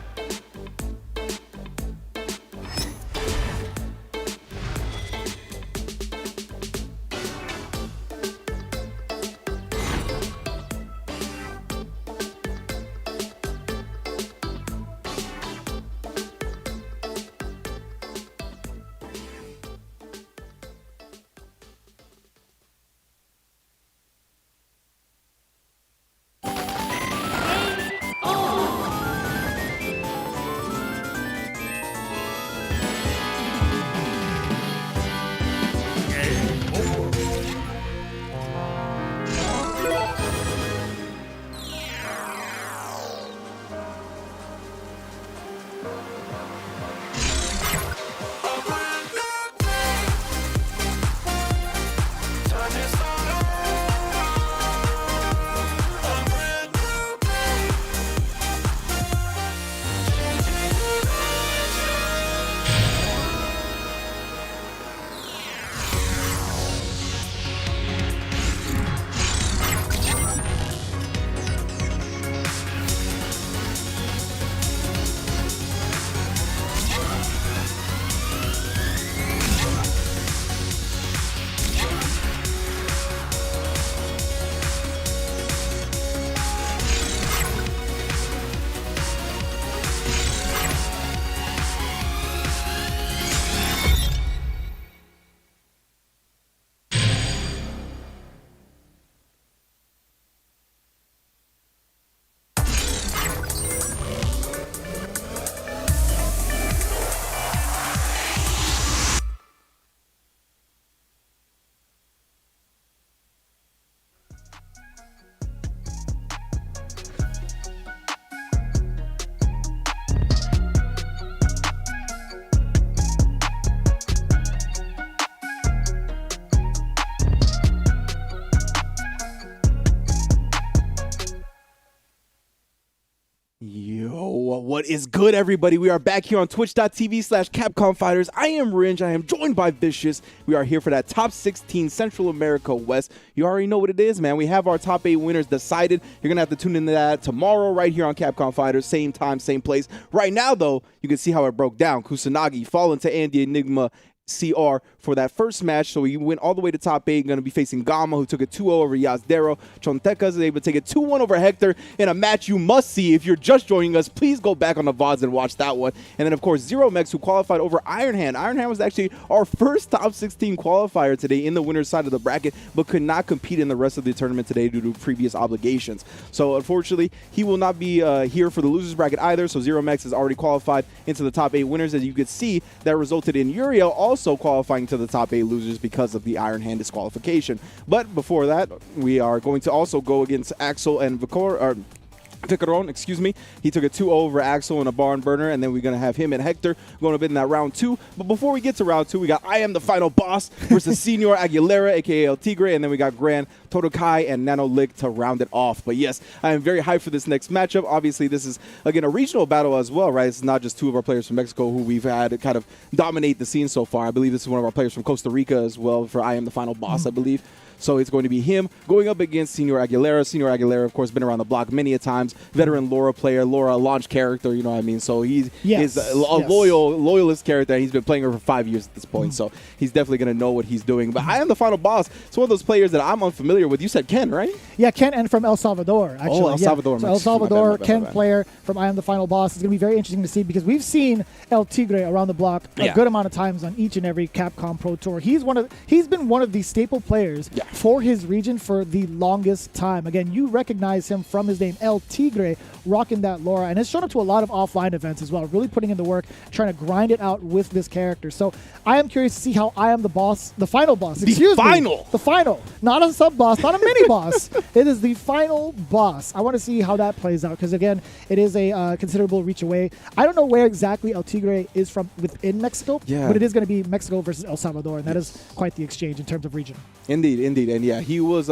Well, what is good, everybody? We are back here on twitch.tv/Capcom Fighters. I am Ringe. I am joined by Vicious. We are here for that top 16 Central America West. You already know what it is, man. We have our top 8 winners decided. You're going to have to tune into that tomorrow right here on Capcom Fighters. Same time, same place. Right now, though, you can see how it broke down. Kusanagi falling to Andy Enigma CR for that first match, so he went all the way to top 8. Going to be facing Gamma, who took a 2-0 over Yasdaro. Chontecas is able to take a 2-1 over Hector in a match you must see. If you're just joining us, please go back on the VODs and watch that one. And then, of course, Zero Mex, who qualified over Iron Hand. Iron Hand was actually our first top 16 qualifier today in the winner's side of the bracket, but could not compete in the rest of the tournament today due to previous obligations. So, unfortunately, he will not be here for the losers bracket either, so Zero Mex has already qualified into the top 8 winners. As you could see, that resulted in Uriel also qualifying to the top 8 losers because of the Iron Hand disqualification. But before that, we are going to also go against Axel and Vicoron, excuse me. He took a 2-0 over Axel in a barn burner, and then we're going to have him and Hector going a bit in that round 2. But before we get to round 2, we got I Am the Final Boss versus Senior Aguilera, aka El Tigre, and then we got Gran Todokai and Nanolick to round it off. But yes, I am very hyped for this next matchup. Obviously, this is, again, a regional battle as well, right? It's not just 2 of our players from Mexico who we've had kind of dominate the scene so far. I believe this is one of our players from Costa Rica as well for I Am the Final Boss, I believe. So it's going to be him going up against Senior Aguilera. Senior Aguilera, of course, been around the block many a times. Veteran Laura player, Laura launch character, you know what I mean? So he's a loyalist character, and he's been playing her for 5 years at this point. So he's definitely going to know what he's doing. But I Am the Final Boss. It's one of those players that I'm unfamiliar with. You said Ken, right? Yeah, Ken, and from El Salvador, actually. Oh, El Salvador. So El Salvador, Ken player from I Am the Final Boss. It's going to be very interesting to see because we've seen El Tigre around the block a good amount of times on each and every Capcom Pro Tour. He's been one of the staple players for his region for the longest time. Again, you recognize him from his name, El Tigre, rocking that Laura, and has shown up to a lot of offline events as well, really putting in the work, trying to grind it out with this character. So I am curious to see how I Am the Boss, the final boss, the final, not a sub-boss, not a mini-boss. It is the final boss. I want to see how that plays out because, again, it is a considerable reach away. I don't know where exactly El Tigre is from within Mexico, but it is going to be Mexico versus El Salvador, and that is quite the exchange in terms of region. Indeed. And yeah, he goes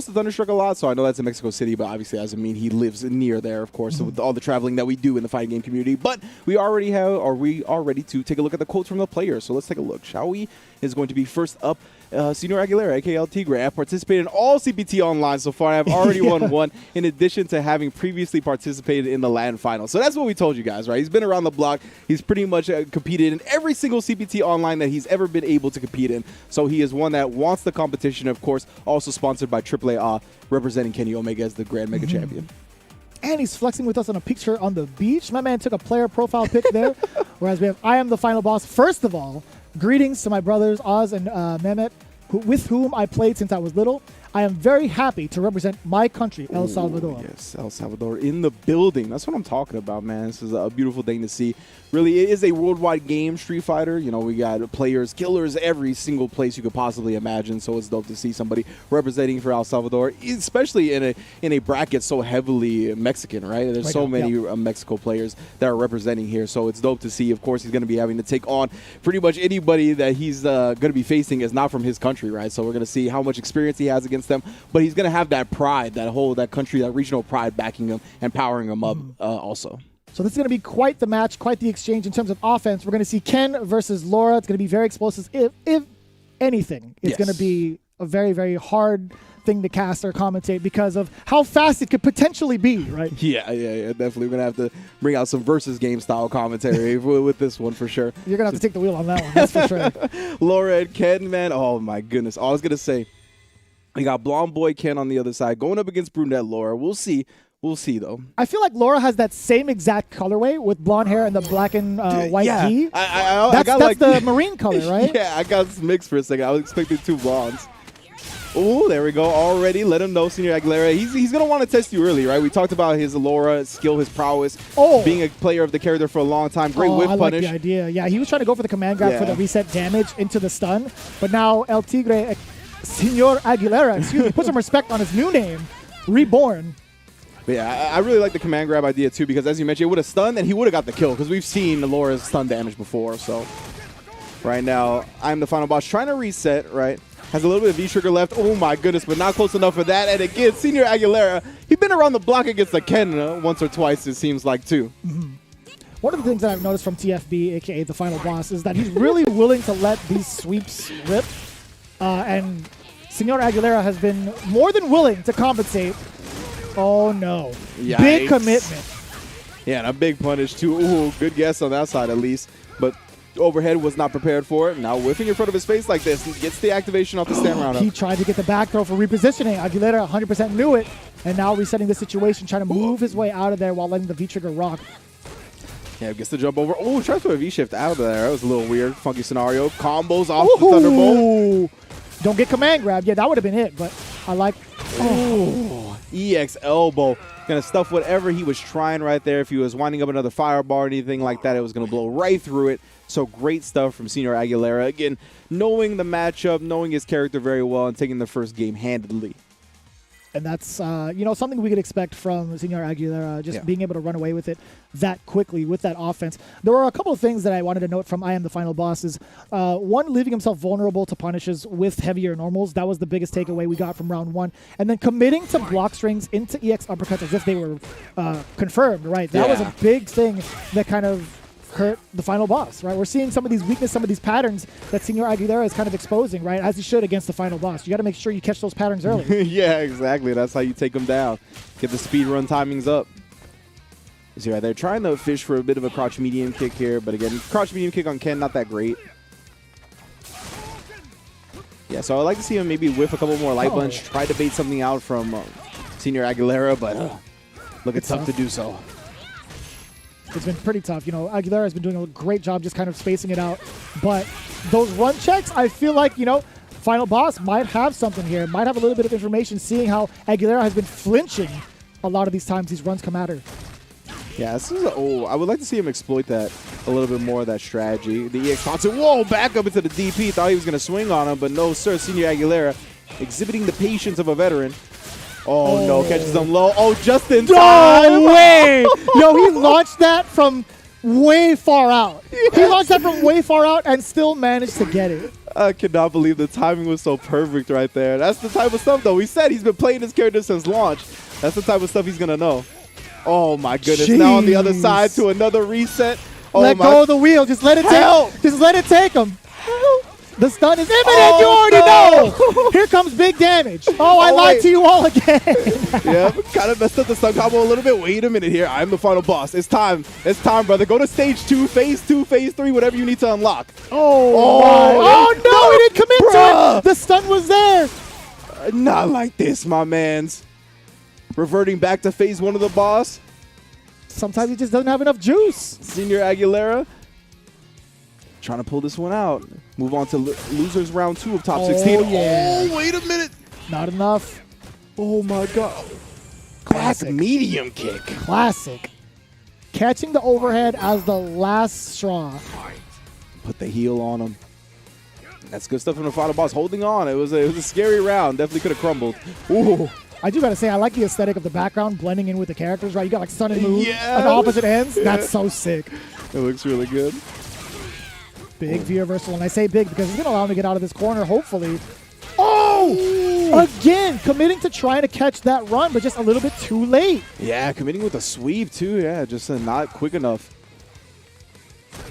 to Thunderstruck a lot, so I know that's in Mexico City, but obviously doesn't mean he lives near there, of course, with all the traveling that we do in the fighting game community. But we are ready to take a look at the quotes from the players. So let's take a look, shall we? Is going to be first up, Senior Aguilera, aka El Tigre. I've participated in all CPT online so far. I've already won one, in addition to having previously participated in the LAN final. So that's what we told you guys, right? He's been around the block. He's pretty much competed in every single CPT online that he's ever been able to compete in. So he is one that wants the competition, of course, also sponsored by AAA, representing Kenny Omega as the Grand Mega Champion. And he's flexing with us on a picture on the beach. My man took a player profile pic there. Whereas we have I Am the Final Boss. First of all, greetings to my brothers Oz and Mehmet, with whom I played since I was little. I am very happy to represent my country, El Salvador. Yes, El Salvador in the building. That's what I'm talking about, man. This is a beautiful thing to see. Really, it is a worldwide game, Street Fighter. You know, we got players, killers, every single place you could possibly imagine. So it's dope to see somebody representing for El Salvador, especially in a bracket so heavily Mexican, right? There's so many Mexico players that are representing here. So it's dope to see. Of course, he's going to be having to take on pretty much anybody that he's going to be facing is not from his country, right? So we're going to see how much experience he has against them. But he's going to have that pride, that country, that regional pride backing him and powering him up also. So this is going to be quite the match, quite the exchange in terms of offense. We're going to see Ken versus Laura. It's going to be very explosive. If anything, it's going to be a very, very hard thing to cast or commentate because of how fast it could potentially be, right? Yeah, definitely. We're going to have to bring out some versus game style commentary with this one for sure. You're going to have to take the wheel on that one, that's for sure. Laura and Ken, man, oh my goodness. I was going to say, we got blonde boy Ken on the other side going up against brunette Laura. We'll see. We'll see, though. I feel like Laura has that same exact colorway with blonde hair and the black and white tee. That's the marine color, right? Yeah, I got mixed for a second. I was expecting 2 blondes. Oh, there we go. Already let him know, Senior Aguilera. He's going to want to test you early, right? We talked about his Laura skill, his prowess, being a player of the character for a long time. Great whip punish. I like the idea. Yeah, he was trying to go for the command grab for the reset damage into the stun. But now El Tigre, Senor Aguilera, put some respect on his new name, Reborn. But yeah, I really like the command grab idea too because as you mentioned, it would have stunned and he would have got the kill because we've seen Laura's stun damage before. So right now, I'm the final boss trying to reset, right? Has a little bit of V-trigger left. Oh my goodness, but not close enough for that. And again, Senior Aguilera, he's been around the block against the Ken once or twice, it seems like too. one of the things that I've noticed from TFB, aka the final boss, is that he's really willing to let these sweeps rip. And Senor Aguilera has been more than willing to compensate. Oh no. Yikes. Big commitment. Yeah, and a big punish too. Ooh, good guess on that side at least. But overhead was not prepared for it. Now whiffing in front of his face like this, he gets the activation off the stand round up. He tried to get the back throw for repositioning. Aguilera 100% knew it. And now resetting the situation, trying to move his way out of there while letting the V-trigger rock. Yeah, gets the jump over. Oh, tries to do a V-shift out of there. That was a little weird. Funky scenario. Combos off the Thunderbolt. Don't get command grab. Yeah, that would have been it, but I like... Oh, EX elbow. Gonna stuff whatever he was trying right there. If he was winding up another firebar or anything like that, it was gonna blow right through it. So great stuff from Senor Aguilera. Again, knowing the matchup, knowing his character very well, and taking the first game handedly. And that's, something we could expect from Senor Aguilera, just being able to run away with it that quickly with that offense. There were a couple of things that I wanted to note from I Am the Final Bosses. One, leaving himself vulnerable to punishes with heavier normals. That was the biggest takeaway we got from round one. And then committing to block strings into EX uppercuts as if they were confirmed, right? That was a big thing that kind of hurt the final boss, right? We're seeing some of these weaknesses, some of these patterns that Senor Aguilera is kind of exposing, right? As he should against the final boss. You got to make sure you catch those patterns early. Yeah, exactly. That's how you take them down. Get the speed run timings up. You see right there, trying to fish for a bit of a crouch medium kick here, but again, crouch medium kick on Ken, not that great. Yeah, so I'd like to see him maybe whiff a couple more light bunch, try to bait something out from Senor Aguilera, but look, it's tough to do so. It's been pretty tough. Aguilera has been doing a great job just kind of spacing it out. But those run checks, I feel like, Final Boss might have something here, might have a little bit of information, seeing how Aguilera has been flinching a lot of these times these runs come at her. Yeah, this is I would like to see him exploit that a little bit more, that strategy. The EX taunts it, whoa, back up into the DP. Thought he was going to swing on him, but no, sir. Senor Aguilera exhibiting the patience of a veteran. Oh, no, catches them low. Oh, just in time. No way. Yo, he launched that from way far out. He launched that from way far out and still managed to get it. I cannot believe the timing was so perfect right there. That's the type of stuff, though. We said he's been playing this character since launch. That's the type of stuff he's going to know. Oh, my goodness. Jeez. Now on the other side to another reset. Oh, let go of the wheel. Just let it take him. The stun is imminent. You already know. Here comes big damage. Oh, I lied to you all again. Yeah, kind of messed up the stun combo a little bit. Wait a minute here. I'm the final boss. It's time. It's time, brother. Go to stage 2, phase 2, phase 3, whatever you need to unlock. Oh no, he didn't commit to it. The stun was there. Not like this, my mans. Reverting back to phase 1 of the boss. Sometimes he just doesn't have enough juice. Senor Aguilera trying to pull this one out. Move on to losers round 2 of top 16. Yeah. Oh, wait a minute. Not enough. Oh, my God. Classic medium kick. Classic. Catching the overhead as the last straw. Put the heel on him. That's good stuff from the final boss. Holding on. It was a scary round. Definitely could have crumbled. Ooh. I do got to say, I like the aesthetic of the background blending in with the characters, right? You got like stun and move on opposite ends. That's so sick. It looks really good. Big V reversal, and I say big because it's going to allow him to get out of this corner, hopefully. Oh! Again, committing to trying to catch that run, but just a little bit too late. Yeah, committing with a sweep, too. Yeah, just not quick enough.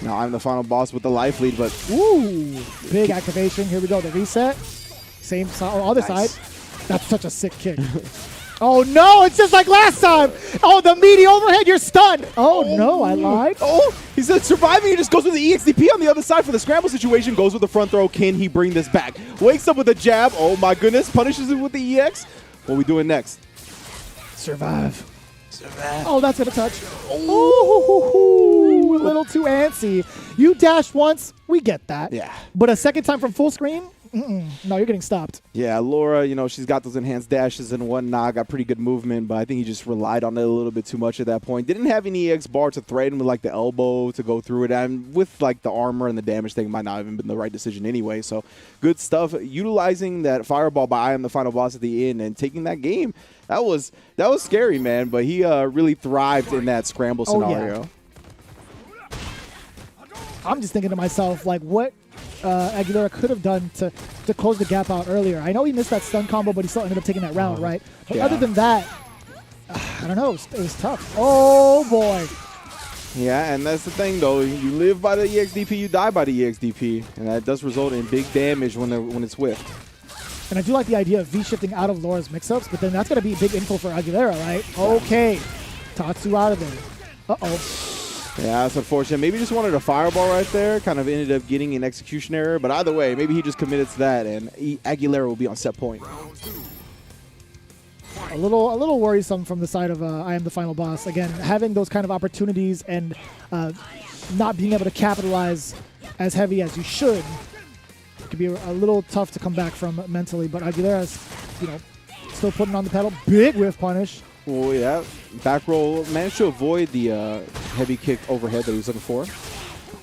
Now I'm the final boss with the life lead, but... Ooh! Big activation. Here we go. The reset. Same side, or other side. That's such a sick kick. Oh, no. It's just like last time. Oh, the meaty overhead. You're stunned. Oh, no. I lied. Oh, he said surviving. He just goes with the EXDP on the other side for the scramble situation. Goes with the front throw. Can he bring this back? Wakes up with a jab. Oh, my goodness. Punishes it with the EX. What are we doing next? Survive. Oh, that's going to touch. Oh, a little too antsy. You dash once. We get that. Yeah. But a second time from full screen? No, you're getting stopped. Yeah, Laura, she's got those enhanced dashes and whatnot, got pretty good movement, but I think he just relied on it a little bit too much at that point. Didn't have any EX bar to threaten with, like, the elbow to go through it, and with, like, the armor and the damage thing might not have even been the right decision anyway, so good stuff. Utilizing that fireball by I Am the Final Boss at the end and taking that game, that was scary, man, but he really thrived in that scramble scenario. Yeah. I'm just thinking to myself, like, what Aguilera could have done to close the gap out earlier. I know he missed that stun combo, but he still ended up taking that round, right? But other than that, I don't know. It was tough. Oh, boy. Yeah, and that's the thing, though. You live by the EXDP, you die by the EXDP. And that does result in big damage when it's whiffed. And I do like the idea of V-shifting out of Laura's mix-ups, but then that's going to be big info for Aguilera, right? Okay. Tatsu out of there. Uh-oh. Yeah, that's unfortunate. Maybe he just wanted a fireball right there. Kind of ended up getting an execution error. But either way, maybe he just committed to that, and Aguilera will be on set point. A little worrisome from the side of I am the final boss. Again, having those kind of opportunities and not being able to capitalize as heavy as you should could be a little tough to come back from mentally. But Aguilera's, still putting on the pedal. Big whiff punish. Oh, yeah. Back roll. Managed to avoid the heavy kick overhead that he was looking for.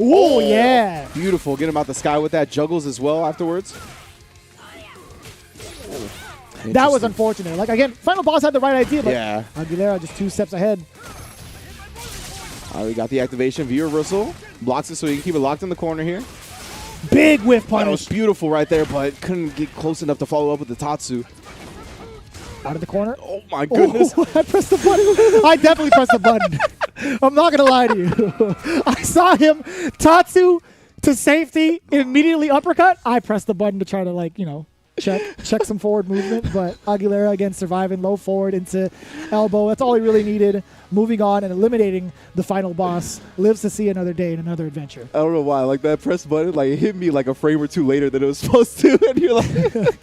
Oh, yeah. Beautiful. Get him out the sky with that. Juggles as well afterwards. That was unfortunate. Like, again, final boss had the right idea, but yeah. Aguilera just 2 steps ahead. We got the activation. V-reversal. Blocks it so he can keep it locked in the corner here. Big whiff punish. That was beautiful right there, but couldn't get close enough to follow up with the Tatsu. Out of the corner. Oh, my goodness. Oh, I pressed the button. I definitely pressed the button. I'm not going to lie to you. I saw him Tatsu to safety, immediately uppercut. I pressed the button to try to, check some forward movement. But Aguilera, again, surviving low forward into elbow. That's all he really needed. Moving on and eliminating the final boss. Lives to see another day and another adventure. I don't know why. Like, that press button, it hit me like a frame or two later than it was supposed to. And you're like...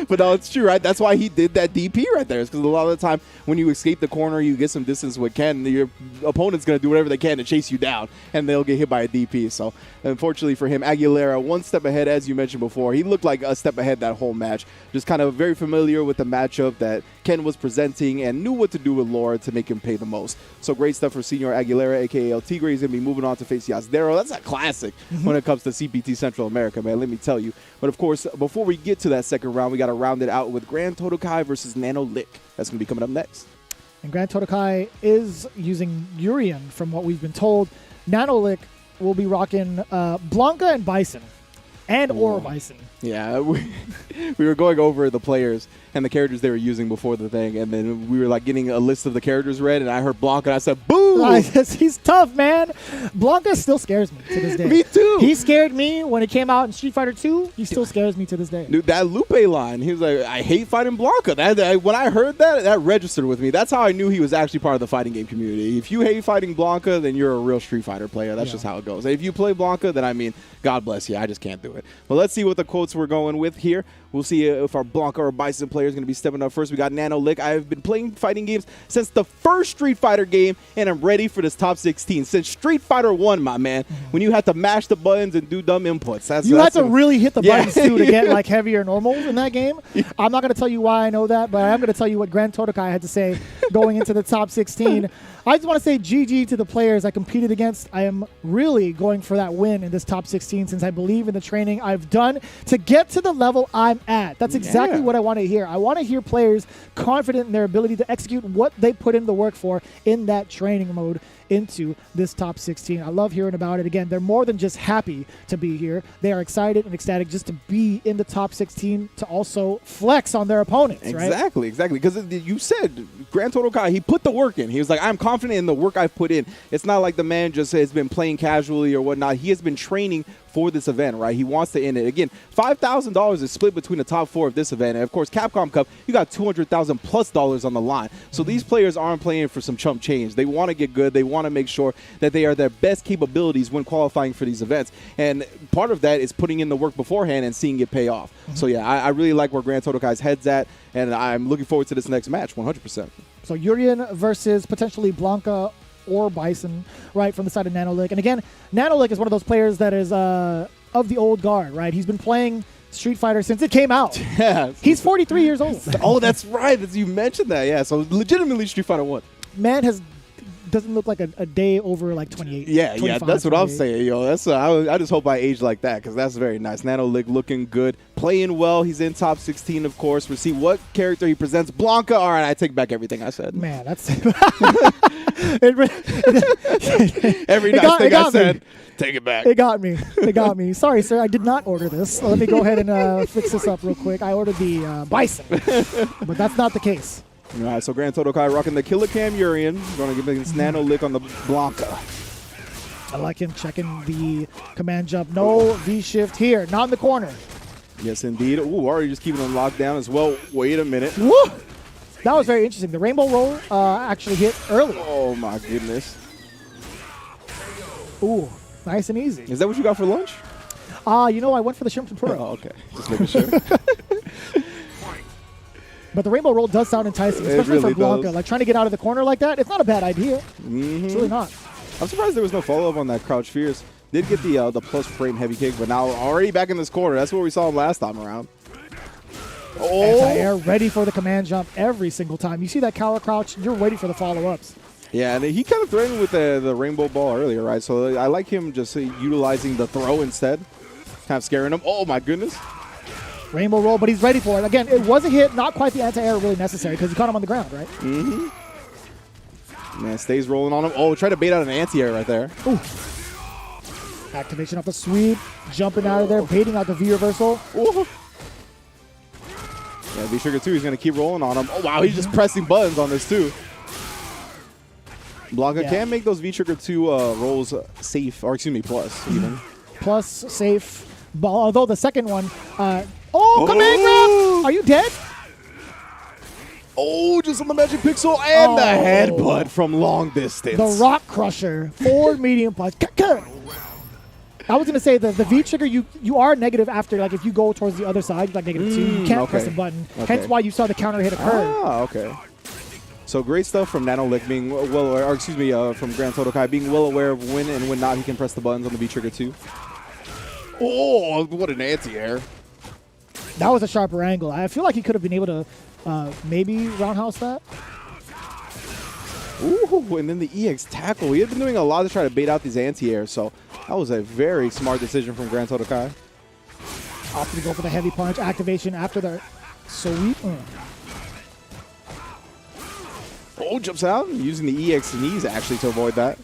But no, it's true, right? That's why he did that DP right there. It's because a lot of the time when you escape the corner, you get some distance with Ken, your opponent's going to do whatever they can to chase you down, and they'll get hit by a DP. So, unfortunately for him, Aguilera, 1 step ahead, as you mentioned before. He looked like a step ahead that whole match. Just kind of very familiar with the matchup that Ken was presenting and knew what to do with Laura to make him pay the most. So, great stuff for Senior Aguilera, a.k.a. El Tigre. He's going to be moving on to face Yasdaro. That's a classic when it comes to CPT Central America, man. Let me tell you. But, of course, before we get to that second round, we got to round it out with Grand Totokai versus Nanolick. That's going to be coming up next. And Grand Totokai is using Urien, from what we've been told. Nanolick will be rocking Blanca and Bison. Or Bison. Yeah, we were going over the players and the characters they were using before the thing, and then we were getting a list of the characters read, and I heard Blanca, and I said, boo! He's tough, man. Blanca still scares me to this day. Me too. He scared me when it came out in Street Fighter 2. He still scares me to this day. Dude, that Lupe line, he was like, I hate fighting Blanca. When I heard that registered with me. That's how I knew he was actually part of the fighting game community. If you hate fighting Blanca, then you're a real Street Fighter player. That's just how it goes. If you play Blanca, then God bless you. I just can't do it. But let's see what the quotes we're going with here. We'll see if our Blanca or Bison player is going to be stepping up first. We got Nanolick. I've been playing fighting games since the first Street Fighter game, and I'm ready for this top 16. Since Street Fighter 1, my man, when you had to mash the buttons and do dumb inputs. You had to really hit the buttons, too, to get heavier normals in that game. I'm not going to tell you why I know that, but I am going to tell you what Grand Totokai had to say going into the top 16. I just want to say GG to the players I competed against. I am really going for that win in this top 16 since I believe in the training I've done to get to the level I'm at. That's exactly what I want to hear. I want to hear players confident in their ability to execute what they put in the work for in that training mode into this top 16. I love hearing about it. Again, they're more than just happy to be here. They are excited and ecstatic just to be in the top 16 to also flex on their opponents, right? Exactly. Because you said Grand Totokai, he put the work in. He was like, I'm confident in the work I've put in. It's not like the man just has been playing casually or whatnot. He has been training for this event, right? He wants to end it. Again, $5,000 is split between the top 4 of this event. And of course, Capcom Cup, you got $200,000 plus on the line. So these players aren't playing for some chump change. They want to get good. They want to make sure that they are their best capabilities when qualifying for these events. And part of that is putting in the work beforehand and seeing it pay off. So yeah, I really like where Grand Totokai's head's at, and I'm looking forward to this next match, 100%. So Urien versus potentially Blanca or Bison, right, from the side of Nanolick. And again, Nanolick is one of those players that is of the old guard, right? He's been playing Street Fighter since it came out. Yeah. He's 43 years old. Oh, that's right. You mentioned that. Yeah, so legitimately Street Fighter 1. Man doesn't look like a day over 28. Yeah, that's what I'm saying, yo. That's I just hope I age like that because that's very nice. Nanolick looking good, playing well. He's in top 16, of course. We'll see what character he presents. Blanca. All right, I take back everything I said. Man, that's every nice thing I said. Take it back. It got me. Sorry, sir. I did not order this. Let me go ahead and fix this up real quick. I ordered the Bison, but that's not the case. All right, so Grand Totokai rocking the Killer Cam Urien. Going to give against Nanolick on the Blanca. I like him checking the command jump. No V-shift here. Not in the corner. Yes, indeed. Ooh, already just keeping him locked down as well. Wait a minute. Woo! That was very interesting. The rainbow roll actually hit early. Oh, my goodness. Ooh, nice and easy. Is that what you got for lunch? You know, I went for the shrimp tempura. Oh, okay. Just making sure. But the rainbow roll does sound enticing, especially really for Blanca. does. Like, trying to get out of the corner like that, it's not a bad idea. It's really not. I'm surprised there was no follow-up on that crouch fierce. Did get the plus frame heavy kick, but now already back in this corner. That's what we saw him last time around. Anti-air, ready for the command jump every single time. You see that cower crouch, you're waiting for the follow-ups. Yeah, and he kind of threatened with the rainbow ball earlier, right? So I like him just utilizing the throw instead. Kind of scaring him. Oh, my goodness. Rainbow roll, but he's ready for it. Again, it was a hit, not quite the anti-air really necessary because he caught him on the ground, right? Mm-hmm. Man, stays rolling on him. Oh, try to bait out an anti-air right there. Ooh. Activation off the sweep, jumping out of there, baiting out the V-reversal. Ooh. Yeah, V-Trigger 2, he's going to keep rolling on him. Oh, wow, he's just pressing buttons on this, too. Blanca can make those V-Trigger 2 rolls safe, or excuse me, plus, even. Plus, safe. Although the second one, command grab! Are you dead? Oh, just on the Magic Pixel and the headbutt from long distance. The Rock Crusher, forward medium punch. I was going to say the V trigger, you are negative after, like if you go towards the other side, like -2, you can't press the button. Hence why you saw the counter hit occur. Ah, okay. So great stuff from Nanolick being from Grand Totokai being well aware of when and when not he can press the buttons on the V trigger too. Oh, what an anti-air. That was a sharper angle. I feel like he could have been able to maybe roundhouse that. Ooh, and then the EX tackle. He had been doing a lot to try to bait out these anti-airs, so that was a very smart decision from Grand Totokai. Opted to go for the heavy punch. Activation after the sweep. Oh, jumps out. Using the EX knees actually to avoid that.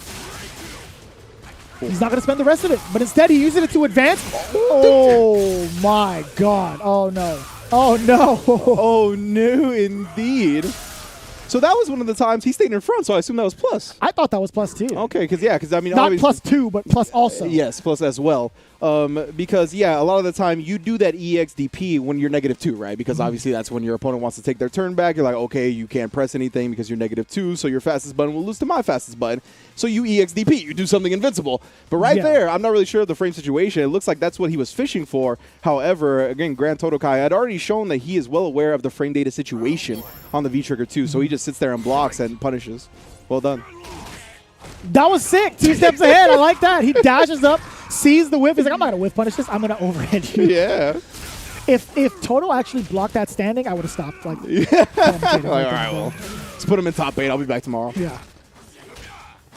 He's not going to spend the rest of it, but instead he uses it to advance. Oh, my God. Oh, no. Oh, no. Oh, no, indeed. So that was one of the times he stayed in front, so I assume that was plus. I thought that was plus too. Okay, because I mean... Not +2, but plus also. Yes, plus as well. Because, yeah, a lot of the time you do that EXDP when you're -2, right? Because obviously that's when your opponent wants to take their turn back. You're like, okay, you can't press anything because you're -2, so your fastest button will lose to my fastest button. So you EXDP, you do something invincible. But there, I'm not really sure of the frame situation. It looks like that's what he was fishing for. However, again, Grand Totokai had already shown that he is well aware of the frame data situation on the V-Trigger 2, so he just sits there and blocks and punishes. Well done. That was sick. 2 steps ahead. I like that. He dashes up, sees the whip. He's like, I'm not going to whiff punish this. I'm going to overhead you. Yeah. If Toto actually blocked that standing, I would have stopped. Like, all right, well, let's put him in top 8. I'll be back tomorrow. Yeah.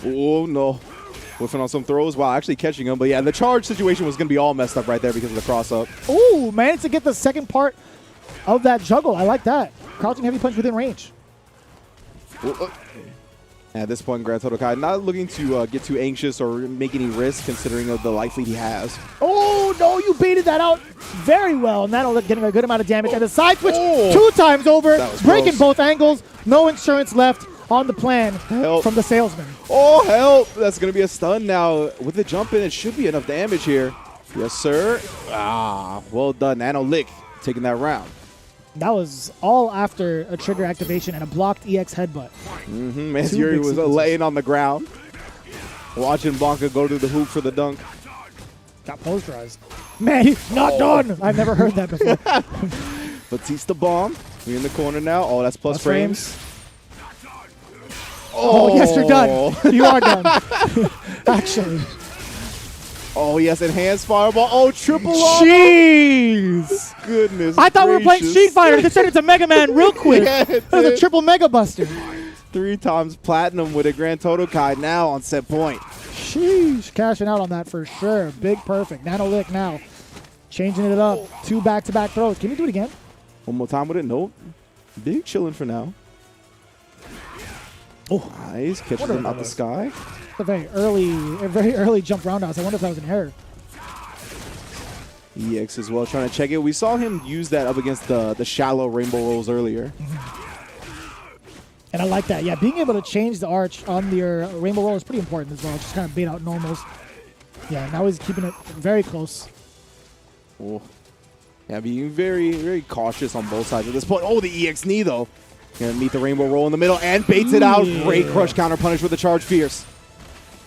Oh, no. Whiffing on some throws while actually catching him. But, yeah, the charge situation was going to be all messed up right there because of the cross-up. Ooh, managed to get the second part of that juggle. I like that. Crouching heavy punch within range. At this point, Grand Totokai not looking to get too anxious or make any risk considering of the life lead he has. Oh, no, you baited that out very well. And that'll getting a good amount of damage. And the side switch 2 times over, breaking both angles. No insurance left on the plan from the salesman. Oh, help. That's going to be a stun now. With the jump in, it should be enough damage here. Yes, sir. Ah, well done. Nanolick taking that round. That was all after a trigger activation and a blocked EX headbutt. Man, Yuri was laying on the ground, watching Blanca go to the hoop for the dunk. Got posterized. Man, he's not done. I've never heard that before. Batista bomb. We in the corner now. Oh, that's plus frames. Oh, yes, you're done. You are done. Actually. Oh, yes, enhanced fireball. Oh, triple up. Jeez. Goodness I thought we were playing Street Fighter. This turned into Mega Man real quick. Yeah, that was a triple Mega Buster. 3 times platinum with a Grand Totokai now on set point. Sheesh. Cashing out on that for sure. Big perfect. Nanolick now. Changing it up. 2 back-to-back throws. Can we do it again? One more time with it? Nope. Big chilling for now. Oh, nice. Catches him out the sky. A very early jump roundhouse. I wonder if that was an error. EX as well, trying to check it. We saw him use that up against the shallow rainbow rolls earlier. And I like that. Yeah, being able to change the arch on your rainbow roll is pretty important as well. Just kind of bait out normals. Yeah, now he's keeping it very close. Oh. Yeah, being very, very cautious on both sides at this point. Oh, the EX knee, though. Gonna meet the rainbow roll in the middle and baits it out. Great crush counter punish with the charge fierce.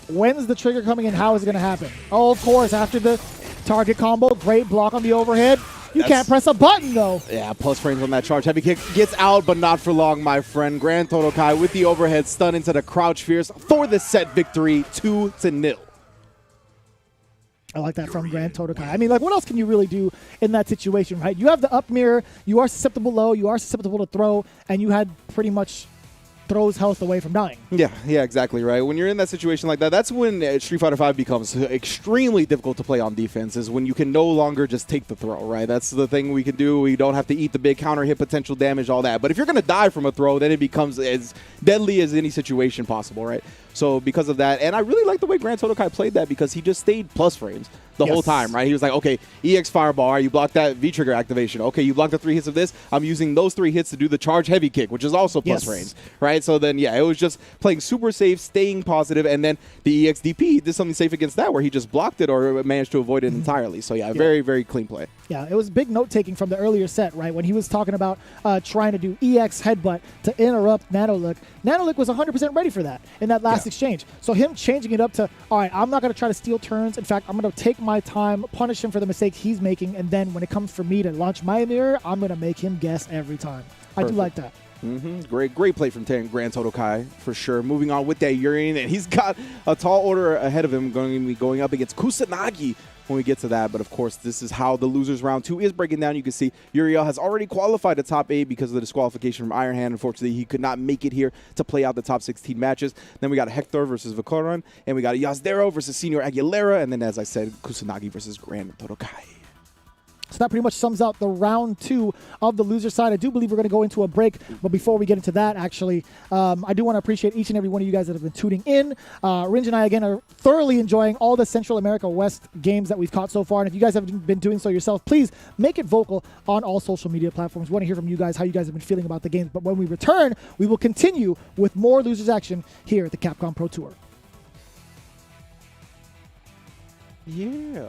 When's the trigger coming in? How is it going to happen? Oh, of course, after the target combo. Great block on the overhead. You can't press a button, though. Yeah, plus frames on that charge. Heavy kick gets out, but not for long, my friend. Grand Todokai with the overhead stun into the crouch fierce for the set victory, 2-0. I like that from Grand Todokai. I mean, like, what else can you really do in that situation, right? You have the up mirror, you are susceptible low, you are susceptible to throw, and you had pretty much throws health away from dying. Yeah, exactly right. When you're in that situation like that, that's when Street Fighter V becomes extremely difficult to play on defense, is when you can no longer just take the throw, right? That's the thing we can do. We don't have to eat the big counter hit potential damage, all that. But if you're going to die from a throw, then it becomes as deadly as any situation possible, right? So because of that, and I really like the way Grand Todokai played that, because he just stayed plus frames the whole time, right? He was like, okay, EX Fireball, you blocked that V-trigger activation. Okay, you blocked the 3 hits of this. I'm using those 3 hits to do the charge heavy kick, which is also plus frames, right? So then, yeah, it was just playing super safe, staying positive, and then the EXDP, he did something safe against that where he just blocked it or managed to avoid it entirely. So yeah, very, very clean play. Yeah, it was big note-taking from the earlier set, right? When he was talking about trying to do EX headbutt to interrupt Nanolick. Nanolick was 100% ready for that in that last exchange. So him changing it up to, all right, I'm not going to try to steal turns. In fact, I'm going to take my time, punish him for the mistakes he's making, and then when it comes for me to launch my mirror, I'm going to make him guess every time. I do like that. Great play from Grand Todokai for sure. Moving on with that Urian, and he's got a tall order ahead of him going up against Kusanagi when we get to that. But of course, this is how the losers round 2 is breaking down. You can see Uriel has already qualified to top 8 because of the disqualification from Iron Hand. Unfortunately, he could not make it here to play out the top 16 matches. Then we got Hector versus Vicoron, and we got Yasdaro versus Senior Aguilera, and then, as I said, Kusanagi versus Grand Todokai. So that pretty much sums out the round 2 of the loser side. I do believe we're going to go into a break, but before we get into that, actually, I do want to appreciate each and every one of you guys that have been tuning in. Rinj and I, again, are thoroughly enjoying all the Central America West games that we've caught so far, and if you guys haven't been doing so yourself, please make it vocal on all social media platforms. We want to hear from you guys how you guys have been feeling about the games, but when we return, we will continue with more losers action here at the Capcom Pro Tour. Yeah.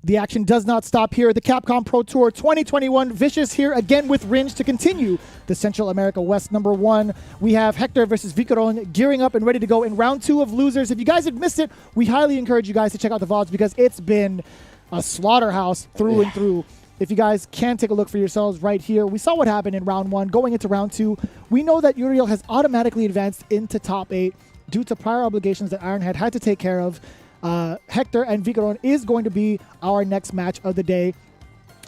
The action does not stop here. The Capcom Pro Tour 2021 Vicious here again with Ringe to continue the Central America West #1. We have Hector versus Vicoron gearing up and ready to go in round 2 of losers. If you guys have missed it, we highly encourage you guys to check out the VODs because it's been a slaughterhouse through and through. If you guys can take a look for yourselves right here, we saw what happened in round 1. Going into round 2, we know that Udiel has automatically advanced into top 8 due to prior obligations that Ironhead had to take care of. Hector and Vicoron is going to be our next match of the day.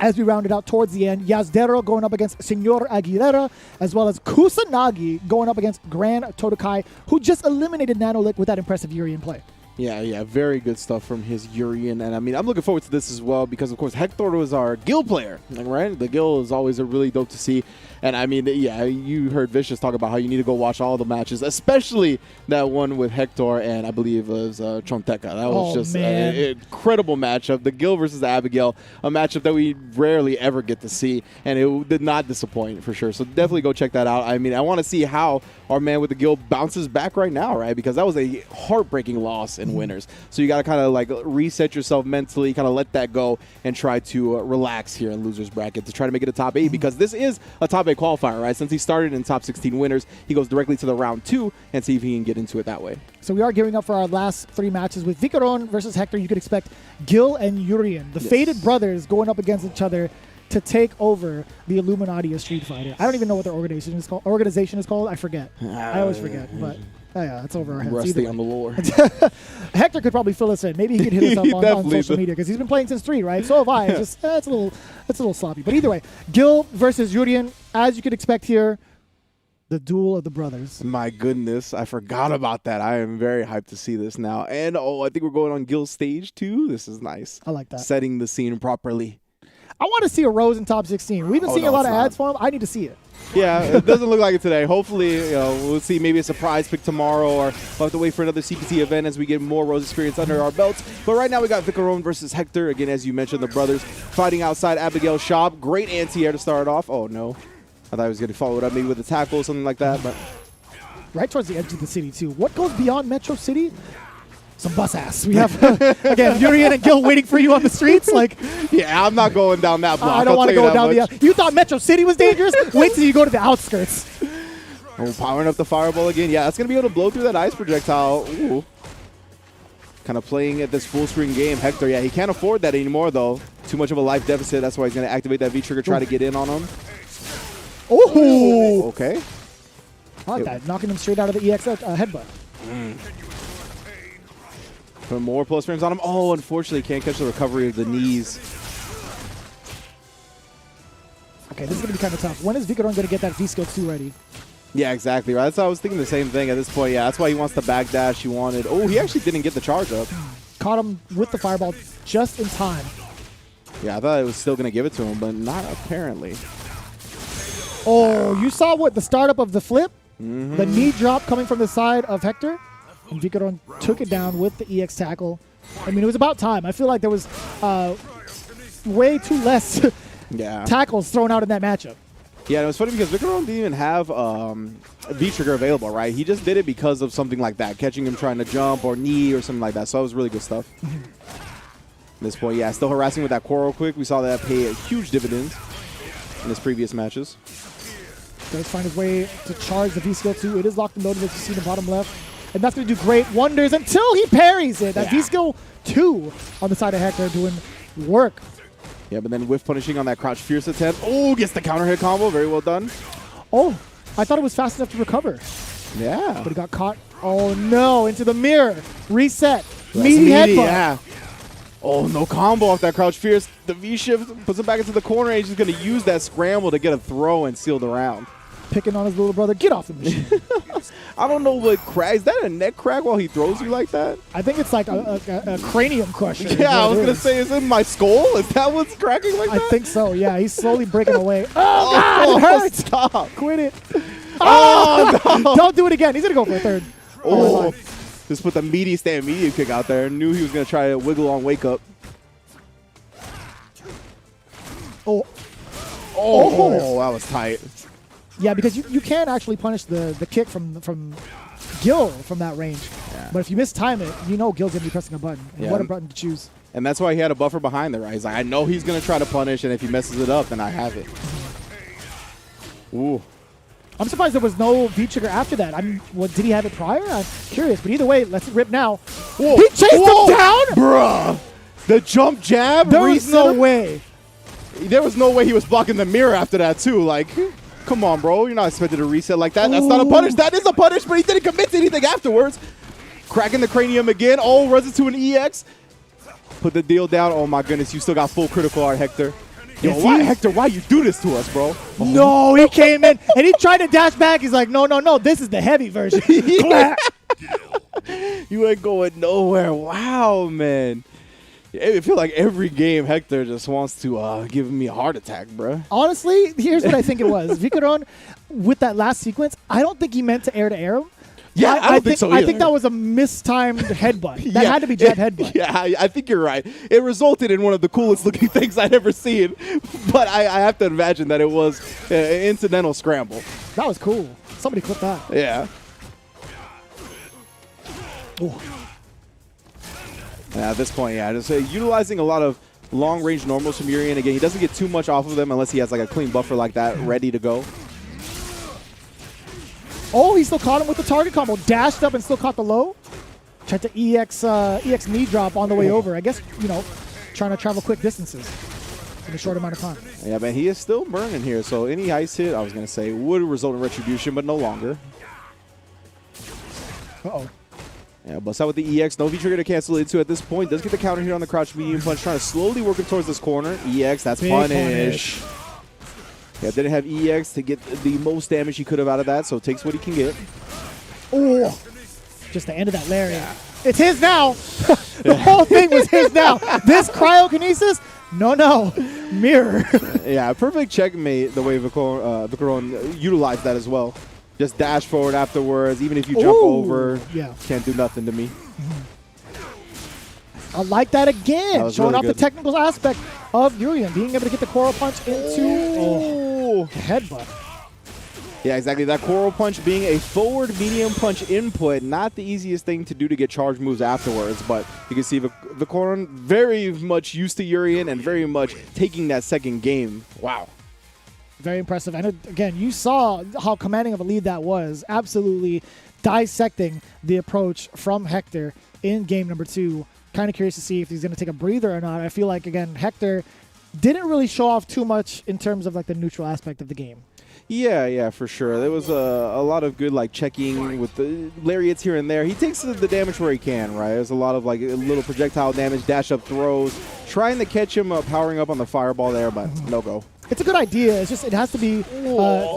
As we round it out towards the end, Yasdaro going up against Senor Aguilera, as well as Kusanagi going up against Grand Todokai, who just eliminated Nanolick with that impressive Urian play. Yeah, very good stuff from his Urian. And I mean, I'm looking forward to this as well because, of course, Hector was our guild player, right? The guild is always a really dope to see. And I mean, yeah, you heard Vicious talk about how you need to go watch all the matches, especially that one with Hector and I believe it was Chontecas. That was just an incredible matchup. The guild versus the Abigail, a matchup that we rarely ever get to see. And it did not disappoint for sure. So definitely go check that out. I mean, I want to see how our man with the guild bounces back right now, right? Because that was a heartbreaking loss in winners. So you got to kind of like reset yourself mentally, kind of let that go and try to relax here in losers bracket to try to make it a top 8 because this is a top 8 qualifier, right? Since he started in top 16 winners, he goes directly to the round 2 and see if he can get into it that way. So we are gearing up for our last 3 matches with Vicoron versus Hector. You could expect Gil and Urian, the Fated brothers, going up against each other to take over the Illuminati of Street Fighter. I don't even know what their organization is called. I forget. I always forget, but yeah, it's over our heads. Rusty on the lore. Hector could probably fill us in. Maybe he could hit us up on social media because he's been playing since 3, right? So have I. It's just it's a little sloppy. But either way, Gil versus Urian, as you could expect here, the duel of the brothers. My goodness, I forgot about that. I am very hyped to see this now. And I think we're going on Gil's stage too. This is nice. I like that. Setting the scene properly. I want to see a Rose in top 16. We've been seeing a lot of ads for him. I need to see it. Yeah, it doesn't look like it today. Hopefully, we'll see maybe a surprise pick tomorrow, or we'll have to wait for another CPT event as we get more Rose experience under our belts. But right now we got Vicorone versus Hector. Again, as you mentioned, the brothers fighting outside Abigail's shop. Great anti-air to start off. Oh, no. I thought he was going to follow it up maybe with a tackle or something like that. But right towards the edge of the city, too. What goes beyond Metro City? Some bus ass. We have, again, Urian and Gil waiting for you on the streets. Like, yeah, I'm not going down that block. I don't want to go down the. You thought Metro City was dangerous? Wait till you go to the outskirts. Oh, powering up the fireball again. Yeah, that's going to be able to blow through that ice projectile. Ooh. Kind of playing at this full screen game. Hector, yeah, he can't afford that anymore, though. Too much of a life deficit. That's why he's going to activate that V-trigger, try to get in on him. Oh! Okay. I like that. Knocking him straight out of the EX headbutt. Put more plus frames on him. Oh, unfortunately, can't catch the recovery of the knees. Okay, this is going to be kind of tough. When is Vicoron going to get that V-skill 2 ready? Yeah, exactly. Right. That's why I was thinking the same thing at this point. Yeah, that's why he wants the backdash he wanted. Oh, he actually didn't get the charge up. Caught him with the fireball just in time. Yeah, I thought it was still going to give it to him, but not apparently. Oh, you saw what? The startup of the flip? The knee drop coming from the side of Hector? And Vicoron took it down with the EX tackle. I mean, it was about time. I feel like there was way too less tackles thrown out in that matchup. Yeah, and it was funny because Vicorone didn't even have V-trigger available, right? He just did it because of something like that, catching him trying to jump or knee or something like that. So that was really good stuff. At this point, yeah, still harassing with that quarrel quick. We saw that pay a huge dividend in his previous matches. Does find his way to charge the V-skill too. It is locked and loaded, as you see in the bottom left. And that's going to do great wonders until he parries it. That V-skill 2 on the side of Hector doing work. Yeah, but then whiff punishing on that crouch fierce attempt. Oh, gets the counter hit combo. Very well done. Oh, I thought it was fast enough to recover. Yeah. But he got caught. Oh, no. Into the mirror. Reset. Meaty headbutt. Yeah. Oh, no combo off that crouch fierce. The V-shift puts him back into the corner. And he's just going to use that scramble to get a throw and seal the round. Picking on his little brother. Get off the machine. I don't know what crack. Is that a neck crack while he throws you like that? I think it's like a cranium crusher. Yeah, I was going to say, is it my skull? Is that what's cracking like that? I think so, yeah. He's slowly breaking away. Oh, God, it hurts. Stop. Quit it. Oh, no. Don't do it again. He's going to go for a third. Oh, just put the meaty stand medium kick out there. Knew he was going to try to wiggle on wake up. Oh, that was tight. Yeah, because you can actually punish the kick from Gil from that range. Yeah. But if you mistime it, you know Gil's going to be pressing a button. And what a button to choose. And that's why he had a buffer behind there, right? He's like, I know he's going to try to punish, and if he messes it up, then I have it. Ooh. I'm surprised there was no V-trigger after that. I mean, did he have it prior? I'm curious. But either way, let's rip now. Whoa. He chased him down? Bruh. The jump jab? There was no way. There was no way he was blocking the mirror after that, too. Like, come on, bro. You're not expected to reset like that. That's not a punish. That is a punish, but he didn't commit to anything afterwards. Cracking the cranium again. Oh, runs into an EX. Put the deal down. Oh, my goodness. You still got full critical art, Hector. Yo, Hector, why you do this to us, bro? No, he came in, and he tried to dash back. He's like, no, this is the heavy version. You ain't going nowhere. Wow, man. I feel like every game Hector just wants to give me a heart attack, bro. Honestly, here's what I think it was. Vicoron, with that last sequence, I don't think he meant to air him. Yeah, I don't think so either. I think that was a mistimed headbutt. That had to be jab headbutt. Yeah, I think you're right. It resulted in one of the coolest looking things I'd ever seen. But I have to imagine that it was an incidental scramble. That was cool. Somebody clip that. Yeah. Ooh. At this point, yeah, just utilizing a lot of long-range normals from Urian. Again, he doesn't get too much off of them unless he has like a clean buffer like that ready to go. Oh, he still caught him with the target combo. Dashed up and still caught the low. Tried to EX knee drop on the way over. I guess, trying to travel quick distances in a short amount of time. Yeah, man, he is still burning here. So any ice hit, I was going to say, would result in retribution, but no longer. Uh-oh. Yeah, busts out with the EX. No V-trigger to cancel into at this point. Does get the counter here on the crouch medium punch. Trying to slowly work him towards this corner. EX, that's punish. Yeah, didn't have EX to get the most damage he could have out of that, so takes what he can get. Oh, just the end of that lariat. Yeah. It's his now. The whole thing was his now. This cryokinesis? No. Mirror. Yeah, perfect checkmate the way Vicorone utilized that as well. Just dash forward afterwards, even if you jump over. Yeah. Can't do nothing to me. I like that again. That showing really off the technical aspect of Urian. Being able to get the coral punch into headbutt. Yeah, exactly. That coral punch being a forward medium punch input, not the easiest thing to do to get charge moves afterwards, but you can see Vicoron very much used to Urian and very much taking that second game. Wow. Very impressive. And again, you saw how commanding of a lead that was. Absolutely dissecting the approach from Hector in game number 2. Kind of curious to see if he's going to take a breather or not. I feel like, again, Hector didn't really show off too much in terms of like the neutral aspect of the game. Yeah, for sure. There was a lot of good like checking with the lariats here and there. He takes the damage where he can, right? There's a lot of like little projectile damage, dash up throws, trying to catch him powering up on the fireball there, but no go. It's a good idea. It's just it has to be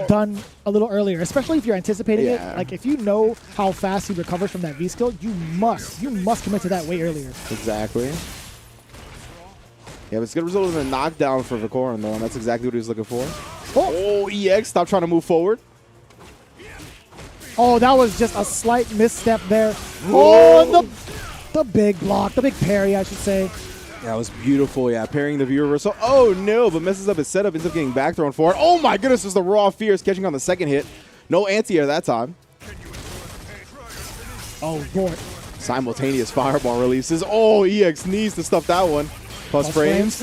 done a little earlier, especially if you're anticipating it. Like if you know how fast he recovers from that V skill, you must commit to that way earlier. Exactly. Yeah, but it's going to result in a knockdown for Vicoron, though, and that's exactly what he was looking for. Oh, EX, stop trying to move forward. Oh, that was just a slight misstep there. Oh, and the big block, the big parry, I should say. That was beautiful, yeah. Parrying the view reversal. Oh, no, but messes up his setup. Ends up getting back thrown forward. Oh, my goodness, there's the raw fierce catching on the second hit. No anti-air that time. Oh, boy. Simultaneous fireball releases. Oh, EX needs to stuff that one. Plus frames.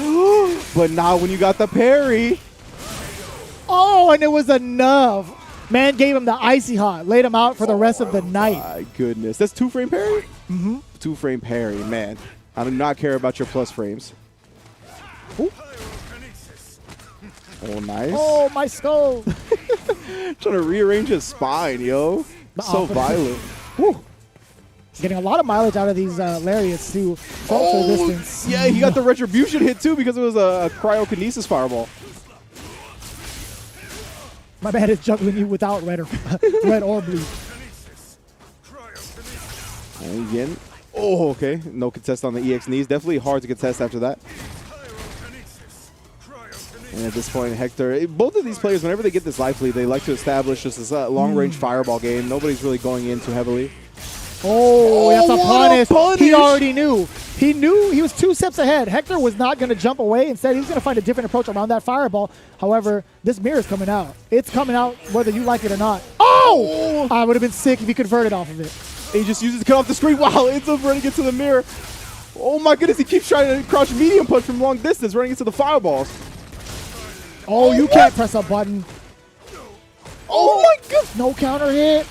But not when you got the parry. Oh, and it was enough. Man gave him the icy hot. Laid him out for the rest of the night. My goodness. That's 2-frame parry? Mm-hmm. 2-frame parry, man. I do not care about your plus frames. Ooh. Oh, nice. Oh, my skull. Trying to rearrange his spine, yo. So violent. Woo. Getting a lot of mileage out of these lariats, too. Oh, distance. Yeah, he got the retribution hit, too, because it was a cryokinesis fireball. My man is juggling you without red or, red or blue. And again. Oh, okay. No contest on the EX knees. Definitely hard to contest after that. And at this point, Hector, both of these players, whenever they get this life lead, they like to establish just this long-range fireball game. Nobody's really going in too heavily. Oh, that's a what punish. He already knew. He knew he was 2 steps ahead. Hector was not going to jump away. Instead, he was going to find a different approach around that fireball. However, this mirror is coming out. It's coming out whether you like it or not. Oh! I would have been sick if he converted off of it. He just uses it to cut off the screen while ends up running into the mirror. Oh my goodness, he keeps trying to crouch medium punch from long distance, running into the fireballs. Oh, you can't press a button. Oh my goodness. No counter hit.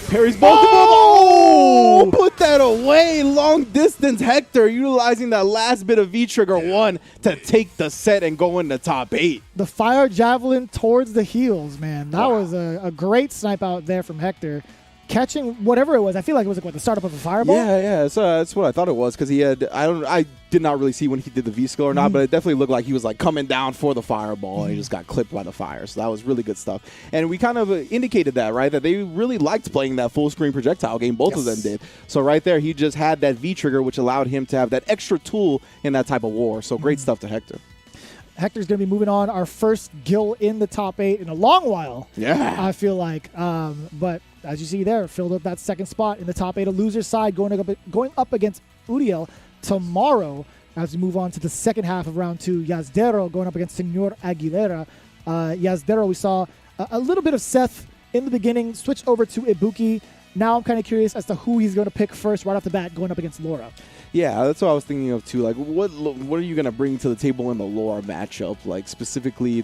Parries both of them. Oh! Put that away. Long distance Hector utilizing that last bit of V-Trigger 1 to take the set and go in the top 8. The fire javelin towards the heels, man. That was a great snipe out there from Hector. Catching whatever it was. I feel like it was like the startup of a fireball. Yeah. That's what I thought it was because he had. I did not really see when he did the V skill or not, but it definitely looked like he was like coming down for the fireball and he just got clipped by the fire. So that was really good stuff. And we kind of indicated that, right? That they really liked playing that full screen projectile game. Both of them did. So right there, he just had that V trigger, which allowed him to have that extra tool in that type of war. So great stuff to Hector. Hector's going to be moving on. Our first Gil in the top 8 in a long while. Yeah. I feel like. But as you see there, filled up that second spot in the top 8. A loser's side going up against Udiel tomorrow as we move on to the second half of round 2. Yasdaro going up against Senor Aguilera. Yasdaro, we saw a little bit of Seth in the beginning, switched over to Ibuki. Now I'm kind of curious as to who he's going to pick first right off the bat going up against Laura. Yeah, that's what I was thinking of too. Like, what are you gonna bring to the table in the lore matchup? Like, specifically,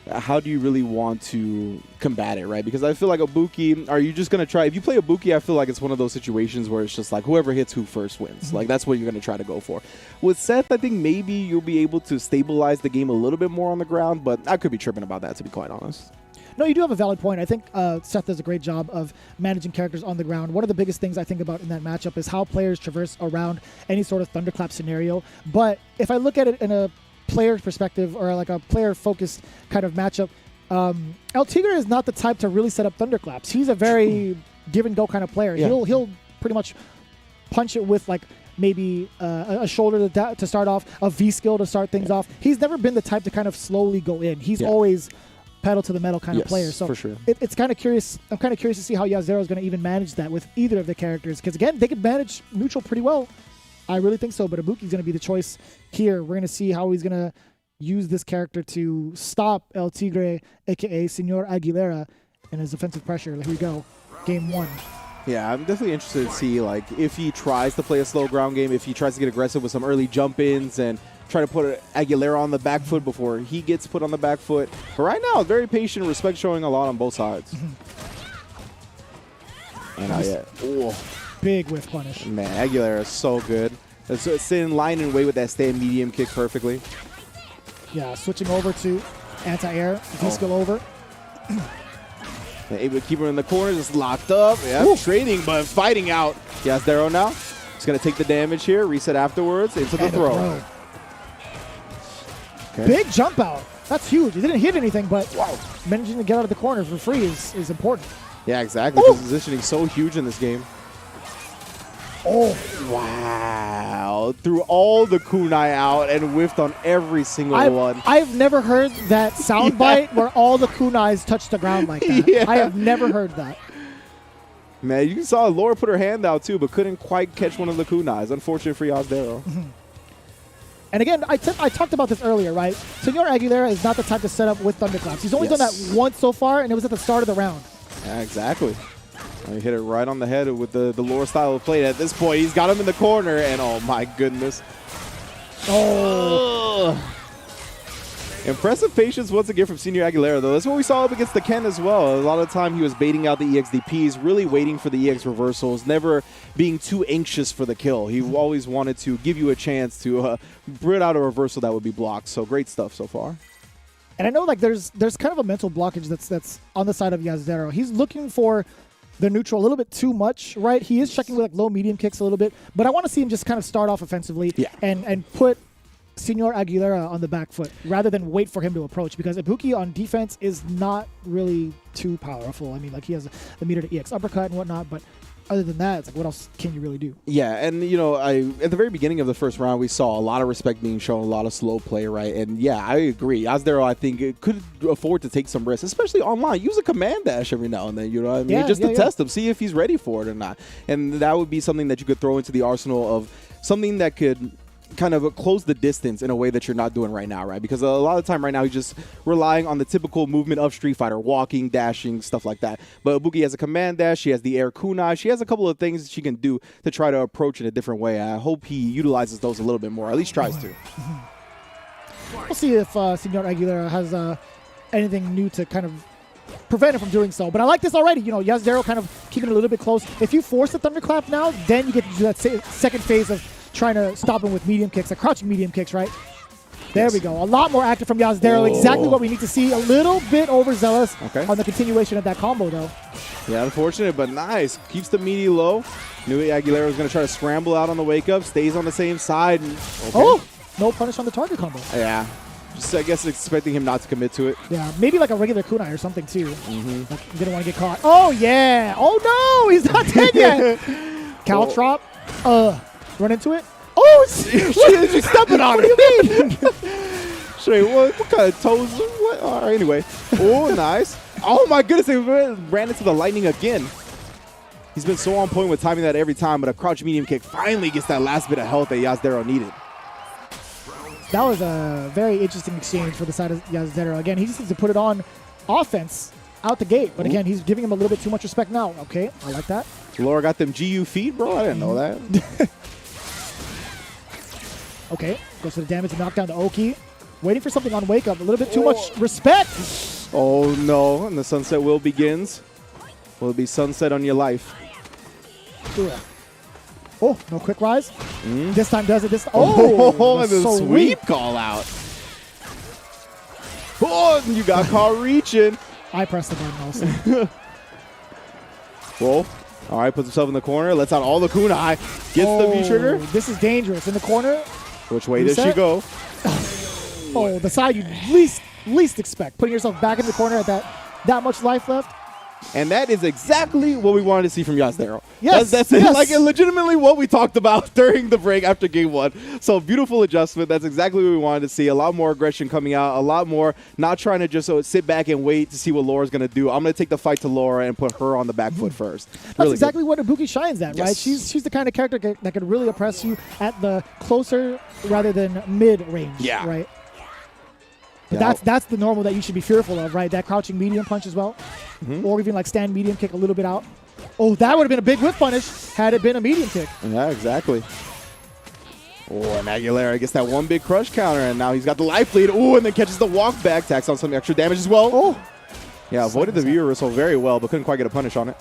how do you really want to combat it, right? Because I feel like Ibuki, are you just gonna try? If you play Ibuki, I feel like it's one of those situations where it's just like whoever hits who first wins. Like, that's what you're gonna try to go for. With Seth, I think maybe you'll be able to stabilize the game a little bit more on the ground, but I could be tripping about that, to be quite honest. No, you do have a valid point. I think Seth does a great job of managing characters on the ground. One of the biggest things I think about in that matchup is how players traverse around any sort of thunderclap scenario. But if I look at it in a player perspective or like a player-focused kind of matchup, El Tigre is not the type to really set up thunderclaps. He's a very give-and-go kind of player. Yeah. He'll pretty much punch it with like maybe a shoulder to start off, a V-skill to start things off. He's never been the type to kind of slowly go in. He's always pedal to the metal kind of player. So for sure. It's kind of curious. I'm kind of curious to see how Yasdaro is going to even manage that with either of the characters. Because again, they could manage neutral pretty well. I really think so. But Ibuki's going to be the choice here. We're going to see how he's going to use this character to stop El Tigre, aka Senor Aguilera, and his offensive pressure. Here we go. Game 1. Yeah, I'm definitely interested to see like if he tries to play a slow ground game, if he tries to get aggressive with some early jump-ins and try to put Aguilera on the back foot before he gets put on the back foot. But right now, very patient, respect showing a lot on both sides. And big whiff punish. Man, Aguilera is so good. It's in line and way with that stand medium kick perfectly. Yeah, switching over to anti-air, V-skill over. Able to keep him in the corner, just locked up. Yeah, trading, but fighting out. Yasdaro now. He's going to take the damage here, reset afterwards, into the throw. Okay. Big jump out. That's huge. He didn't hit anything, but managing to get out of the corner for free is important. Yeah, exactly. The positioning so huge in this game. Oh, wow. Threw all the kunai out and whiffed on every single one. I've never heard that soundbite where all the kunais touch the ground like that. I have never heard that. Man, you saw Laura put her hand out too, but couldn't quite catch one of the kunais. Unfortunate for Yasdaro. And again, I talked about this earlier, right? Senor Aguilera is not the type to set up with thunderclaps. He's only done that once so far, and it was at the start of the round. Yeah, exactly. He hit it right on the head with the lore style of play. At this point, he's got him in the corner, and oh my goodness. Oh. Impressive patience once again from Senor Aguilera, though. That's what we saw up against the Ken as well. A lot of the time he was baiting out the EXDPs, really waiting for the EX reversals, never being too anxious for the kill. He always wanted to give you a chance to bring out a reversal that would be blocked. So great stuff so far. And I know like there's kind of a mental blockage that's on the side of Yasdaro. He's looking for the neutral a little bit too much, right? He is checking with like low medium kicks a little bit, but I want to see him just kind of start off offensively and put Senor Aguilera on the back foot rather than wait for him to approach, because Ibuki on defense is not really too powerful. I mean, like he has the meter to EX uppercut and whatnot, but other than that, it's like what else can you really do? Yeah, and you know, at the very beginning of the first round, we saw a lot of respect being shown, a lot of slow play, right? And yeah, I agree. Yasdaro, I think, it could afford to take some risks, especially online. Use a command dash every now and then, you know what I mean? Just to test him, see if he's ready for it or not. And that would be something that you could throw into the arsenal of something that could kind of close the distance in a way that you're not doing right now, right? Because a lot of the time right now he's just relying on the typical movement of Street Fighter, walking, dashing, stuff like that. But Ibuki has a command dash, she has the air kunai, she has a couple of things she can do to try to approach it a different way. I hope he utilizes those a little bit more, at least tries to. We'll see if Senor Aguilera has anything new to kind of prevent him from doing so. But I like this already. You know, Yasdaro kind of keeping it a little bit close. If you force the thunderclap now, then you get to do that second phase of trying to stop him with medium kicks, like crouching medium kicks, right? There we go. A lot more active from Yasdaro. Exactly what we need to see. A little bit overzealous on the continuation of that combo, though. Yeah, unfortunate, but nice. Keeps the meaty low. Knew Aguilera was going to try to scramble out on the wake-up. Stays on the same side. And, oh! No punish on the target combo. Yeah. Just, I guess, expecting him not to commit to it. Yeah, maybe like a regular kunai or something, too. Like, didn't want to get caught. Oh, yeah! Oh, no! He's not dead yet! Caltrop. Run into it. Oh, she's stepping on it. What do you mean? Shay, what kind of toes? What? All right, anyway. Oh, nice. Oh, my goodness. They ran into the lightning again. He's been so on point with timing that every time, but a crouch medium kick finally gets that last bit of health that Yasdaro needed. That was a very interesting exchange for the side of Yasdaro. Again, he just needs to put it on offense out the gate. But again, he's giving him a little bit too much respect now. Okay, I like that. Laura got them GU feet, bro? I didn't know that. Okay, goes for the damage to knock down the Oki. Waiting for something on wake up. A little bit too much respect. Oh, no. And the sunset will begins. Will it be sunset on your life? Oh, no quick rise. This time does it. And the sweep call out. Oh, and you got caught reaching. I pressed the button also. Whoa. All right, puts himself in the corner. Lets out all the kunai. Gets the V-trigger. This is dangerous. In the corner. Which way does she go? Oh, the side you least expect. Putting yourself back in the corner at that much life left. And that is exactly what we wanted to see from Yasdaro. Yes, that's like legitimately what we talked about during the break after game one. So beautiful adjustment. That's exactly what we wanted to see. A lot more aggression coming out. A lot more not trying to just sit back and wait to see what Laura's going to do. I'm going to take the fight to Laura and put her on the back foot first. That's exactly what Ibuki shines at, right? She's the kind of character that can really oppress you at the closer rather than mid range, right? But that's the normal that you should be fearful of, right? That crouching medium punch as well. Or even like stand medium kick a little bit out. Oh, that would have been a big whip punish had it been a medium kick. Yeah, exactly. Oh, and Aguilera gets that one big crush counter, and now he's got the life lead. Oh, and then catches the walk back, tacks on some extra damage as well. Oh. Yeah, avoided the V reversal very well, but couldn't quite get a punish on it.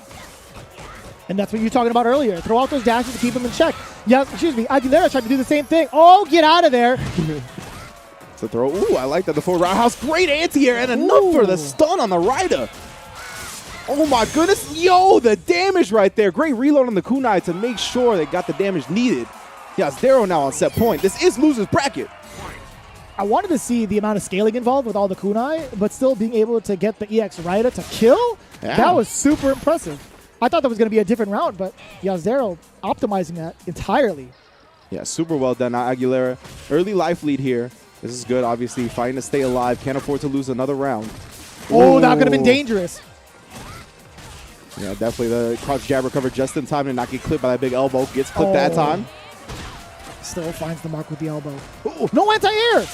And that's what you were talking about earlier. Throw out those dashes to keep him in check. Yeah, excuse me. Aguilera tried to do the same thing. Oh, get out of there. To throw. Ooh, I like that. The forward roundhouse. Great anti-air and enough for the stun on the rider. Oh my goodness. Yo, the damage right there. Great reload on the kunai to make sure they got the damage needed. Yasdaro now on set point. This is loser's bracket. I wanted to see the amount of scaling involved with all the kunai, but still being able to get the EX rider to kill. Yeah. That was super impressive. I thought that was going to be a different round, but Yasdaro optimizing that entirely. Yeah, super well done. Now Aguilera, early life lead here. This is good, obviously. Fighting to stay alive. Can't afford to lose another round. Oh, that could have been dangerous. Yeah, definitely the crouch jab recovered just in time to not get clipped by that big elbow. Gets clipped that time. Still finds the mark with the elbow. Ooh, no anti-air!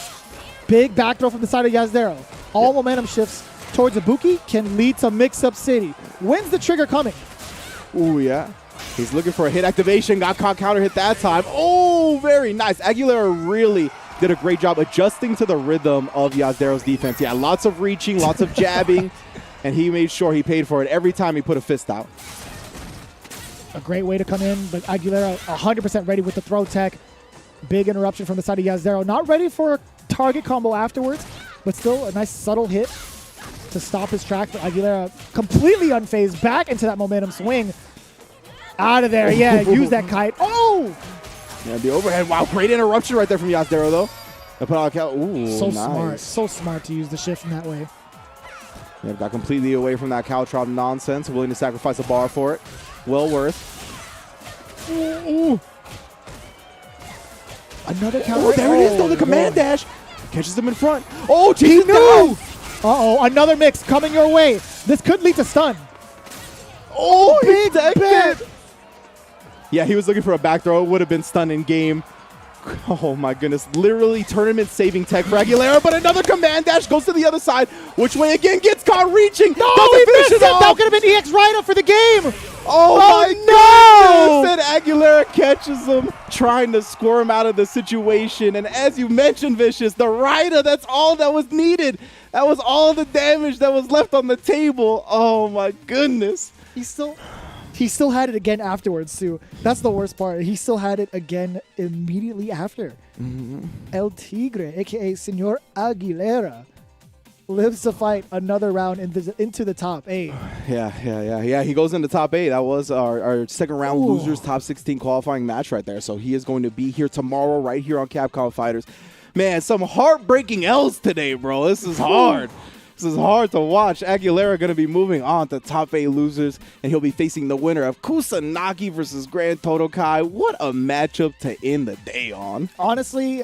Big back throw from the side of Yasdaro. All momentum shifts towards Ibuki can lead to Mix-Up City. When's the trigger coming? Ooh, yeah. He's looking for a hit activation. Got caught counter hit that time. Oh, very nice. Aguilera really did a great job adjusting to the rhythm of Yasdaro's defense. Yeah, lots of reaching, lots of jabbing, and he made sure he paid for it every time he put a fist out. A great way to come in, but Aguilera 100% ready with the throw tech. Big interruption from the side of Yasdaro. Not ready for a target combo afterwards, but still a nice subtle hit to stop his track. But Aguilera completely unfazed back into that momentum swing. Out of there. Yeah, use that kite. Oh! Yeah, the overhead. Wow, great interruption right there from Yasdaro, though. Put out a ooh, so nice. smart. So smart to use the shift in that way. Yeah, got completely away from that Caltrop nonsense. Willing to sacrifice a bar for it. Well worth. Ooh. Another counter. Oh, there it is, though. The command dash. Catches him in front. Oh, geez, no! Uh-oh, another mix coming your way. This could lead to stun. Oh, big bet. Yeah, he was looking for a back throw. It would have been stun in game. Oh, my goodness. Literally tournament-saving tech for Aguilera, but another command dash goes to the other side. Which way again? Gets caught reaching. No, he missed it. That could have been EX Rida for the game. Oh my goodness! And Aguilera catches him, trying to squirm out of the situation. And as you mentioned, Vicious, the Rida, that's all that was needed. That was all the damage that was left on the table. Oh my goodness. He still had it again afterwards, too. That's the worst part. He still had it again immediately after. El Tigre, a.k.a. Senor Aguilera, lives to fight another round into the top 8. Yeah. He goes into top 8. That was our second round losers top 16 qualifying match right there. So he is going to be here tomorrow right here on Capcom Fighters. Man, some heartbreaking L's today, bro. This is hard. This is hard to watch. Aguilera going to be moving on to top 8 losers, and he'll be facing the winner of Kusanagi versus Grand Totokai. What a matchup to end the day on. Honestly,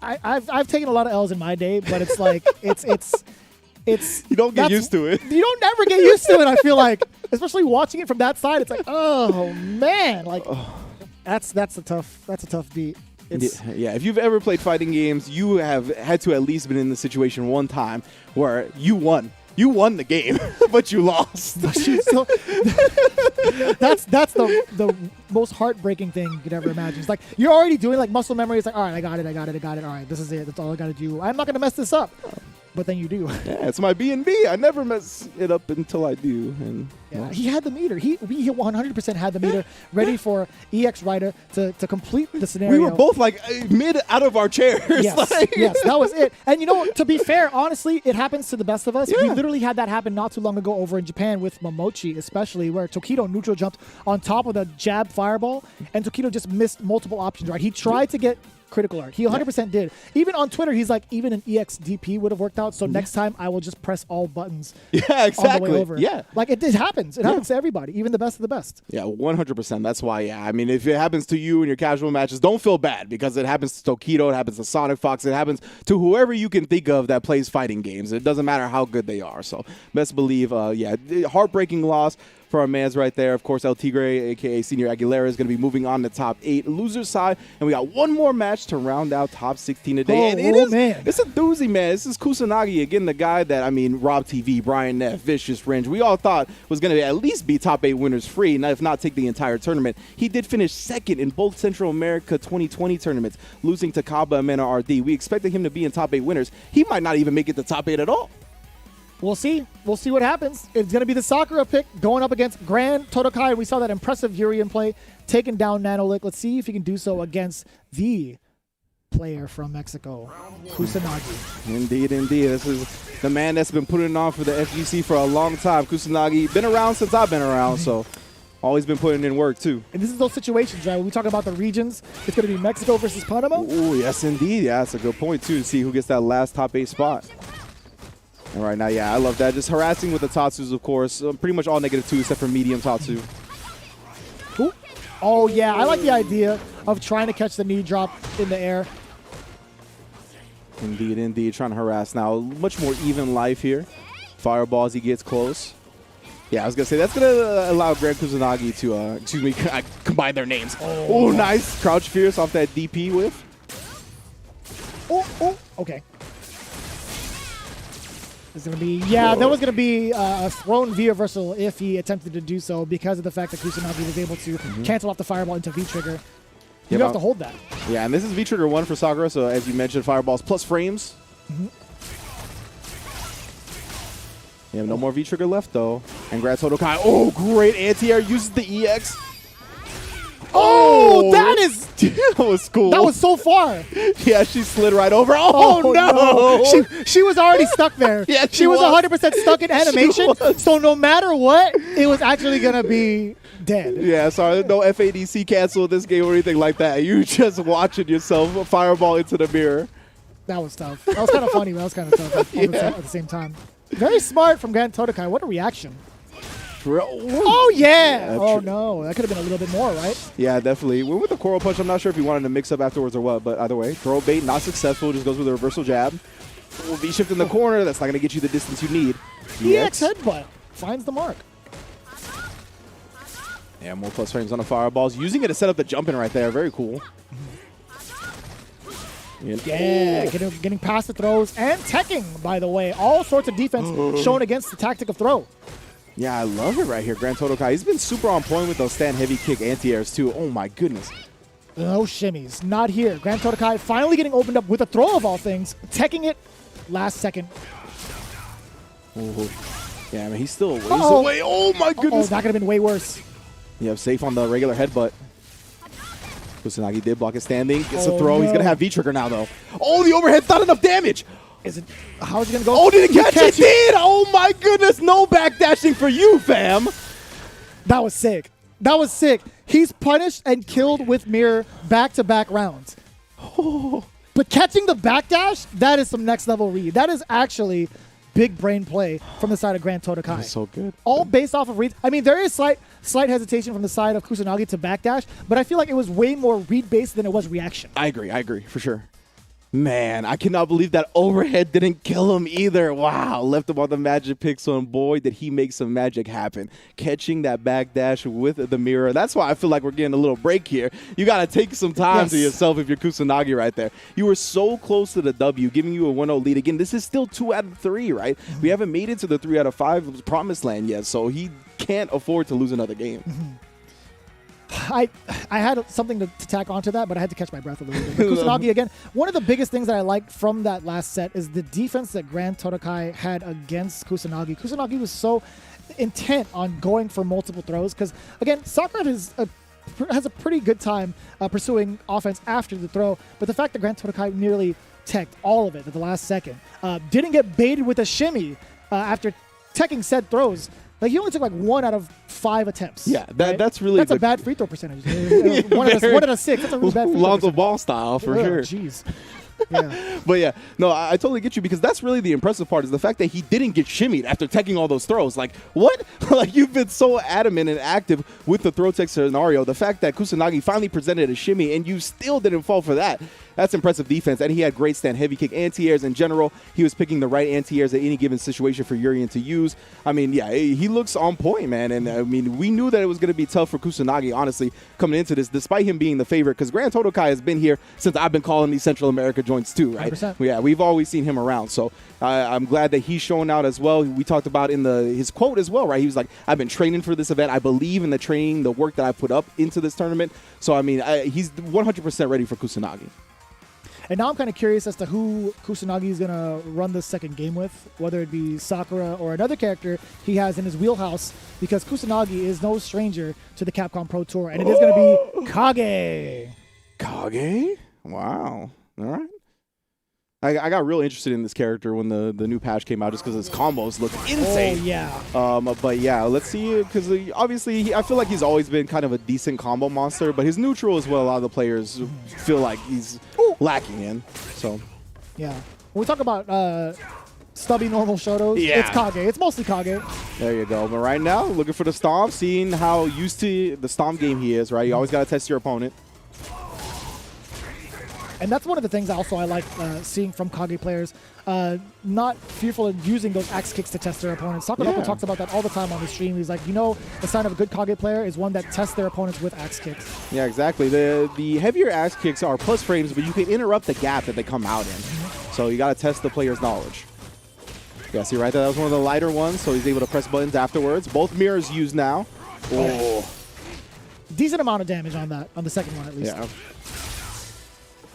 I've taken a lot of L's in my day, but it's like it's you don't get used to it. You don't ever get used to it. I feel like, especially watching it from that side, it's like, oh man, like that's a tough beat. Yeah, if you've ever played fighting games, you have had to at least been in the situation one time where you won. You won the game, but you lost. That's the most heartbreaking thing you could ever imagine. It's like you're already doing like muscle memory. It's like, all right, I got it. All right, this is it. That's all I got to do. I'm not going to mess this up. But then you do. Yeah, it's my B&B. I never mess it up until I do. And yeah, he had the meter. He 100% had the meter ready for EX Rida to complete the scenario. We were both like mid out of our chairs. Yes, yes, that was it. And you know, to be fair, honestly, it happens to the best of us. Yeah. We literally had that happen not too long ago over in Japan with Momochi, especially where Tokido neutral jumped on top of the jab fireball, and Tokido just missed multiple options. Right, he tried to get critical art. He 100% did. Even on Twitter, he's like, even an EXDP would have worked out. So next time, I will just press all buttons. Yeah, exactly. On the way over. Yeah, like it happens. It happens to everybody, even the best of the best. Yeah, 100%. That's why. Yeah, I mean, if it happens to you in your casual matches, don't feel bad because it happens to Tokido, it happens to Sonic Fox, it happens to whoever you can think of that plays fighting games. It doesn't matter how good they are. So best believe, heartbreaking loss for our mans right there. Of course, El Tigre, a.k.a. Senior Aguilera, is going to be moving on to top 8 losers side. And we got one more match to round out top 16 today. It's a doozy, man. This is Kusanagi, again, the guy that, I mean, Rob TV, Brian Neff, Vicious Ringe, we all thought was going to at least be top 8 winners free, if not take the entire tournament. He did finish second in both Central America 2020 tournaments, losing to Kaba and Mena RD. We expected him to be in top 8 winners. He might not even make it to top 8 at all. We'll see. We'll see what happens. It's going to be the Sakura pick going up against Grand Totokai. We saw that impressive Urian play, taking down Nanolick. Let's see if he can do so against the player from Mexico, Kusanagi. Indeed. This is the man that's been putting it on for the FGC for a long time. Kusanagi, been around since I've been around, so always been putting in work, too. And this is those situations, right? When we talk about the regions, it's going to be Mexico versus Panama. Oh, yes, indeed. Yeah, that's a good point, too, to see who gets that last top 8 spot. And right now, yeah, I love that. Just harassing with the Tatsus, of course. Pretty much all -2 except for medium Tatsu. Ooh. Oh, yeah. I like the idea of trying to catch the knee drop in the air. Indeed. Trying to harass now. Much more even life here. Fireball as he gets close. Yeah, I was going to say, that's going to allow Grand Kusanagi to, combine their names. Oh, nice. Crouch Fierce off that DP whiff. Oh, okay. It's going to be, yeah, that was going to be a thrown V reversal if he attempted to do so because of the fact that Kusanagi was able to cancel off the fireball into V-trigger. You have to hold that. Yeah, and this is V-trigger 1 for Sakura, so as you mentioned, fireballs plus frames. Yeah, no more V-trigger left, though. And Grand Todokai, oh, great anti-air, uses the EX. Oh, that was cool. That was so far. Yeah, she slid right over. Oh, no. She was already stuck there. Yeah, she was 100% stuck in animation. So no matter what, it was actually going to be dead. Yeah, sorry, no FADC cancel this game or anything like that. You just watching yourself fireball into the mirror. That was tough. That was kind of funny, but that was kind of tough at the same time. Very smart from Grand Todokai. What a reaction. Oh, yeah. Oh, no. That could have been a little bit more, right? Yeah, definitely. Went with the Coral Punch. I'm not sure if he wanted to mix up afterwards or what, but either way, throw bait, not successful. Just goes with a reversal jab. V-shift in the corner. That's not going to get you the distance you need. EX headbutt finds the mark. Yeah, more plus frames on the fireballs. Using it to set up the jump in right there. Very cool. Yeah, getting past the throws and teching, by the way. All sorts of defense shown against the tactic of throw. Yeah, I love it right here, Grand Todokai. He's been super on point with those stand heavy kick anti-airs, too. Oh, my goodness. No shimmies. Not here. Grand Todokai finally getting opened up with a throw of all things. Teching it last second. Ooh. Yeah, I mean, he's still a ways away. Oh, my goodness. That could have been way worse. Yeah, safe on the regular headbutt. Kusanagi did block his standing. Gets a throw. No. He's going to have V-trigger now, though. Oh, the overhead's not enough damage. How is it going to go? Oh, did it catch? It did! Oh, my goodness. No backdashing for you, fam. That was sick. That was sick. He's punished and killed with mirror back-to-back rounds. Oh. But catching the backdash, that is some next-level read. That is actually big brain play from the side of Grand Todokai. That's so good. All based off of reads. I mean, there is slight hesitation from the side of Kusanagi to backdash, but I feel like it was way more read-based than it was reaction. I agree, for sure. Man, I cannot believe that overhead didn't kill him either. Wow, left him on the magic pixel, and boy, did he make some magic happen. Catching that backdash with the mirror. That's why I feel like we're getting a little break here. You got to take some time to yourself if you're Kusanagi right there. You were so close to the W, giving you a 1-0 lead. Again, this is still 2 out of 3, right? We haven't made it to the 3 out of 5 promised land yet, so he can't afford to lose another game. I had something to tack onto that, but I had to catch my breath a little bit. But Kusanagi, again, one of the biggest things that I liked from that last set is the defense that Grand Todokai had against Kusanagi. Kusanagi was so intent on going for multiple throws because, again, Sakura has a pretty good time pursuing offense after the throw, but the fact that Grand Todokai nearly teched all of it at the last second, didn't get baited with a shimmy after teching said throws. Like, he only took like 1 out of 5 attempts. Yeah, that's really a bad free throw percentage. 1 out of 6. That's a really bad free throw Lonzo Ball style, for sure. Jeez. Yeah. But yeah, no, I totally get you because that's really the impressive part is the fact that he didn't get shimmied after taking all those throws. Like, what? Like, you've been so adamant and active with the throw tech scenario. The fact that Kusanagi finally presented a shimmy and you still didn't fall for that. That's impressive defense. And he had great stand heavy kick anti-airs in general. He was picking the right anti-airs at any given situation for Urien to use. I mean, yeah, he looks on point, man. And I mean, we knew that it was going to be tough for Kusanagi, honestly, coming into this, despite him being the favorite, because Grand Todokai has been here since I've been calling these Central America joints too, right? 100%. Yeah, we've always seen him around. So I'm glad that he's showing out as well. We talked about in his quote as well, right? He was like, I've been training for this event. I believe in the training, the work that I put up into this tournament. So, I mean, he's 100% ready for Kusanagi. And now I'm kind of curious as to who Kusanagi is going to run this second game with, whether it be Sakura or another character he has in his wheelhouse, because Kusanagi is no stranger to the Capcom Pro Tour, and it is going to be Kage. Kage? Wow. All right. I got real interested in this character when the new patch came out just because his combos look insane. Oh, yeah. But yeah, let's see, because obviously I feel like he's always been kind of a decent combo monster, but his neutral is what a lot of the players feel like he's lacking in. So, yeah. When we talk about stubby normal shotos, it's Kage. It's mostly Kage. There you go. But right now, looking for the stomp, seeing how used to the stomp game he is, right? You always got to test your opponent. And that's one of the things also I like seeing from Kage players. Not fearful of using those axe kicks to test their opponents. Sakurako talks about that all the time on the stream. He's like, you know, the sign of a good Kage player is one that tests their opponents with axe kicks. Yeah, exactly. The heavier axe kicks are plus frames, but you can interrupt the gap that they come out in. So you got to test the player's knowledge. Yeah, see right there, that was one of the lighter ones, so he's able to press buttons afterwards. Both mirrors used now. Oh. Decent amount of damage on that, on the second one at least. Yeah.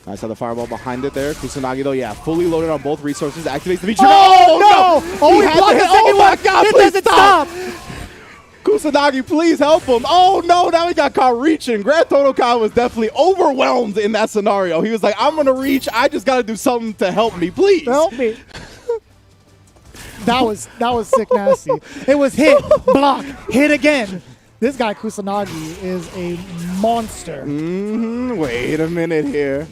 Nice, the fireball behind it there. Kusanagi, though, yeah, fully loaded on both resources. Activates the feature. Oh, no! Oh, he blocked the second one! My God, it please doesn't stop! Kusanagi, please help him. Oh, no, now he got caught reaching. Grand Todokai was definitely overwhelmed in that scenario. He was like, I'm going to reach. I just got to do something to help me, please. Help me. That was sick nasty. It was hit, block, hit again. This guy Kusanagi is a monster. Wait a minute here.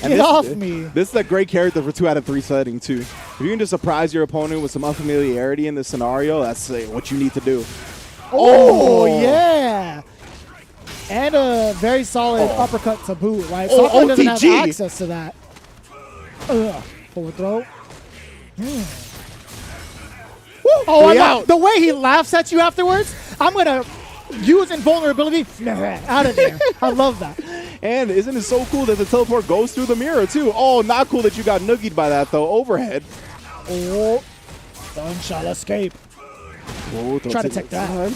Get off me. This is a great character for 2 out of 3 setting too. If you can just surprise your opponent with some unfamiliarity in this scenario, that's what you need to do. Oh yeah. And a very solid uppercut to boot, right? Sakura doesn't have access to that. Forward throw. Oh, the way he laughs at you afterwards, I'm going to use invulnerability. Out of there. I love that. And isn't it so cool that the teleport goes through the mirror, too? Oh, not cool that you got noogied by that, though. Overhead. Oh, none shall escape. Oh, try to take that.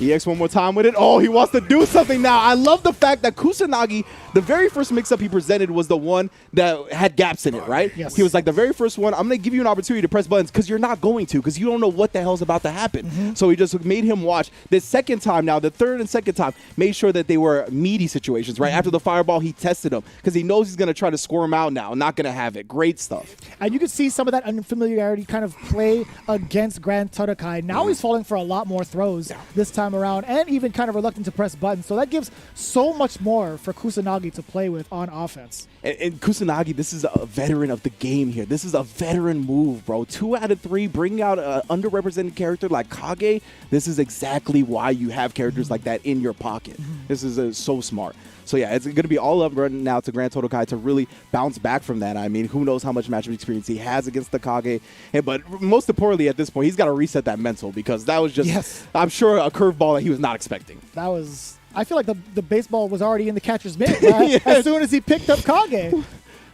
EX one more time with it. Oh, he wants to do something now. I love the fact that Kusanagi, the very first mix-up he presented was the one that had gaps in it, right? Yes. He was like, the very first one, I'm going to give you an opportunity to press buttons because you're not going to, because you don't know what the hell's about to happen. So he just made him watch. The second time now, the third and second time, made sure that they were meaty situations, right? After the fireball, he tested them because he knows he's going to try to score him out now. Not going to have it. Great stuff. And you can see some of that unfamiliarity kind of play against Grand Todokai. Now he's falling for a lot more throws this time around, and even kind of reluctant to press buttons. So that gives so much more for Kusanagi to play with on offense. And Kusanagi, this is a veteran of the game here. This is a veteran move, bro. 2 out of 3, bringing out an underrepresented character like Kage. This is exactly why you have characters like that in your pocket. This is so smart. So yeah, it's going to be all up right now to Grand Todokai to really bounce back from that. I mean, who knows how much matchup experience he has against the Kage. But most importantly, at this point, he's got to reset that mental because that was just, I'm sure, a curveball that he was not expecting. That was, I feel like the baseball was already in the catcher's mitt, right? As soon as he picked up Kage.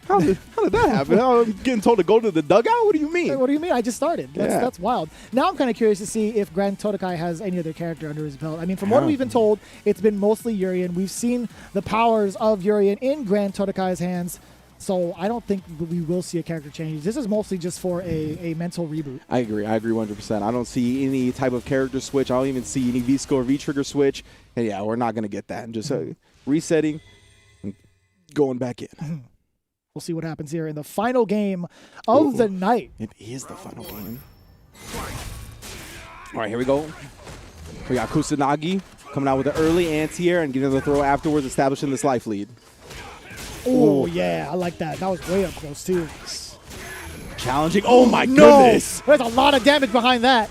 How did that happen? I'm getting told to go to the dugout? What do you mean? What do you mean? I just started. That's wild. Now I'm kind of curious to see if Grand Todokai has any other character under his belt. I mean, from what we've been told, it's been mostly Urien. We've seen the powers of Urien in Grand Todokai's hands, so I don't think we will see a character change. This is mostly just for a mental reboot. I agree 100%. I don't see any type of character switch. I don't even see any V-score, V-trigger switch. And yeah, we're not going to get that. And just resetting and going back in. We'll see what happens here in the final game of the night. It is the final game. All right, here we go. We got Kusanagi coming out with an early anti-air and getting the throw afterwards, establishing this life lead. Oh, yeah, I like that. That was way up close, too. Challenging. Oh, my goodness. There's a lot of damage behind that.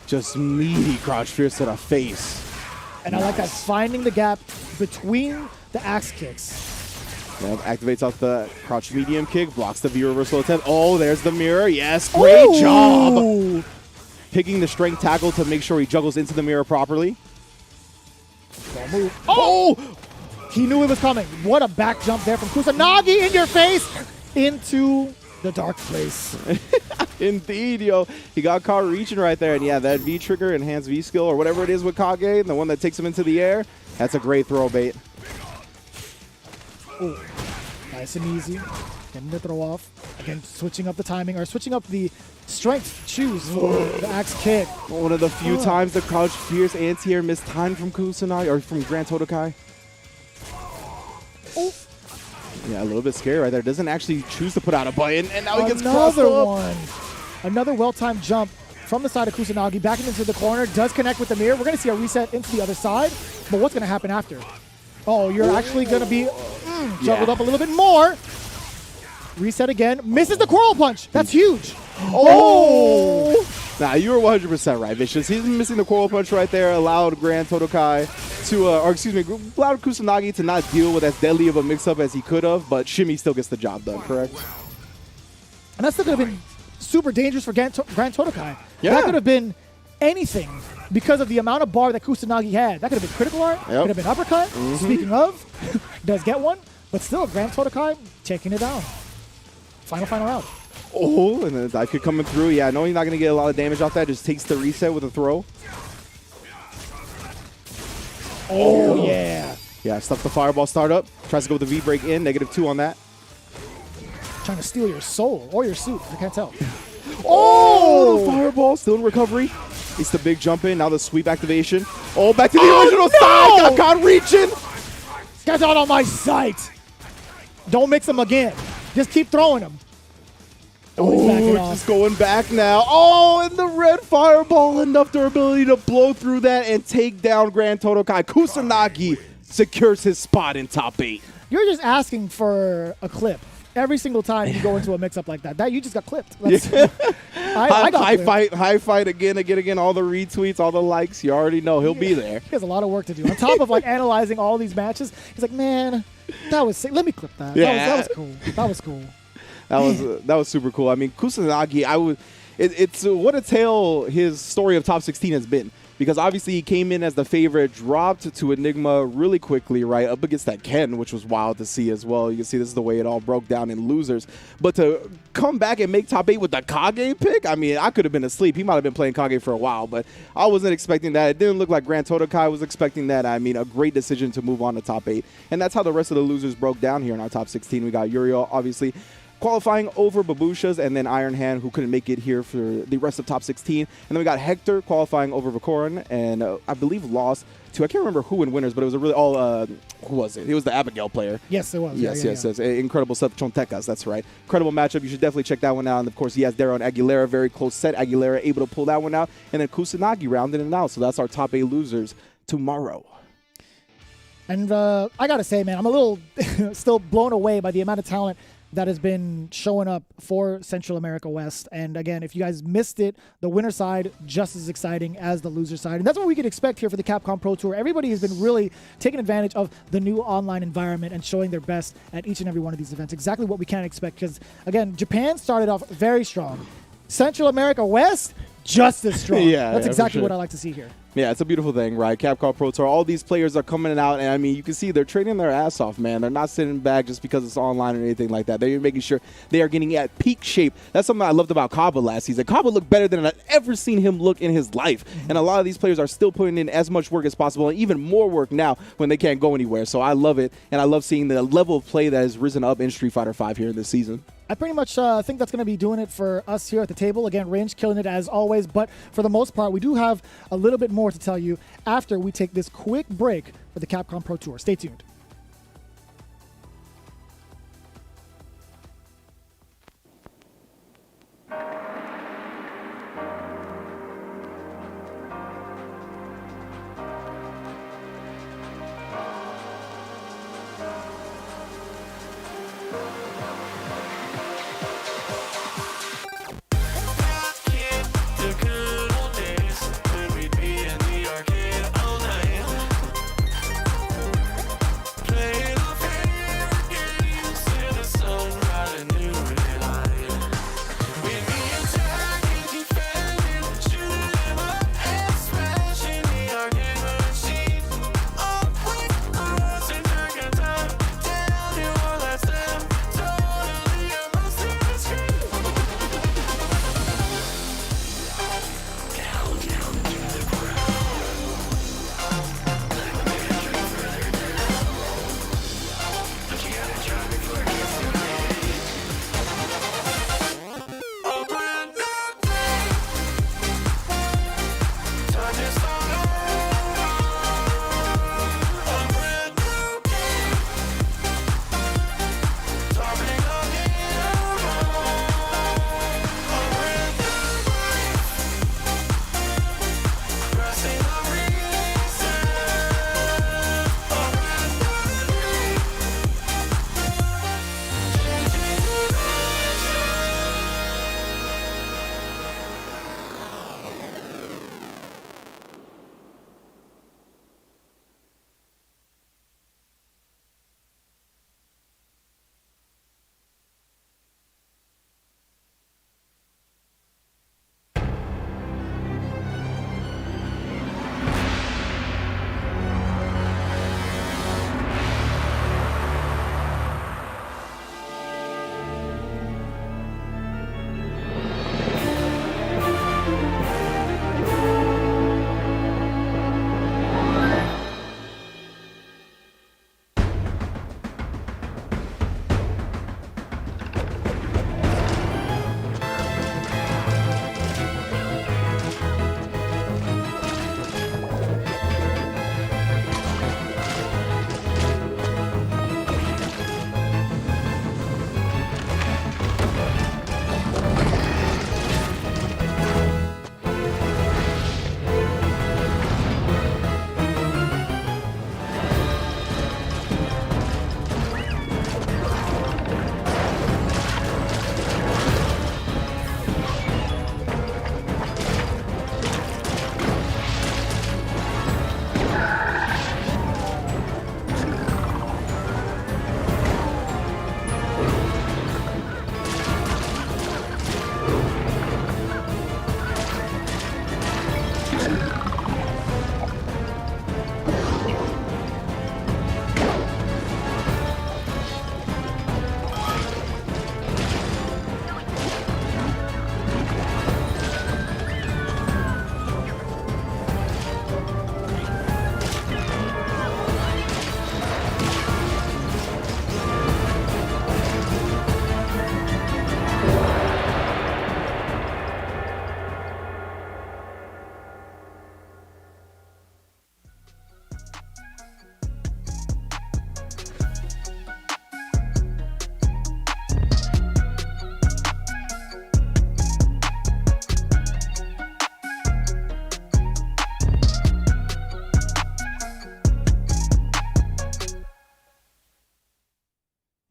Just meaty crouch fierce to the face. And I like that, finding the gap between the axe kicks. Yep, activates off the crouch medium kick, blocks the V-reversal attempt. Oh, there's the mirror. Yes, great job. Picking the strength tackle to make sure he juggles into the mirror properly. Don't move. Oh! He knew it was coming. What a back jump there from Kusanagi in your face into the dark place. Indeed, yo. He got caught reaching right there. And yeah, that V-trigger, enhanced V-skill, or whatever it is with Kage, the one that takes him into the air, that's a great throw bait. Ooh. Nice and easy. Getting the throw off. Again, switching up the timing, or switching up the strength choose for the axe kick. One of the few times the crouch fierce anti-air missed time from Kusanagi, or from Grand Todokai. Oh. Yeah, a little bit scary right there. Doesn't actually choose to put out a button, and now he gets crossed up. Another one. Another well-timed jump from the side of Kusanagi, backing into the corner, does connect with the mirror. We're going to see a reset into the other side, but what's going to happen after? Oh, you're actually going to be juggled up a little bit more. Reset again. Misses the Quarrel Punch. That's huge. Oh! Nah, you were 100% right, Vicious. He's missing the Quarrel Punch right there. Allowed Grand Todokai to, or excuse me, allowed Kusanagi to not deal with as deadly of a mix-up as he could have, but Shimmy still gets the job done, correct? And that still could have been super dangerous for Grand Totokai. Yeah. That could have been anything because of the amount of bar that Kusanagi had. That could have been critical art, could have been uppercut. Speaking of, does get one, but still, Grand Totokai taking it down. Final round. Oh, and the dive kick coming through. Yeah, I know he's not going to get a lot of damage off that. Just takes the reset with a throw. Oh, yeah. Yeah, stuff the fireball startup. Tries to go with the V-break in. -2 on that. Trying to steal your soul or your suit. I can't tell. Oh, the fireball still in recovery. It's the big jump in. Now the sweep activation. Oh, back to the original side. Got caught reaching. Get out of my sight. Don't mix them again. Just keep throwing them. Oh, just going back now. Oh, and the red fireball, enough durability to blow through that and take down Grand Totokai. Kusanagi secures his spot in top 8. You're just asking for a clip every single time you go into a mix-up like that. That you just got clipped. That's, I got clipped. High fight again. All the retweets, all the likes. You already know he'll be there. He has a lot of work to do. On top of like analyzing all these matches, he's like, man, that was sick. Let me clip that. Yeah. That was cool. That was cool. That was super cool. I mean, Kusanagi, it's what a tale his story of top 16 has been. Because obviously he came in as the favorite, dropped to Enigma really quickly, right, up against that Ken, which was wild to see as well. You can see this is the way it all broke down in losers. But to come back and make top 8 with the Kage pick, I mean, I could have been asleep. He might have been playing Kage for a while, but I wasn't expecting that. It didn't look like Grand Totokai was expecting that. I mean, a great decision to move on to top 8. And that's how the rest of the losers broke down here in our top 16. We got Uriel, obviously, qualifying over Babusha's, and then Iron Hand, who couldn't make it here for the rest of top 16. And then we got Hector qualifying over Vicoron, and I believe lost to, I can't remember who in winners, but it was a really who was it? It was the Abigail player. Yes, it was. Yes. Incredible stuff. Chontecas, that's right. Incredible matchup. You should definitely check that one out. And of course, Yasdaro and Aguilera, very close set. Aguilera able to pull that one out, and then Kusanagi rounded it out. So that's our top 8 losers tomorrow. And I gotta say, man, I'm a little still blown away by the amount of talent that has been showing up for Central America West. And again, if you guys missed it, the winner side just as exciting as the loser side. And that's what we could expect here for the Capcom Pro Tour. Everybody has been really taking advantage of the new online environment and showing their best at each and every one of these events. Exactly what we can expect, because again, Japan started off very strong. Central America West, just as strong. That's exactly what I like to see here. Yeah, it's a beautiful thing, right? Capcom Pro Tour, all these players are coming out, and I mean, you can see they're training their ass off, man. They're not sitting back just because it's online or anything like that. They're making sure they are getting at peak shape. That's something I loved about Kaba last season. Kaba looked better than I've ever seen him look in his life. And a lot of these players are still putting in as much work as possible, and even more work now when they can't go anywhere. So I love it, and I love seeing the level of play that has risen up in Street Fighter V here in this season. I pretty much think that's going to be doing it for us here at the table. Again, Range killing it as always, but for the most part, we do have a little bit more to tell you after we take this quick break for the Capcom Pro Tour. Stay tuned.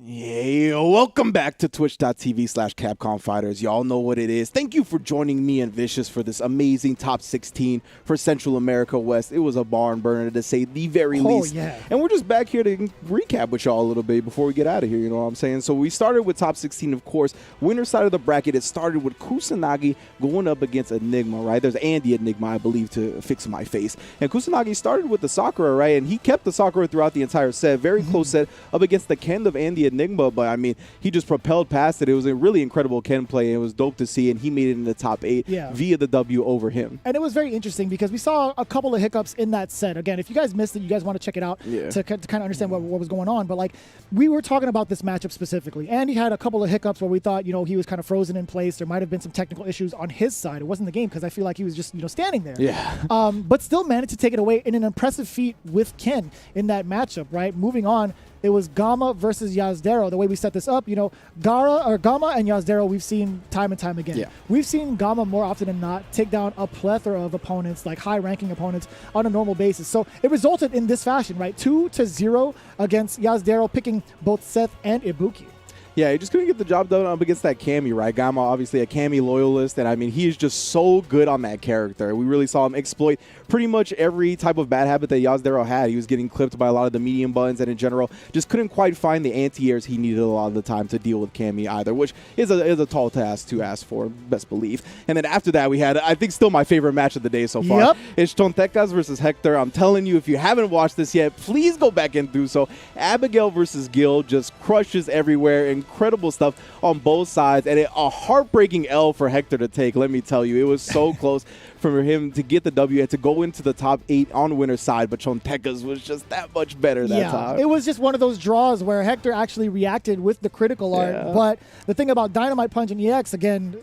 Hey, welcome back to twitch.tv/Capcom Fighters. Y'all know what it is. Thank you for joining me and Vicious for this amazing top 16 for Central America West. It was a barn burner to say the very least. Yeah. And we're just back here to recap with y'all a little bit before we get out of here, you know what I'm saying? So we started with top 16, of course. Winner side of the bracket, it started with Kusanagi going up against Enigma, right? There's Andy Enigma, I believe, to fix my face. And Kusanagi started with the Sakura, right? And he kept the Sakura throughout the entire set. Very close set up against the Ken of Andy Enigma, but I mean, he just propelled past it. It was a really incredible Ken play, and it was dope to see, and he made it in the top 8 via the W over him. And it was very interesting because we saw a couple of hiccups in that set. Again, if you guys missed it, you guys want to check it out to kind of understand what was going on. But like, we were talking about this matchup specifically, and he had a couple of hiccups where we thought, you know, he was kind of frozen in place. There might have been some technical issues on his side. It wasn't the game because I feel like he was just, you know, standing there. Yeah. But still managed to take it away in an impressive feat with Ken in that matchup, right? Moving on. It was Gamma versus Yasdaro. The way we set this up, you know, Gamma and Yasdaro, we've seen time and time again. Yeah. We've seen Gamma more often than not take down a plethora of opponents, like high-ranking opponents, on a normal basis. So it resulted in this fashion, right? 2-0 against Yasdaro, picking both Seth and Ibuki. Yeah, he just couldn't get the job done up against that Cammy, right? Gamma, obviously a Cammy loyalist, and I mean, he is just so good on that character. We really saw him exploit pretty much every type of bad habit that Yasdaro had. He was getting clipped by a lot of the medium buttons, and in general, just couldn't quite find the anti-airs he needed a lot of the time to deal with Cammy either, which is a tall task to ask for, best believe. And then after that, we had, I think, still my favorite match of the day so far. Yep. It's Chontecas versus Hector. I'm telling you, if you haven't watched this yet, please go back and do so. Abigail versus Gil just crushes everywhere. Incredible stuff on both sides, and a heartbreaking L for Hector to take, let me tell you. It was so close for him to get the W and to go into the top 8 on winner's side, but Chontecas was just that much better that time. It was just one of those draws where Hector actually reacted with the critical art, but the thing about Dynamite Punch and EX, again,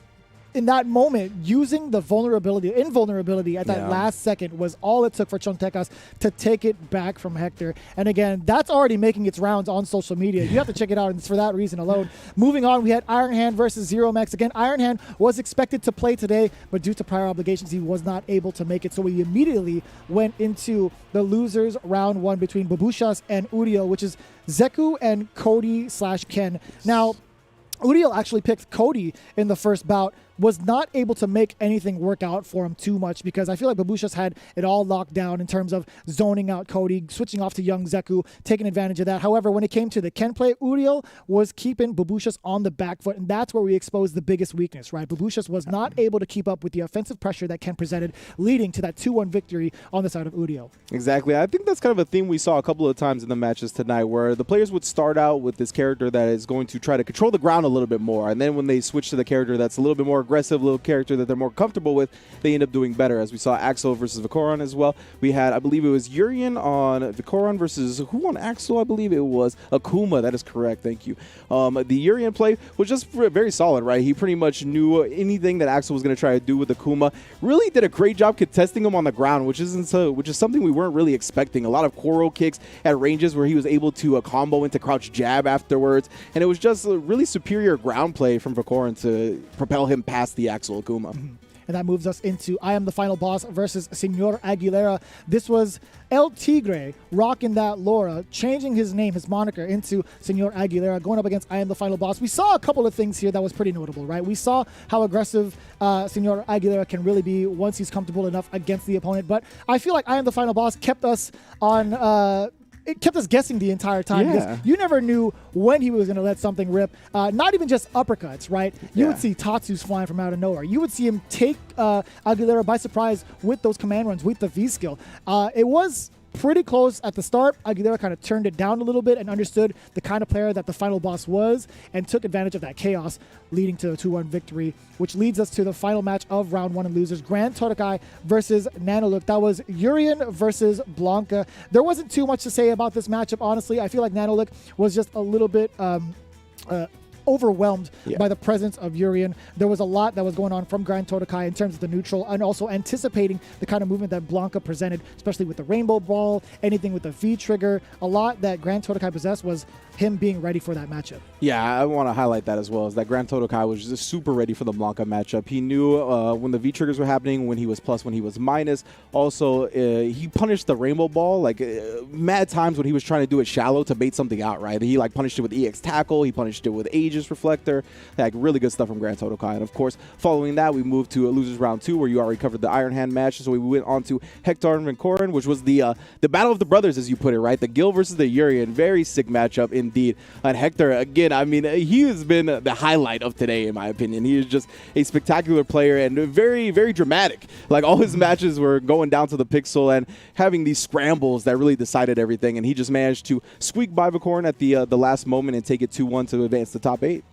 in that moment, using the invulnerability at that last second was all it took for Chontecas to take it back from Hector. And again, that's already making its rounds on social media. You have to check it out, and it's for that reason alone. Moving on, we had Iron Hand versus Zero Max. Again, Iron Hand was expected to play today, but due to prior obligations, he was not able to make it. So we immediately went into the losers round 1 between Babushas and Udiel, which is Zeku and Cody/Ken. Now, Udiel actually picked Cody in the first bout, was not able to make anything work out for him too much because I feel like Babusha's had it all locked down in terms of zoning out Cody, switching off to young Zeku, taking advantage of that. However, when it came to the Ken play, Udiel was keeping Babusha's on the back foot, and that's where we exposed the biggest weakness, right? Babusha's was not able to keep up with the offensive pressure that Ken presented, leading to that 2-1 victory on the side of Udiel. Exactly. I think that's kind of a theme we saw a couple of times in the matches tonight, where the players would start out with this character that is going to try to control the ground a little bit more, and then when they switch to the character that's a little bit more aggressive, little character that they're more comfortable with, they end up doing better. As we saw Axel versus Vicoron as well. We had, I believe it was Urian on Vicoron versus who on Axel? I believe it was Akuma. That is correct. Thank you. The Urian play was just very solid, right? He pretty much knew anything that Axel was going to try to do with Akuma. Really did a great job contesting him on the ground, which is something we weren't really expecting. A lot of Koro kicks at ranges where he was able to combo into crouch jab afterwards, and it was just a really superior ground play from Vicoron to propel him past the Axel Akuma. And that moves us into I Am the Final Boss versus Senor Aguilera. This was El Tigre rocking that Laura, changing his name, his moniker, into Senor Aguilera, going up against I Am the Final Boss. We saw a couple of things here that was pretty notable, right? We saw how aggressive Senor Aguilera can really be once he's comfortable enough against the opponent. But I feel like I Am the Final Boss kept us on... it kept us guessing the entire time because you never knew when he was going to let something rip. Not even just uppercuts, right? You would see Tatsus flying from out of nowhere. You would see him take Aguilera by surprise with those command runs, with the V-skill. It was pretty close at the start. Aguilera kind of turned it down a little bit and understood the kind of player that the final boss was and took advantage of that chaos, leading to a 2-1 victory, which leads us to the final match of round 1 and losers, Grand Todokai versus Nanolick. That was Urian versus Blanca. There wasn't too much to say about this matchup, honestly. I feel like Nanolick was just a little bit overwhelmed by the presence of Urien. There was a lot that was going on from Grand Totokai in terms of the neutral, and also anticipating the kind of movement that Blanca presented, especially with the Rainbow Ball, anything with the V-trigger. A lot that Grand Totokai possessed was him being ready for that matchup. Yeah, I want to highlight that as well, is that Grand Totokai was just super ready for the Blanca matchup. He knew when the V-triggers were happening, when he was plus, when he was minus. Also, he punished the Rainbow Ball, like, mad times when he was trying to do it shallow to bait something out, right? He, like, punished it with EX Tackle. He punished it with Aegis Reflector. Like, really good stuff from Grand Totokai. And, of course, following that, we moved to Losers Round 2, where you already covered the Iron Hand match. So we went on to Hector and Vicoron, which was the battle of the brothers, as you put it, right? The Gil versus the Urien. Very sick matchup indeed. And Hector, again, I mean, he has been the highlight of today, in my opinion. He is just a spectacular player and very, very dramatic. Like, all his matches were going down to the pixel and having these scrambles that really decided everything. And he just managed to squeak by Vicoron at the last moment and take it 2-1 to advance to top 8.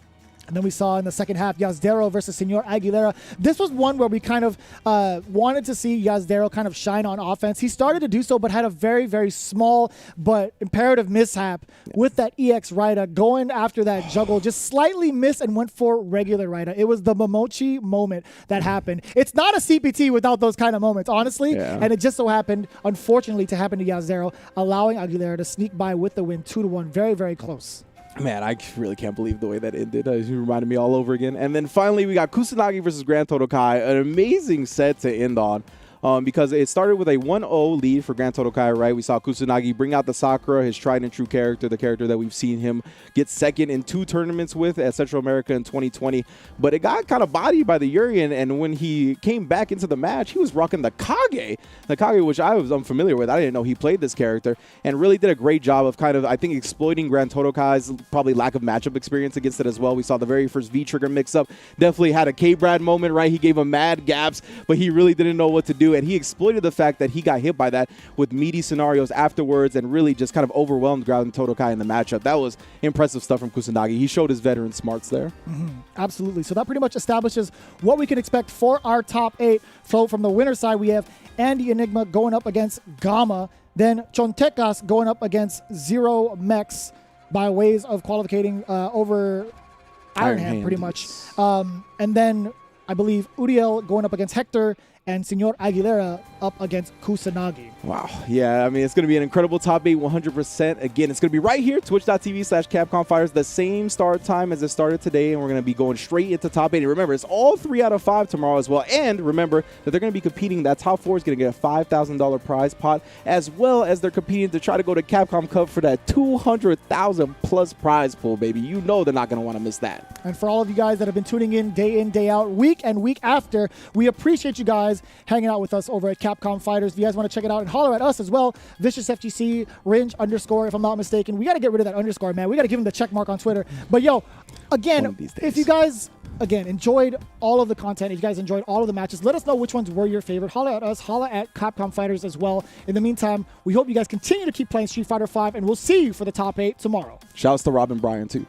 And then we saw in the second half, Yasdaro versus Senor Aguilera. This was one where we kind of wanted to see Yasdaro kind of shine on offense. He started to do so, but had a very, very small but imperative mishap with that EX Raida going after that juggle. Just slightly missed and went for regular Raida. It was the Momochi moment that happened. It's not a CPT without those kind of moments, honestly. Yeah. And it just so happened, unfortunately, to happen to Yasdaro, allowing Aguilera to sneak by with the win 2-1. Very, very close. Man, I really can't believe the way that ended. It reminded me all over again. And then finally, we got Kusanagi versus Grand Totokai. An amazing set to end on. Because it started with a 1-0 lead for Grand Totokai, right? We saw Kusanagi bring out the Sakura, his tried and true character, the character that we've seen him get second in 2 tournaments with at Central America in 2020. But it got kind of bodied by the Urien, and when he came back into the match, he was rocking the Kage, which I was unfamiliar with. I didn't know he played this character, and really did a great job of kind of, I think, exploiting Grand Totokai's probably lack of matchup experience against it as well. We saw the very first V-trigger mix-up. Definitely had a K-Brad moment, right? He gave him mad gaps, but he really didn't know what to do. And he exploited the fact that he got hit by that with meaty scenarios afterwards and really just kind of overwhelmed Grand Totokai in the matchup. That was impressive stuff from Kusanagi. He showed his veteran smarts there. Absolutely. So that pretty much establishes what we can expect for our top 8. So from the winner side, we have Andy Enigma going up against Gamma. Then Chontecas going up against Zero Mex by ways of qualifying over Iron Hand, pretty much. And then I believe Udiel going up against Hector, and Senor Aguilera up against Kusanagi. Wow. Yeah, I mean, it's going to be an incredible top 8, 100%. Again, it's going to be right here, twitch.tv/Capcom Fighters, the same start time as it started today, and we're going to be going straight into top 8. And remember, it's all 3 out of 5 tomorrow as well. And remember that they're going to be competing. That top 4 is going to get a $5,000 prize pot, as well as they're competing to try to go to Capcom Cup for that 200,000 plus prize pool, baby. You know they're not going to want to miss that. And for all of you guys that have been tuning in, day out, week and week after, we appreciate you guys hanging out with us over at Capcom Fighters. If you guys want to check it out and holler at us as well, Vicious FGC, Ringe _, if I'm not mistaken. We got to get rid of that underscore, man. We got to give him the check mark on Twitter. But yo, again, if you guys enjoyed all of the content, if you guys enjoyed all of the matches, let us know which ones were your favorite. Holler at us, holler at Capcom Fighters as well. In the meantime, we hope you guys continue to keep playing Street Fighter V, and we'll see you for the top 8 tomorrow. Shouts to Rob and Brian too.